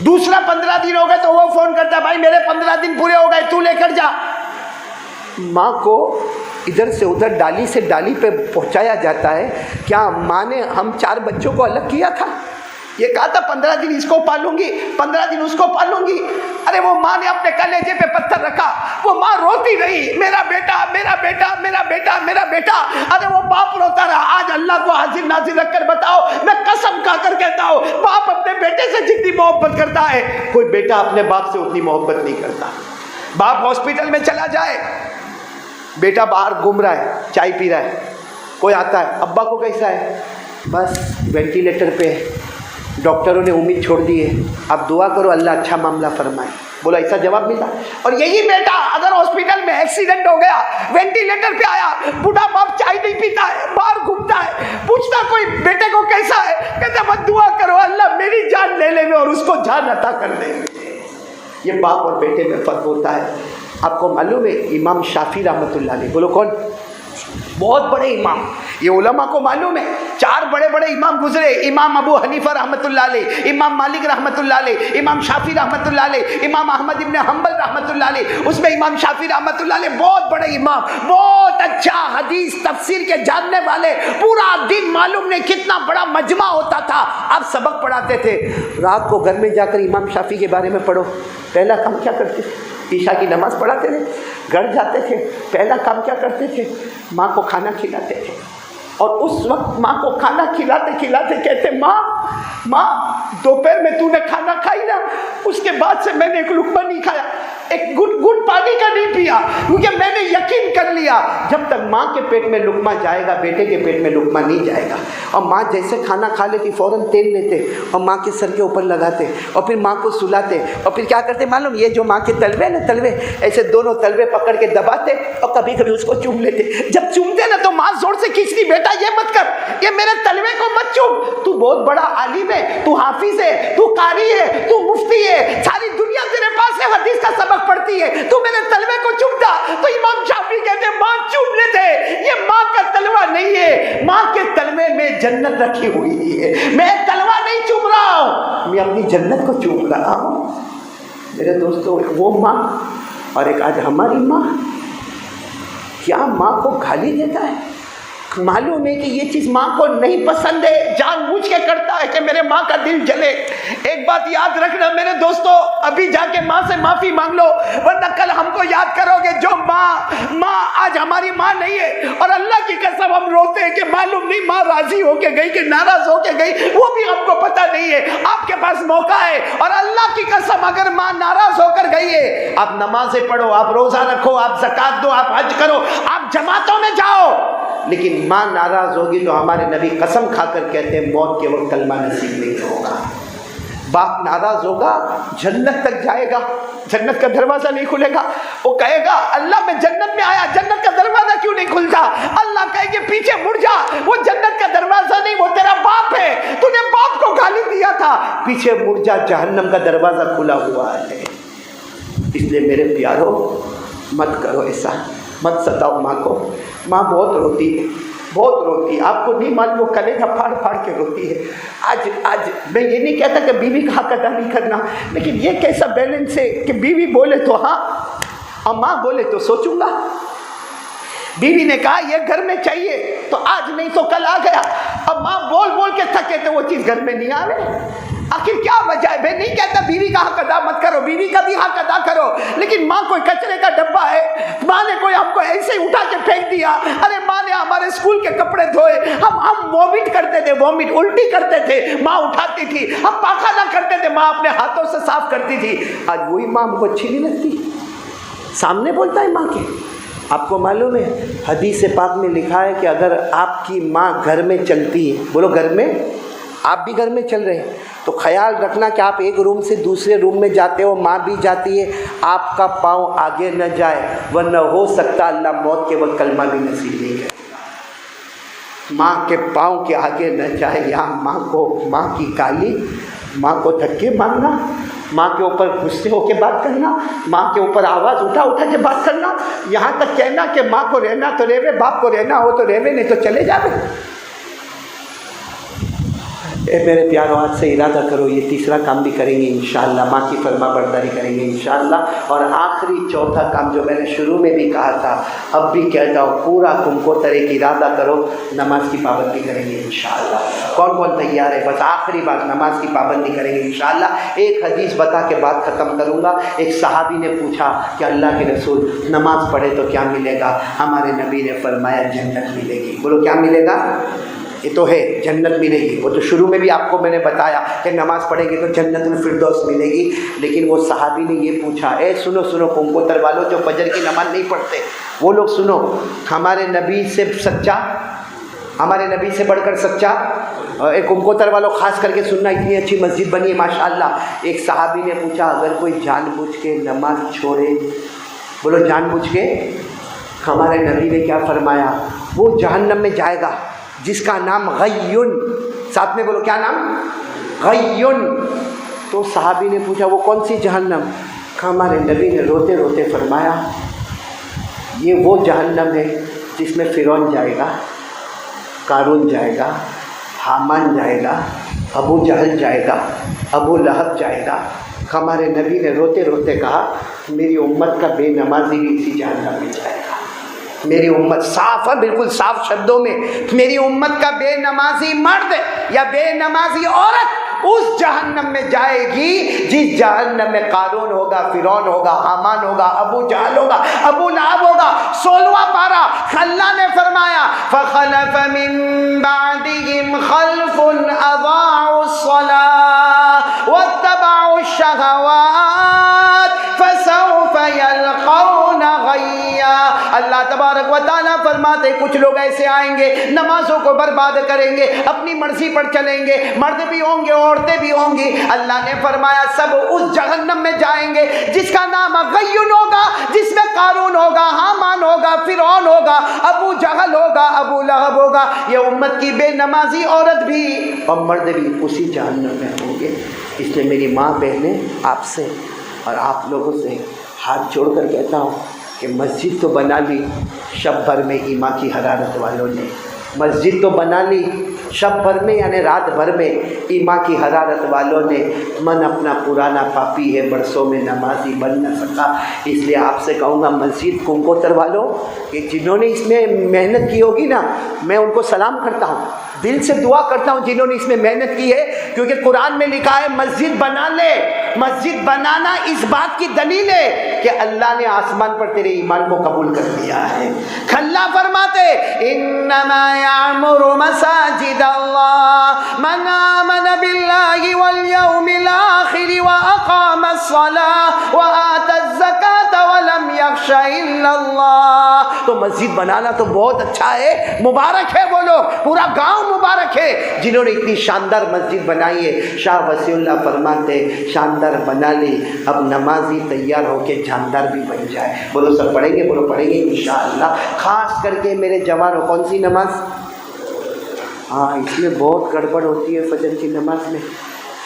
دوسرا 15 دن ہو گئے تو وہ فون کرتا, بھائی میرے 15 دن پورے ہو گئے, تو لے کر جا. ماں کو ادھر سے ادھر ڈالی سے ڈالی پہ پہنچایا جاتا ہے. کیا ماں نے ہم 4 بچوں کو الگ کیا تھا؟ یہ کہا تھا 15 دن اس کو پالوں گی، 15 دن اس کو پالوں گی. ارے وہ ماں نے اپنے کلیجے پہ پتھر رکھا، وہ ماں روتی رہی، میرا بیٹا میرا بیٹا میرا بیٹا میرا بیٹا. ارے وہ باپ روتا رہا. آج اللہ کو حاضر ناظر رکھ کر بتاؤ، میں قسم کھا کر کہتا ہوں، باپ اپنے بیٹے سے جتنی محبت کرتا ہے کوئی بیٹا اپنے باپ سے اتنی محبت نہیں کرتا. باپ ہاسپٹل میں چلا جائے، بیٹا باہر گھوم رہا ہے، چائے پی رہا ہے، کوئی آتا ہے، ابا کو کیسا ہے؟ بس وینٹیلیٹر پہ، ڈاکٹروں نے امید چھوڑ دی ہے، آپ دعا کرو اللہ اچھا معاملہ فرمائے. بولا ایسا جواب ملا. اور یہی بیٹا اگر ہاسپٹل میں ایکسیڈنٹ ہو گیا، وینٹیلیٹر پہ آیا، بوڑھا باپ چائے نہیں پیتا ہے، باہر گھومتا ہے، پوچھتا کوئی بیٹے کو کیسا ہے، کہتا بس دعا کرو اللہ میری جان لے لے اور اس کو جان عطا کر دے. یہ باپ اور بیٹے میں فرق ہوتا ہے. آپ کو معلوم ہے امام شافعی رحمۃ اللہ علیہ، بولو کون؟ بہت بڑے امام. یہ علماء کو معلوم ہے 4 بڑے بڑے امام گزرے، امام ابو حنیفہ رحمۃ اللہ علیہ، امام مالک رحمۃ اللہ علیہ، امام شافعی رحمۃ اللہ علیہ، امام احمد ابن حنبل رحمۃ اللہ علیہ. اس میں امام شافعی رحمۃ اللہ علیہ بہت بڑے امام، بہت اچھا حدیث تفسیر کے جاننے والے، پورا دن معلوم نہیں کتنا بڑا مجمع ہوتا تھا. آپ سبق پڑھاتے تھے، رات کو گھر میں جا کر امام شافعی کے بارے میں پڑھو. پہلا کام کیا کرتے تھے؟ عشاء کی نماز پڑھاتے تھے، گھر جاتے تھے، پہلا کام کیا کرتے تھے؟ ماں کو کھانا کھلاتے تھے. اور اس وقت ماں کو کھانا کھلاتے کھلاتے کہتے ماں دوپہر میں تو نے کھانا کھائی نا، اس کے بعد سے میں نے ایک لقمہ نہیں کھایا، ایک گھٹ پانی کا نہیں پیا، کیونکہ میں نے یقین کر لیا جب تک ماں کے پیٹ میں لقمہ جائے گا بیٹے کے پیٹ میں لقمہ نہیں جائے گا. اور ماں جیسے کھانا کھا لیتی فوراً تیل لیتے اور ماں کے سر کے اوپر لگاتے اور پھر ماں کو سلاتے اور پھر کیا کرتے معلوم؟ یہ جو ماں کے تلوے نا، تلوے ایسے دونوں تلوے پکڑ کے دباتے اور کبھی کبھی اس کو چوم لیتے. جب چومتے نا تو ماں زور سے کھینچتی، بیٹا یہ مت کر، یہ میرے تلوے کو مت چوم، تو بہت بڑا عالم ہے، تو حافظ ہے، تو قاری ہے، تو مفتی ہے، ساری دنیا تیرے پاس ہے، حدیث کا سبق پڑھتی ہے، تو میرے تلوے کو چومتا. تو امام شافعی کہتے ہیں ماں چوم لیتے، یہ ماں کا تلوہ نہیں ہے، ماں کے تلوے میں جنت رکھی ہوئی ہے. میں تلوہ نہیں چوم رہا ہوں، میں اپنی جنت کو چوم رہا ہوں. میرے دوستو، ایک وہ ماں اور ایک آج ہماری ماں، کیا ماں کو گالی دیتا ہے؟ معلوم ہے کہ یہ چیز ماں کو نہیں پسند ہے، جان بوجھ کے کرتا ہے کہ میرے ماں کا دل جلے. ایک بات یاد رکھنا میرے دوستو، ابھی جا کے ماں سے معافی مانگ لو، ورنہ کل ہم کو یاد کرو گے جو ماں آج ہماری ماں نہیں ہے. اور اللہ کی قسم ہم روتے ہیں کہ معلوم نہیں ماں راضی ہو کے گئی کہ ناراض ہو کے گئی، وہ بھی ہم کو پتہ نہیں ہے. آپ کے پاس موقع ہے، اور اللہ کی قسم اگر ماں ناراض ہو کر گئی ہے، آپ نمازیں پڑھو، آپ روزہ رکھو، آپ زکات دو، آپ حج کرو، آپ جماعتوں میں جاؤ، لیکن ماں ناراض ہوگی تو ہمارے نبی قسم کھا کر کہتے ہیں موت کے وقت کلمہ نصیب نہیں ہوگا. باپ ناراض ہوگا، جنت تک جائے گا، جنت کا دروازہ نہیں کھلے گا. وہ کہے گا اللہ میں جنت میں آیا، جنت کا دروازہ کیوں نہیں کھلتا؟ اللہ کہے گے پیچھے مڑ جا، وہ جنت کا دروازہ نہیں، وہ تیرا باپ ہے، تو نے باپ کو گالی دیا تھا، پیچھے مڑ جا، جہنم کا دروازہ کھلا ہوا ہے. اس لیے میرے پیارو مت کرو ایسا، مت ستاؤ ماں کو. ماں بہت روتی ہے، بہت روتی ہے، آپ کو نہیں معلوم وہ کلیجہ پھاڑ پھاڑ کے روتی ہے. آج میں یہ نہیں کہتا کہ بیوی کا حق ادا نہیں کرنا، لیکن یہ کیسا بیلنس ہے کہ بیوی بولے تو ہاں اور ماں بولے تو سوچوں گا. بیوی نے کہا یہ گھر میں چاہیے تو آج نہیں تو کل آ گیا، اب ماں بول بول کے تھکے تو وہ چیز گھر میں نہیں آ رہی. آخر کیا وجہ ہے؟ میں نہیں کہتا بیوی کا حق ادا مت کرو، بیوی کا بھی حق ادا کرو، لیکن ماں کوئی کچرے کا ڈبہ ہے، ماں نے کوئی ہم کو ایسے اٹھا کے پھینک دیا، ارے ماں نے ہمارے اسکول کے کپڑے دھوئے، ہم وومٹ کرتے تھے، وومٹ الٹی کرتے تھے، ماں اٹھاتی تھی، ہم پاخانہ کرتے تھے، ماں اپنے ہاتھوں سے صاف کرتی تھی. آج وہی ماں ہم کو اچھی نہیں لگتی، سامنے بولتا ہے ماں کے. آپ کو معلوم ہے حدیث پاک میں لکھا ہے کہ اگر آپ کی ماں گھر میں چلتی ہے، بولو گھر میں، آپ بھی گھر میں چل رہے ہیں تو خیال رکھنا کہ آپ ایک روم سے دوسرے روم میں جاتے ہو، ماں بھی جاتی ہے، آپ کا پاؤں آگے نہ جائے، ورنہ ہو سکتا اللہ موت کے وقت کلمہ بھی نصیب نہیں کرے. ماں کے پاؤں کے آگے نہ جائے. یہاں ماں کی گالی، ماں کو دھکے مارنا، ماں کے اوپر غصے ہو کے بات کرنا، ماں کے اوپر آواز اٹھا کے بات کرنا، یہاں تک کہنا کہ ماں کو رہنا تو رہے، باپ کو رہنا ہو تو رہے، نہیں تو چلے جاوے. اے میرے پیاروں، آج سے ارادہ کرو یہ تیسرا کام بھی کریں گے انشاءاللہ، ماں کی فرما برداری کریں گے انشاءاللہ۔ اور آخری چوتھا کام جو میں نے شروع میں بھی کہا تھا، اب بھی کہتا ہوں، پورا کمکوترے کی ارادہ کرو، نماز کی پابندی کریں گے انشاءاللہ۔ کون کون تیار ہے؟ بس آخری بات، نماز کی پابندی کریں گے انشاءاللہ۔ ایک حدیث بتا کے بات ختم کروں گا۔ ایک صحابی نے پوچھا کہ اللہ کے رسول، نماز پڑھے تو کیا ملے گا؟ ہمارے نبی نے فرمایا جنت ملے گی۔ بولو کیا ملے گا؟ یہ تو ہے، جنت ملے گی۔ وہ تو شروع میں بھی آپ کو میں نے بتایا کہ نماز پڑھیں گے تو جنت الفردوس ملے گی۔ لیکن وہ صحابی نے یہ پوچھا، اے سنو سنو کمکوتر والوں جو فجر کی نماز نہیں پڑھتے، وہ لوگ سنو، ہمارے نبی سے سچا، ہمارے نبی سے بڑھ کر سچا، ایک کمکوتر والوں خاص کر کے سننا، اتنی اچھی مسجد بنی ہے ماشاءاللہ۔ ایک صحابی نے پوچھا، اگر کوئی جان بوجھ کے نماز چھوڑے، بولو جان بوجھ کے، ہمارے نبی نے کیا فرمایا؟ وہ جہنم میں جائے گا جس کا نام غیون، ساتھ میں بولو کیا نام؟ غیون۔ تو صحابی نے پوچھا وہ کون سی جہنم؟ ہمارے نبی نے روتے روتے فرمایا یہ وہ جہنم ہے جس میں فرعون جائے گا، قارون جائے گا، حامان جائے گا، ابو جہل جائے گا، ابو لہب جائے گا۔ ہمارے نبی نے روتے روتے کہا میری امت کا بے نمازی بھی اسی جہنم میں جائے گا۔ میری امت، صاف ہے، بالکل صاف شبدوں میں، میری امت کا بے نمازی مرد یا بے نمازی عورت اس جہنم میں جائے گی جس جہنم میں قارون ہوگا، فرعون ہوگا، حامان ہوگا، ابو جہل ہوگا، ابو لہب ہوگا۔ 16واں پارہ اللہ نے فرمایا فَخَلَفَ مِن بَعْدِهِمْ خَلْفٌ أَضَاعُوا الصَّلَاةَ وَاتَّبَعُوا الشَّهَوَاتِ فَسَوْفَ يَلْقَوْنَ غَيًّا۔ اللہ تبارک و تعالیٰ فرماتے کچھ لوگ ایسے آئیں گے، نمازوں کو برباد کریں گے، اپنی مرضی پر چلیں گے، مرد بھی ہوں گے، عورتیں بھی ہوں گی۔ اللہ نے فرمایا سب اس جہنم میں جائیں گے جس کا نام غیون ہوگا، جس میں قارون ہوگا، حامان ہوگا، فرعون ہوگا، ابو جہل ہوگا، ابو لہب ہوگا۔ یہ امت کی بے نمازی عورت بھی اور مرد بھی اسی جہنم میں ہوں گے۔ اس لیے میری ماں بہنیں آپ سے اور آپ لوگوں سے ہاتھ جوڑ کر کہتا ہوں کہ مسجد تو بنا لی شب بھر میں، ایما کی حرارت والوں نے مسجد تو بنا لی شب بھر میں، یعنی رات بھر میں، ایما کی حرارت والوں نے من اپنا پرانا پاپی ہے، برسوں میں نمازی بن نہ سکا۔ اس لیے آپ سے کہوں گا مسجد کمکوتر والوں کہ جنہوں نے اس میں محنت کی ہوگی نا، میں ان کو سلام کرتا ہوں، دل سے دعا کرتا ہوں جنہوں نے اس میں محنت کی ہے، کیونکہ قرآن میں لکھا ہے مسجد بنا لے۔ مسجد بنانا اس بات کی دلیل ہے کہ اللہ نے آسمان پر تیرے ایمان کو قبول کر لیا ہے۔ اللہ فرماتے انما یعمر مساجد اللہ من آمن باللہ والیوم الآخر واقام الصلاة وآت الزکاة ولم یخش الا اللہ۔ تو مسجد بنانا تو بہت اچھا ہے، مبارک ہے وہ لوگ، پورا گاؤں مبارک ہے جنہوں نے اتنی شاندار مسجد بنائی ہے۔ شاہ وسیع اللہ فرماتے شاندار بنا لی، اب نمازی تیار ہو کے جاندار بھی بن جائے۔ بولو سب پڑھیں گے؟ بولو پڑھیں گے انشاءاللہ۔ خاص کر کے میرے جوانوں، کون سی نماز؟ ہاں اس میں بہت گڑبڑ ہوتی ہے فجر کی نماز میں۔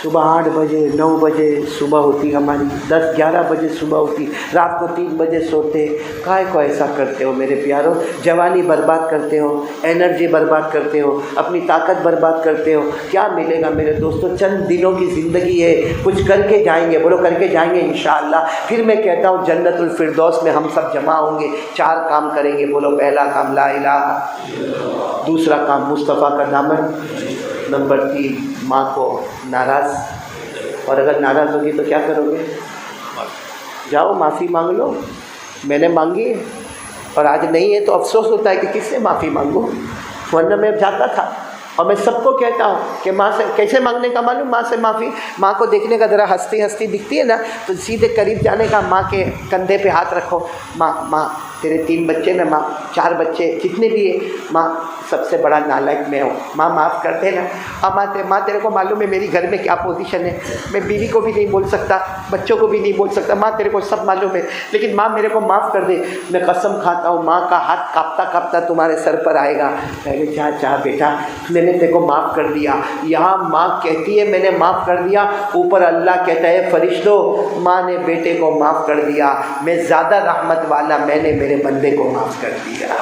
صبح 8 بجے 9 بجے صبح ہوتی ہماری، 10-11 بجے صبح ہوتی، رات کو 3 بجے سوتے۔ کائے کو ایسا کرتے ہو میرے پیاروں؟ جوانی برباد کرتے ہو، انرجی برباد کرتے ہو، اپنی طاقت برباد کرتے ہو۔ کیا ملے گا میرے دوستو؟ چند دنوں کی زندگی ہے، کچھ کر کے جائیں گے، بولو کر کے جائیں گے انشاءاللہ۔ پھر میں کہتا ہوں جنت الفردوس میں ہم سب جمع ہوں گے۔ 4 کام کریں گے، بولو پہلا کام لا الہ، دوسرا کام مصطفیٰ کا دامن، نمبر 3 ماں کو ناراض، اور اگر ناراض ہوگی تو کیا کرو گے؟ جاؤ معافی مانگ لو، میں نے مانگی ہے اور آج نہیں ہے تو افسوس ہوتا ہے کہ کس سے معافی مانگوں، ورنہ میں جاتا تھا۔ اور میں سب کو کہتا ہوں کہ ماں سے کیسے مانگنے کا معلوم؟ ماں سے معافی، ماں کو دیکھنے کا ذرا ہنستی ہنستی دکھتی ہے نا تو سیدھے قریب جانے کا، ماں کے کندھے پہ ہاتھ رکھو، ماں تیرے 3 بچے نا، ماں 4 بچے جتنے بھی ہیں، ماں سب سے بڑا نالائق میں ہوں، ماں معاف کر دے نا۔ ماں تیرے کو معلوم ہے میری گھر میں کیا پوزیشن ہے، میں بیوی کو بھی نہیں بول سکتا، بچوں کو بھی نہیں بول سکتا، ماں تیرے کو سب معلوم ہے، لیکن ماں میرے کو معاف کر دے۔ میں قسم کھاتا ہوں ماں کا ہاتھ کاپتا کاپتا تمہارے سر پر آئے گا، پہلے چاہ بیٹا میں نے تیرے کو معاف کر دیا۔ یہاں ماں کہتی ہے میں نے معاف کر دیا، اوپر اللہ کہتا ہے فرشتوں ماں نے بیٹے کو معاف کر دیا، میں زیادہ رحمت والا، میں نے میرے بندے کو معاف کر دیا۔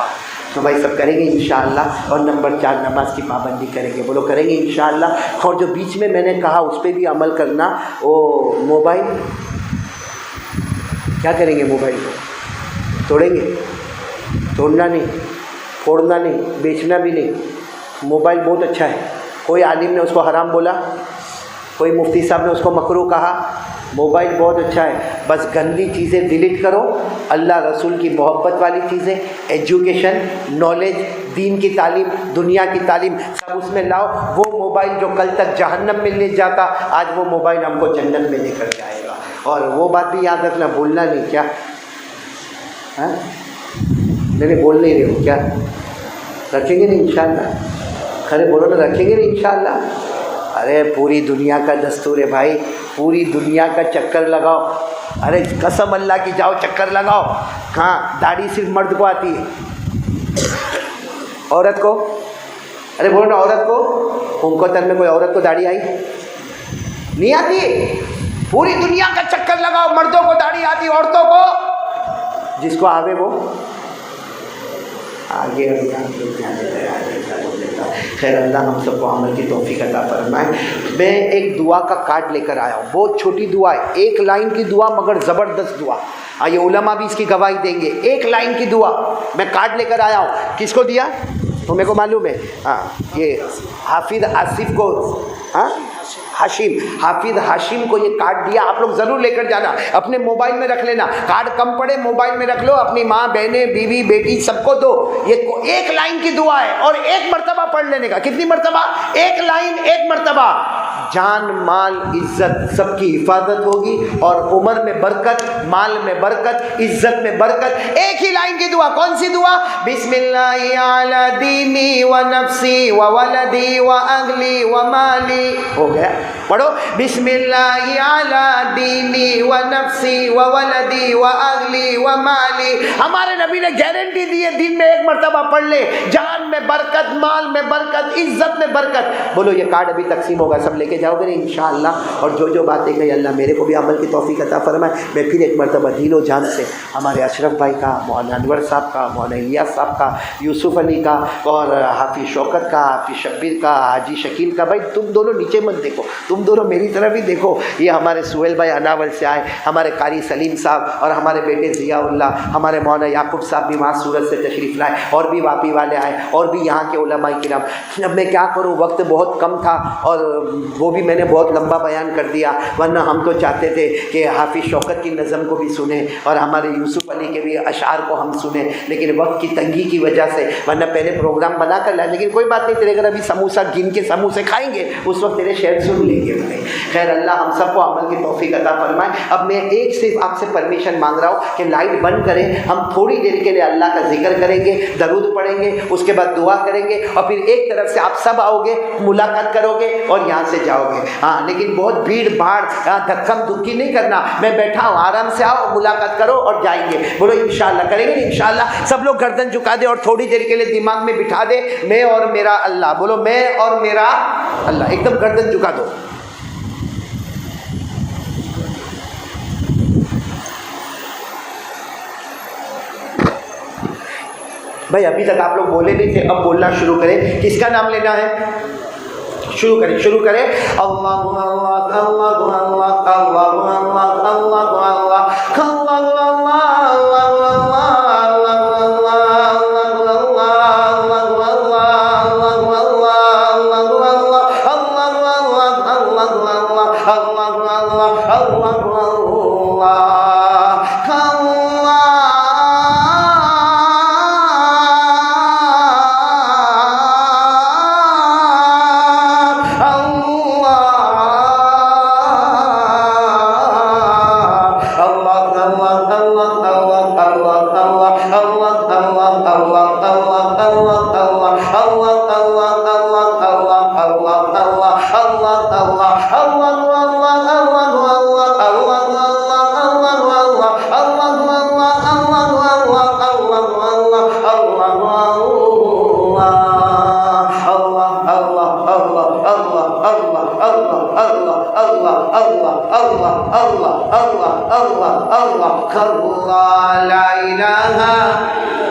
تو بھائی سب کریں گے انشاءاللہ. اور نمبر 4 نماز کی پابندی کریں گے. بولو کریں گے انشاءاللہ. اور جو بیچ میں نے کہا اس پہ بھی عمل کرنا. وہ موبائل کیا کریں گے؟ موبائل کو توڑیں گے؟ توڑنا نہیں، پھوڑنا نہیں، بیچنا بھی نہیں. موبائل بہت اچھا ہے. کوئی عالم نے اس کو حرام بولا، کوئی مفتی صاحب نے اس کو مکروہ کہا. موبائل بہت اچھا ہے. بس گندی چیزیں ڈیلیٹ کرو. اللہ رسول کی محبت والی چیزیں، ایجوکیشن، نالج، دین کی تعلیم، دنیا کی تعلیم سب اس میں لاؤ. وہ موبائل جو کل تک جہنم میں لے جاتا، آج وہ موبائل ہم کو جنت میں لے کر جائے گا. اور وہ بات بھی یاد رکھنا، بولنا نہیں. کیا ہاں نہیں بول نہیں رہے ہو کیا؟ رکھیں گے نہیں انشاءاللہ؟ کھڑے بولو نا، رکھیں گے نہیں انشاءاللہ؟ ارے پوری دنیا کا دستور ہے بھائی، پوری دنیا کا چکر لگاؤ. ارے قسم اللہ کی جاؤ چکر لگاؤ. ہاں داڑھی صرف مرد کو آتی ہے، عورت کو؟ ارے بولو نا عورت کو. امکوتر میں کوئی عورت کو داڑھی آئی؟ نہیں آتی. پوری دنیا کا چکر لگاؤ، مردوں کو داڑھی آتی، عورتوں کو جس کو آوے وہ آگے. خیر اللہ ہم سب کو عمل کی توفیق عطا فرمائے. میں ایک دعا کا کارڈ لے کر آیا ہوں. بہت چھوٹی دعا ہے، 1 لائن کی دعا مگر زبردست دعا. یہ علماء بھی اس کی گواہی دیں گے. 1 لائن کی دعا میں کارڈ لے کر آیا ہوں. کس کو دیا تو میرے کو معلوم ہے. ہاں یہ حافظ آصف کو، ہاں حافظ ہاشم کو یہ کارڈ دیا. آپ لوگ ضرور لے کر جانا، اپنے موبائل میں رکھ لینا. کارڈ کم پڑے موبائل میں رکھ لو، اپنی ماں بہنیں بیوی بیٹی سب کو دو. یہ 1 لائن کی دعا ہے اور 1 مرتبہ پڑھ لینے کا. کتنی مرتبہ؟ 1 لائن 1 مرتبہ. جان مال عزت سب کی حفاظت ہوگی اور عمر میں برکت، مال میں برکت، عزت میں برکت. 1 ہی لائن کی دعا. کون سی دعا؟ بسم اللہ علی دینی و نفسی و ولدی و اہلی و مالی. ہو گیا. پڑھو بسم اللہ علی دینی و نفسی و ولدی و اہلی و مالی. ہمارے نبی نے گارنٹی دی ہے، دن میں 1 مرتبہ پڑھ لے، جان میں برکت، مال میں برکت، عزت میں برکت. بولو یہ کارڈ ابھی تقسیم ہوگا، سب لے کے جاؤ گے انشاءاللہ. اور جو باتیں کہی اللہ میرے کو بھی عمل کی توفیق عطا فرمائے. میں پھر ایک مرتبہ دل و جان سے ہمارے اشرف بھائی کا، مولانا انور صاحب کا، مولانا الیاس صاحب کا، یوسف علی کا، اور حافظ شوکت کا، حافظ شبیر کا، حاجی شکیل کا. بھائی تم دونوں نیچے مت دیکھو، تم دونوں میری طرف ہی دیکھو. یہ ہمارے سہیل بھائی اناول سے آئے، ہمارے قاری سلیم صاحب اور ہمارے بیٹے ضیاء اللہ، ہمارے مولانا یعقوب صاحب بھی وہاں سورت سے تشریف لائے، اور بھی واپی والے آئے، اور بھی یہاں کے علماء کرام. اب میں کیا کروں، وقت بہت کم تھا اور وہ بھی میں نے بہت لمبا بیان کر دیا. ورنہ ہم تو چاہتے تھے کہ حافظ شوکت کی نظم کو بھی سنیں اور ہمارے یوسف علی کے بھی اشعار کو ہم سنیں، لیکن وقت کی تنگی کی وجہ سے. ورنہ پہلے پروگرام بنا کر لائے، لیکن کوئی بات نہیں، تیرے گھر ابھی سموسہ گن کے سموسے کھائیں گے، اس وقت تیرے شعر سن لیں گے. خیر اللہ ہم سب کو عمل کی توفیق عطا فرمائے. اب میں ایک صرف آپ سے پرمیشن مانگ رہا ہوں کہ لائٹ بند کریں، ہم تھوڑی دیر کے لیے اللہ کا ذکر کریں گے، درود پڑھیں گے، اس کے بعد دعا کریں گے، اور پھر ایک طرف سے آپ سب آؤ گے، ملاقات کرو گے اور یہاں سے جاؤ گے. ہاں لیکن بہت بھیڑ بھاڑ دھکم دھکی نہیں کرنا. میں بیٹھا ہوں، آرام سے آؤ، ملاقات کرو اور جائیں گے. بولو انشاءاللہ کریں گے. انشاءاللہ سب لوگ گردن جھکا دے اور تھوڑی دیر کے لیے دماغ میں بٹھا دے میں اور میرا اللہ. بولو میں اور میرا اللہ. ایک دم گردن جھکا دو. بھائی ابھی تک آپ لوگ بولے نہیں تھے، اب بولنا شروع کریں. کس کا نام لینا ہے؟ شروع کریں. اللہ اللہ اللہ اللہ اللہ اللہ اللہ لا الہ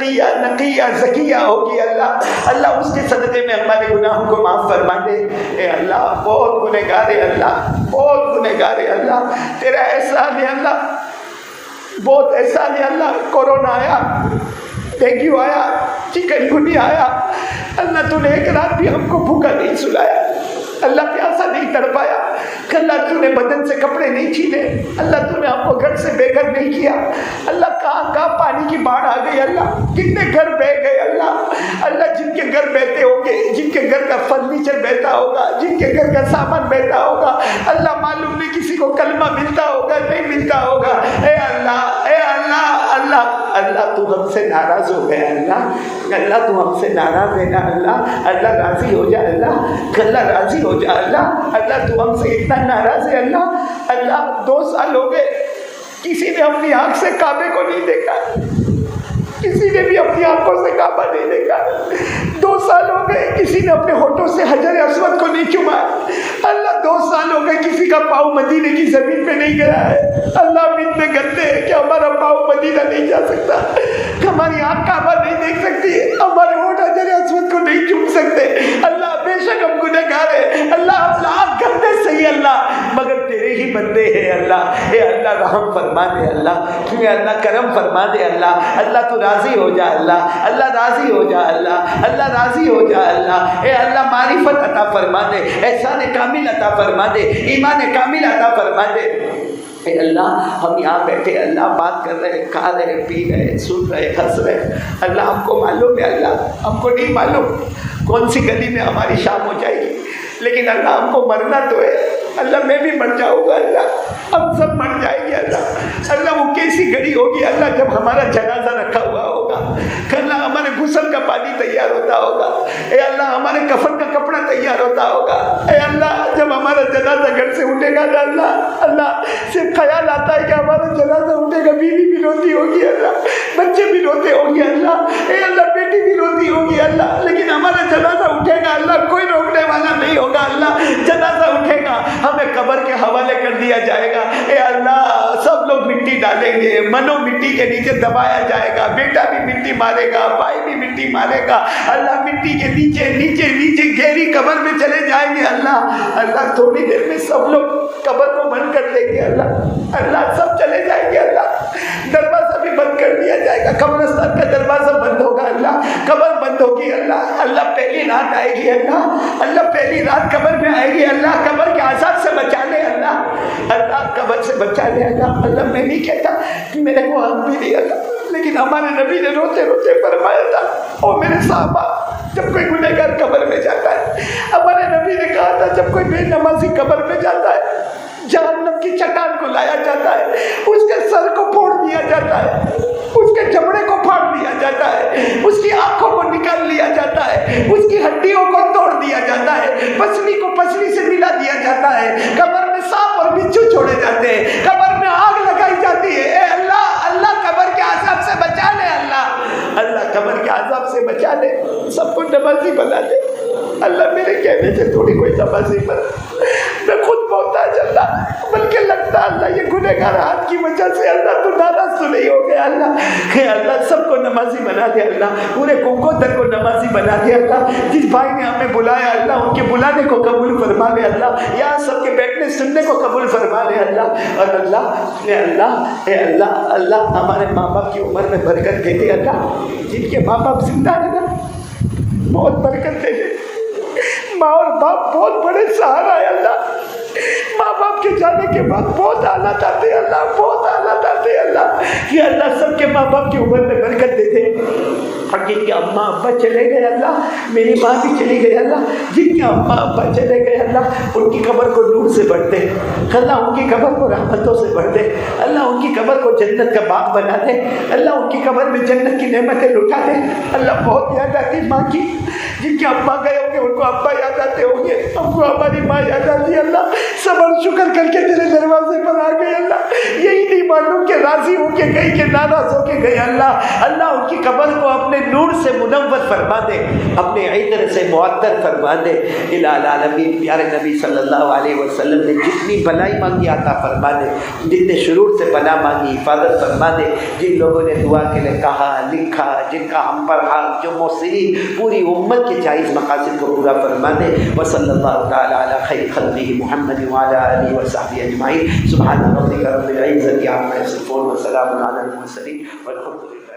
تقیہ نقیہ زکیہ ہوگی اللہ، اللہ اس کے صدقے میں ہمارے گناہوں کو معاف فرما دے۔ اے اللہ بہت گنہگار ہے اللہ، بہت گنہگار ہے اللہ، تیرا احسان ہے اللہ، بہت احسان ہے اللہ۔ کورونا آیا، ڈینگو آیا، چکن گنیا آیا، اللہ تو نے ایک رات بھی ہم کو بھوکا نہیں سلایا، اللہ پیاسا نہیں تڑپایا، اللہ تو نے بدن سے کپڑے نہیں چھینے، اللہ تو نے ہم کو گھر سے بے گھر نہیں کیا، اللہ کہاں کہاں پانی کی باڑھ آ گئی اللہ، کتنے گھر بہ گئے اللہ، اللہ جن کے گھر بہتے ہوں گے، جن کے گھر کا فرنیچر بہتا ہوگا، جن کے گھر کا سامان بہتا ہوگا، اللہ معلوم نہیں کسی کو کلمہ ملتا ہوگا نہیں ملتا ہوگا، اے اللہ اے اللہ اللہ اللہ تو ہم سے ناراض ہو گیا اللہ، اللہ تو ہم سے ناراض ہے نا اللہ، اللہ راضی ہو جا اللہ، اللہ راضی ہو جا اللہ، اللہ تو ہم سے اتنا ناراض ہے اللہ، اللہ 2 سال ہو گئے کسی نے اپنی آنکھ سے کعبے کو نہیں دیکھا، کسی نے بھی اپنی آنکھوں سے کعبہ نہیں دیکھا، 2 سال ہو گئے کسی نے اپنے ہونٹوں سے حجر اسود کو نہیں چوما، اللہ 2 سال ہو گئے کسی کا پاؤں مدینے کی زمین پہ نہیں گیا ہے، اللہ ہم اتنے گندے ہیں کہ ہمارا پاؤں مدینہ نہیں جا سکتا، ہماری آنکھ کعبہ نہیں دیکھ سکتی، ہمارے ہونٹ حجر اسود کو نہیں چوم سکتے، اللہ بے شک ہم گنہگار ہیں اللہ، ہم لاکھ گندے صحیح اللہ مگر تیرے ہی بندے ہیں اللہ، اے اللہ رحم فرما دے اللہ، اے اللہ کرم فرما دے اللہ، اللہ تو راضی ہو جا اللہ، اللہ راضی ہو جا اللہ، اللہ راضی ہو جا اللہ، اے اللہ معرفت عطا فرما دے، احسان کامل عطا فرما دے، ایمان کامل عطا فرما دے۔ اے اللہ ہم یہاں بیٹھے اللہ بات کر رہے، کھا رہے، پی رہے، سن رہے، ہنس رہے، اللہ ہم کو معلوم ہے اللہ، ہم کو نہیں معلوم کون سی گلی میں ہماری شام ہو جائے گی، لیکن اللہ ہم کو مرنا تو ہے اللہ، میں بھی مر جاؤں گا اللہ، ہم سب مر جائیں گے اللہ، اللہ وہ کیسی گھڑی ہوگی اللہ جب ہمارا جنازہ رکھا ہوا ہوگا، اللہ ہمارے غسل کا پانی تیار ہوتا ہوگا، اے اللہ ہمارے کفن کا کپڑا تیار ہوتا ہوگا، اے اللہ جب ہمارا جنازہ گھر سے اٹھے گا نا اللہ، اللہ صرف خیال آتا ہے کہ ہمارا جنازہ اٹھے گا، بیوی بھی روتی ہوگی اللہ، بچے بھی روتے ہوں گے اللہ، اے اللہ بیٹی بھی روتی ہوگی اللہ، لیکن ہمارا جنازہ اٹھے گا اللہ، کوئی روکنے والا نہیں ہوگا اللہ، جنازہ اٹھے گا، ہمیں قبر کے حوالے کر دیا جائے گا، اے اللہ سب لوگ مٹی ڈالیں گے، منو مٹی کے نیچے دبایا جائے گا، بیٹا بھی مٹی مارے گا، بھائی بھی مٹی مارے گا، اللہ مٹی کے نیچے نیچے نیچے گہری قبر میں چلے جائیں گے اللہ، اللہ تھوڑی دیر میں سب لوگ قبر کو بند کر دیں گے اللہ، اللہ سب چلے جائیں گے اللہ، دروازہ بھی بند کر دیا جائے گا، قبرستان کا دروازہ بند ہوگا اللہ، قبر بند ہوگی اللہ، اللہ پہلی رات آئے گی اللہ، اللہ پہلی رات قبر میں آئے گی اللہ، قبر کے عذاب سے بچا لے اللہ، اللہ قبر سے بچا لے اللہ، اللہ میں نہیں کہتا کہ میرے کو حق بھی نہیں اللہ، لیکن ہمارے نبی نے روتے روتے فرمایا تھا، او میرے صحابہ جب کوئی گنہگار قبر میں جاتا ہے، ہمارے نبی نے کہا تھا جب کوئی بے نمازی قبر میں جاتا ہے، جہنم کی چٹان کو لایا جاتا ہے، اس کے سر کو پھوڑ دیا جاتا ہے، اس کے چمڑے کو پھاڑ دیا جاتا ہے، اس کی آنکھوں کو نکال لیا جاتا ہے، اس کی ہڈیوں کو توڑ دیا جاتا ہے، پسلی کو پسلی سے ملا دیا جاتا ہے، قبر میں سانپ اور بچھو چھوڑے جاتے ہیں، قبر میں آگ لگائی جاتی ہے، اے اللہ اللہ قبر کے عذاب سے بچا لے اللہ، اللہ قبر کے عذاب سے بچا لے، سب کو نمازی بنا دے اللہ، میرے کہنے سے تھوڑی کوئی نمازی بنا، میں خود محتاج اللہ، بلکہ لگتا اللہ یہ گنہگار ہاتھ کی وجہ سے اللہ تو ناراض تو نہیں ہو گیا اللہ، کہ اللہ سب کو نمازی بنا دے اللہ، پورے کنکوتر کو نمازی بنا دے اللہ، جس بھائی نے ہمیں بلایا اللہ ان کے بلانے کو قبول فرما لے اللہ، یہاں سب کے بیٹھنے سننے کو قبول فرما لے اللہ، اور اللہ اے اللہ اے اللہ اللہ ہمارے ماں باپ کی عمر میں برکت دے دے اللہ، جن کے ماں باپ زندہ ہے نا بہت برکت دے دے، ماں اور باپ بہت بڑے سہارا ہے اللہ، ماں باپ کے جانے کے بعد بہت حالات آتے ہیں اللہ، بہت حالات آتے ہیں اللہ، کہ اللہ سب کے ماں باپ کی عمر میں برکت دے دے، اور جن کے اماں ابا چلے گئے اللہ، میری ماں بھی چلی گئی اللہ، جن کے اماں ابا چلے گئے اللہ ان کی قبر کو نور سے بھر دے اللہ، ان کی قبر کو رحمتوں سے بھر دے اللہ، ان کی قبر کو جنت کا باغ بنا دے اللہ، ان کی قبر میں جنت کی نعمتیں لٹا دے اللہ، بہت یاد آتی ماں کی، جن کے ابا گئے ہوں گے ان کو ابا یاد آتے ہوں گے، ہم کو ہماری ماں یاد آتی اللہ، صبر شکر کر کے تیرے دروازے پر آ گئے اللہ، یہی نہیں معلوم کہ راضی ہو کے گئی کہ ناراض ہو کے گئی. اللہ ان کی قبر کو اپنے نور سے منور فرما دے, اپنے عطر سے معطر فرما دے. الہ العالمین پیارے نبی صلی اللہ علیہ وسلم نے جتنی بلائی مانگی عطا فرما دے, جتنے شرور سے پناہ مانگی حفاظت فرما دے. جن لوگوں نے دعا کے لیے کہا لکھا, جن کا ہم پر حق, جو موصلین پوری امت کے جائز مقاصد کو پورا فرما دے. وصلی اللہ تعالی علی خیر خلقہ محمد وعلی آلہ وصحبہ اجمعین. سبحان ربک رب العزۃ عما یصفون وسلام علی المرسلین والحمد للہ.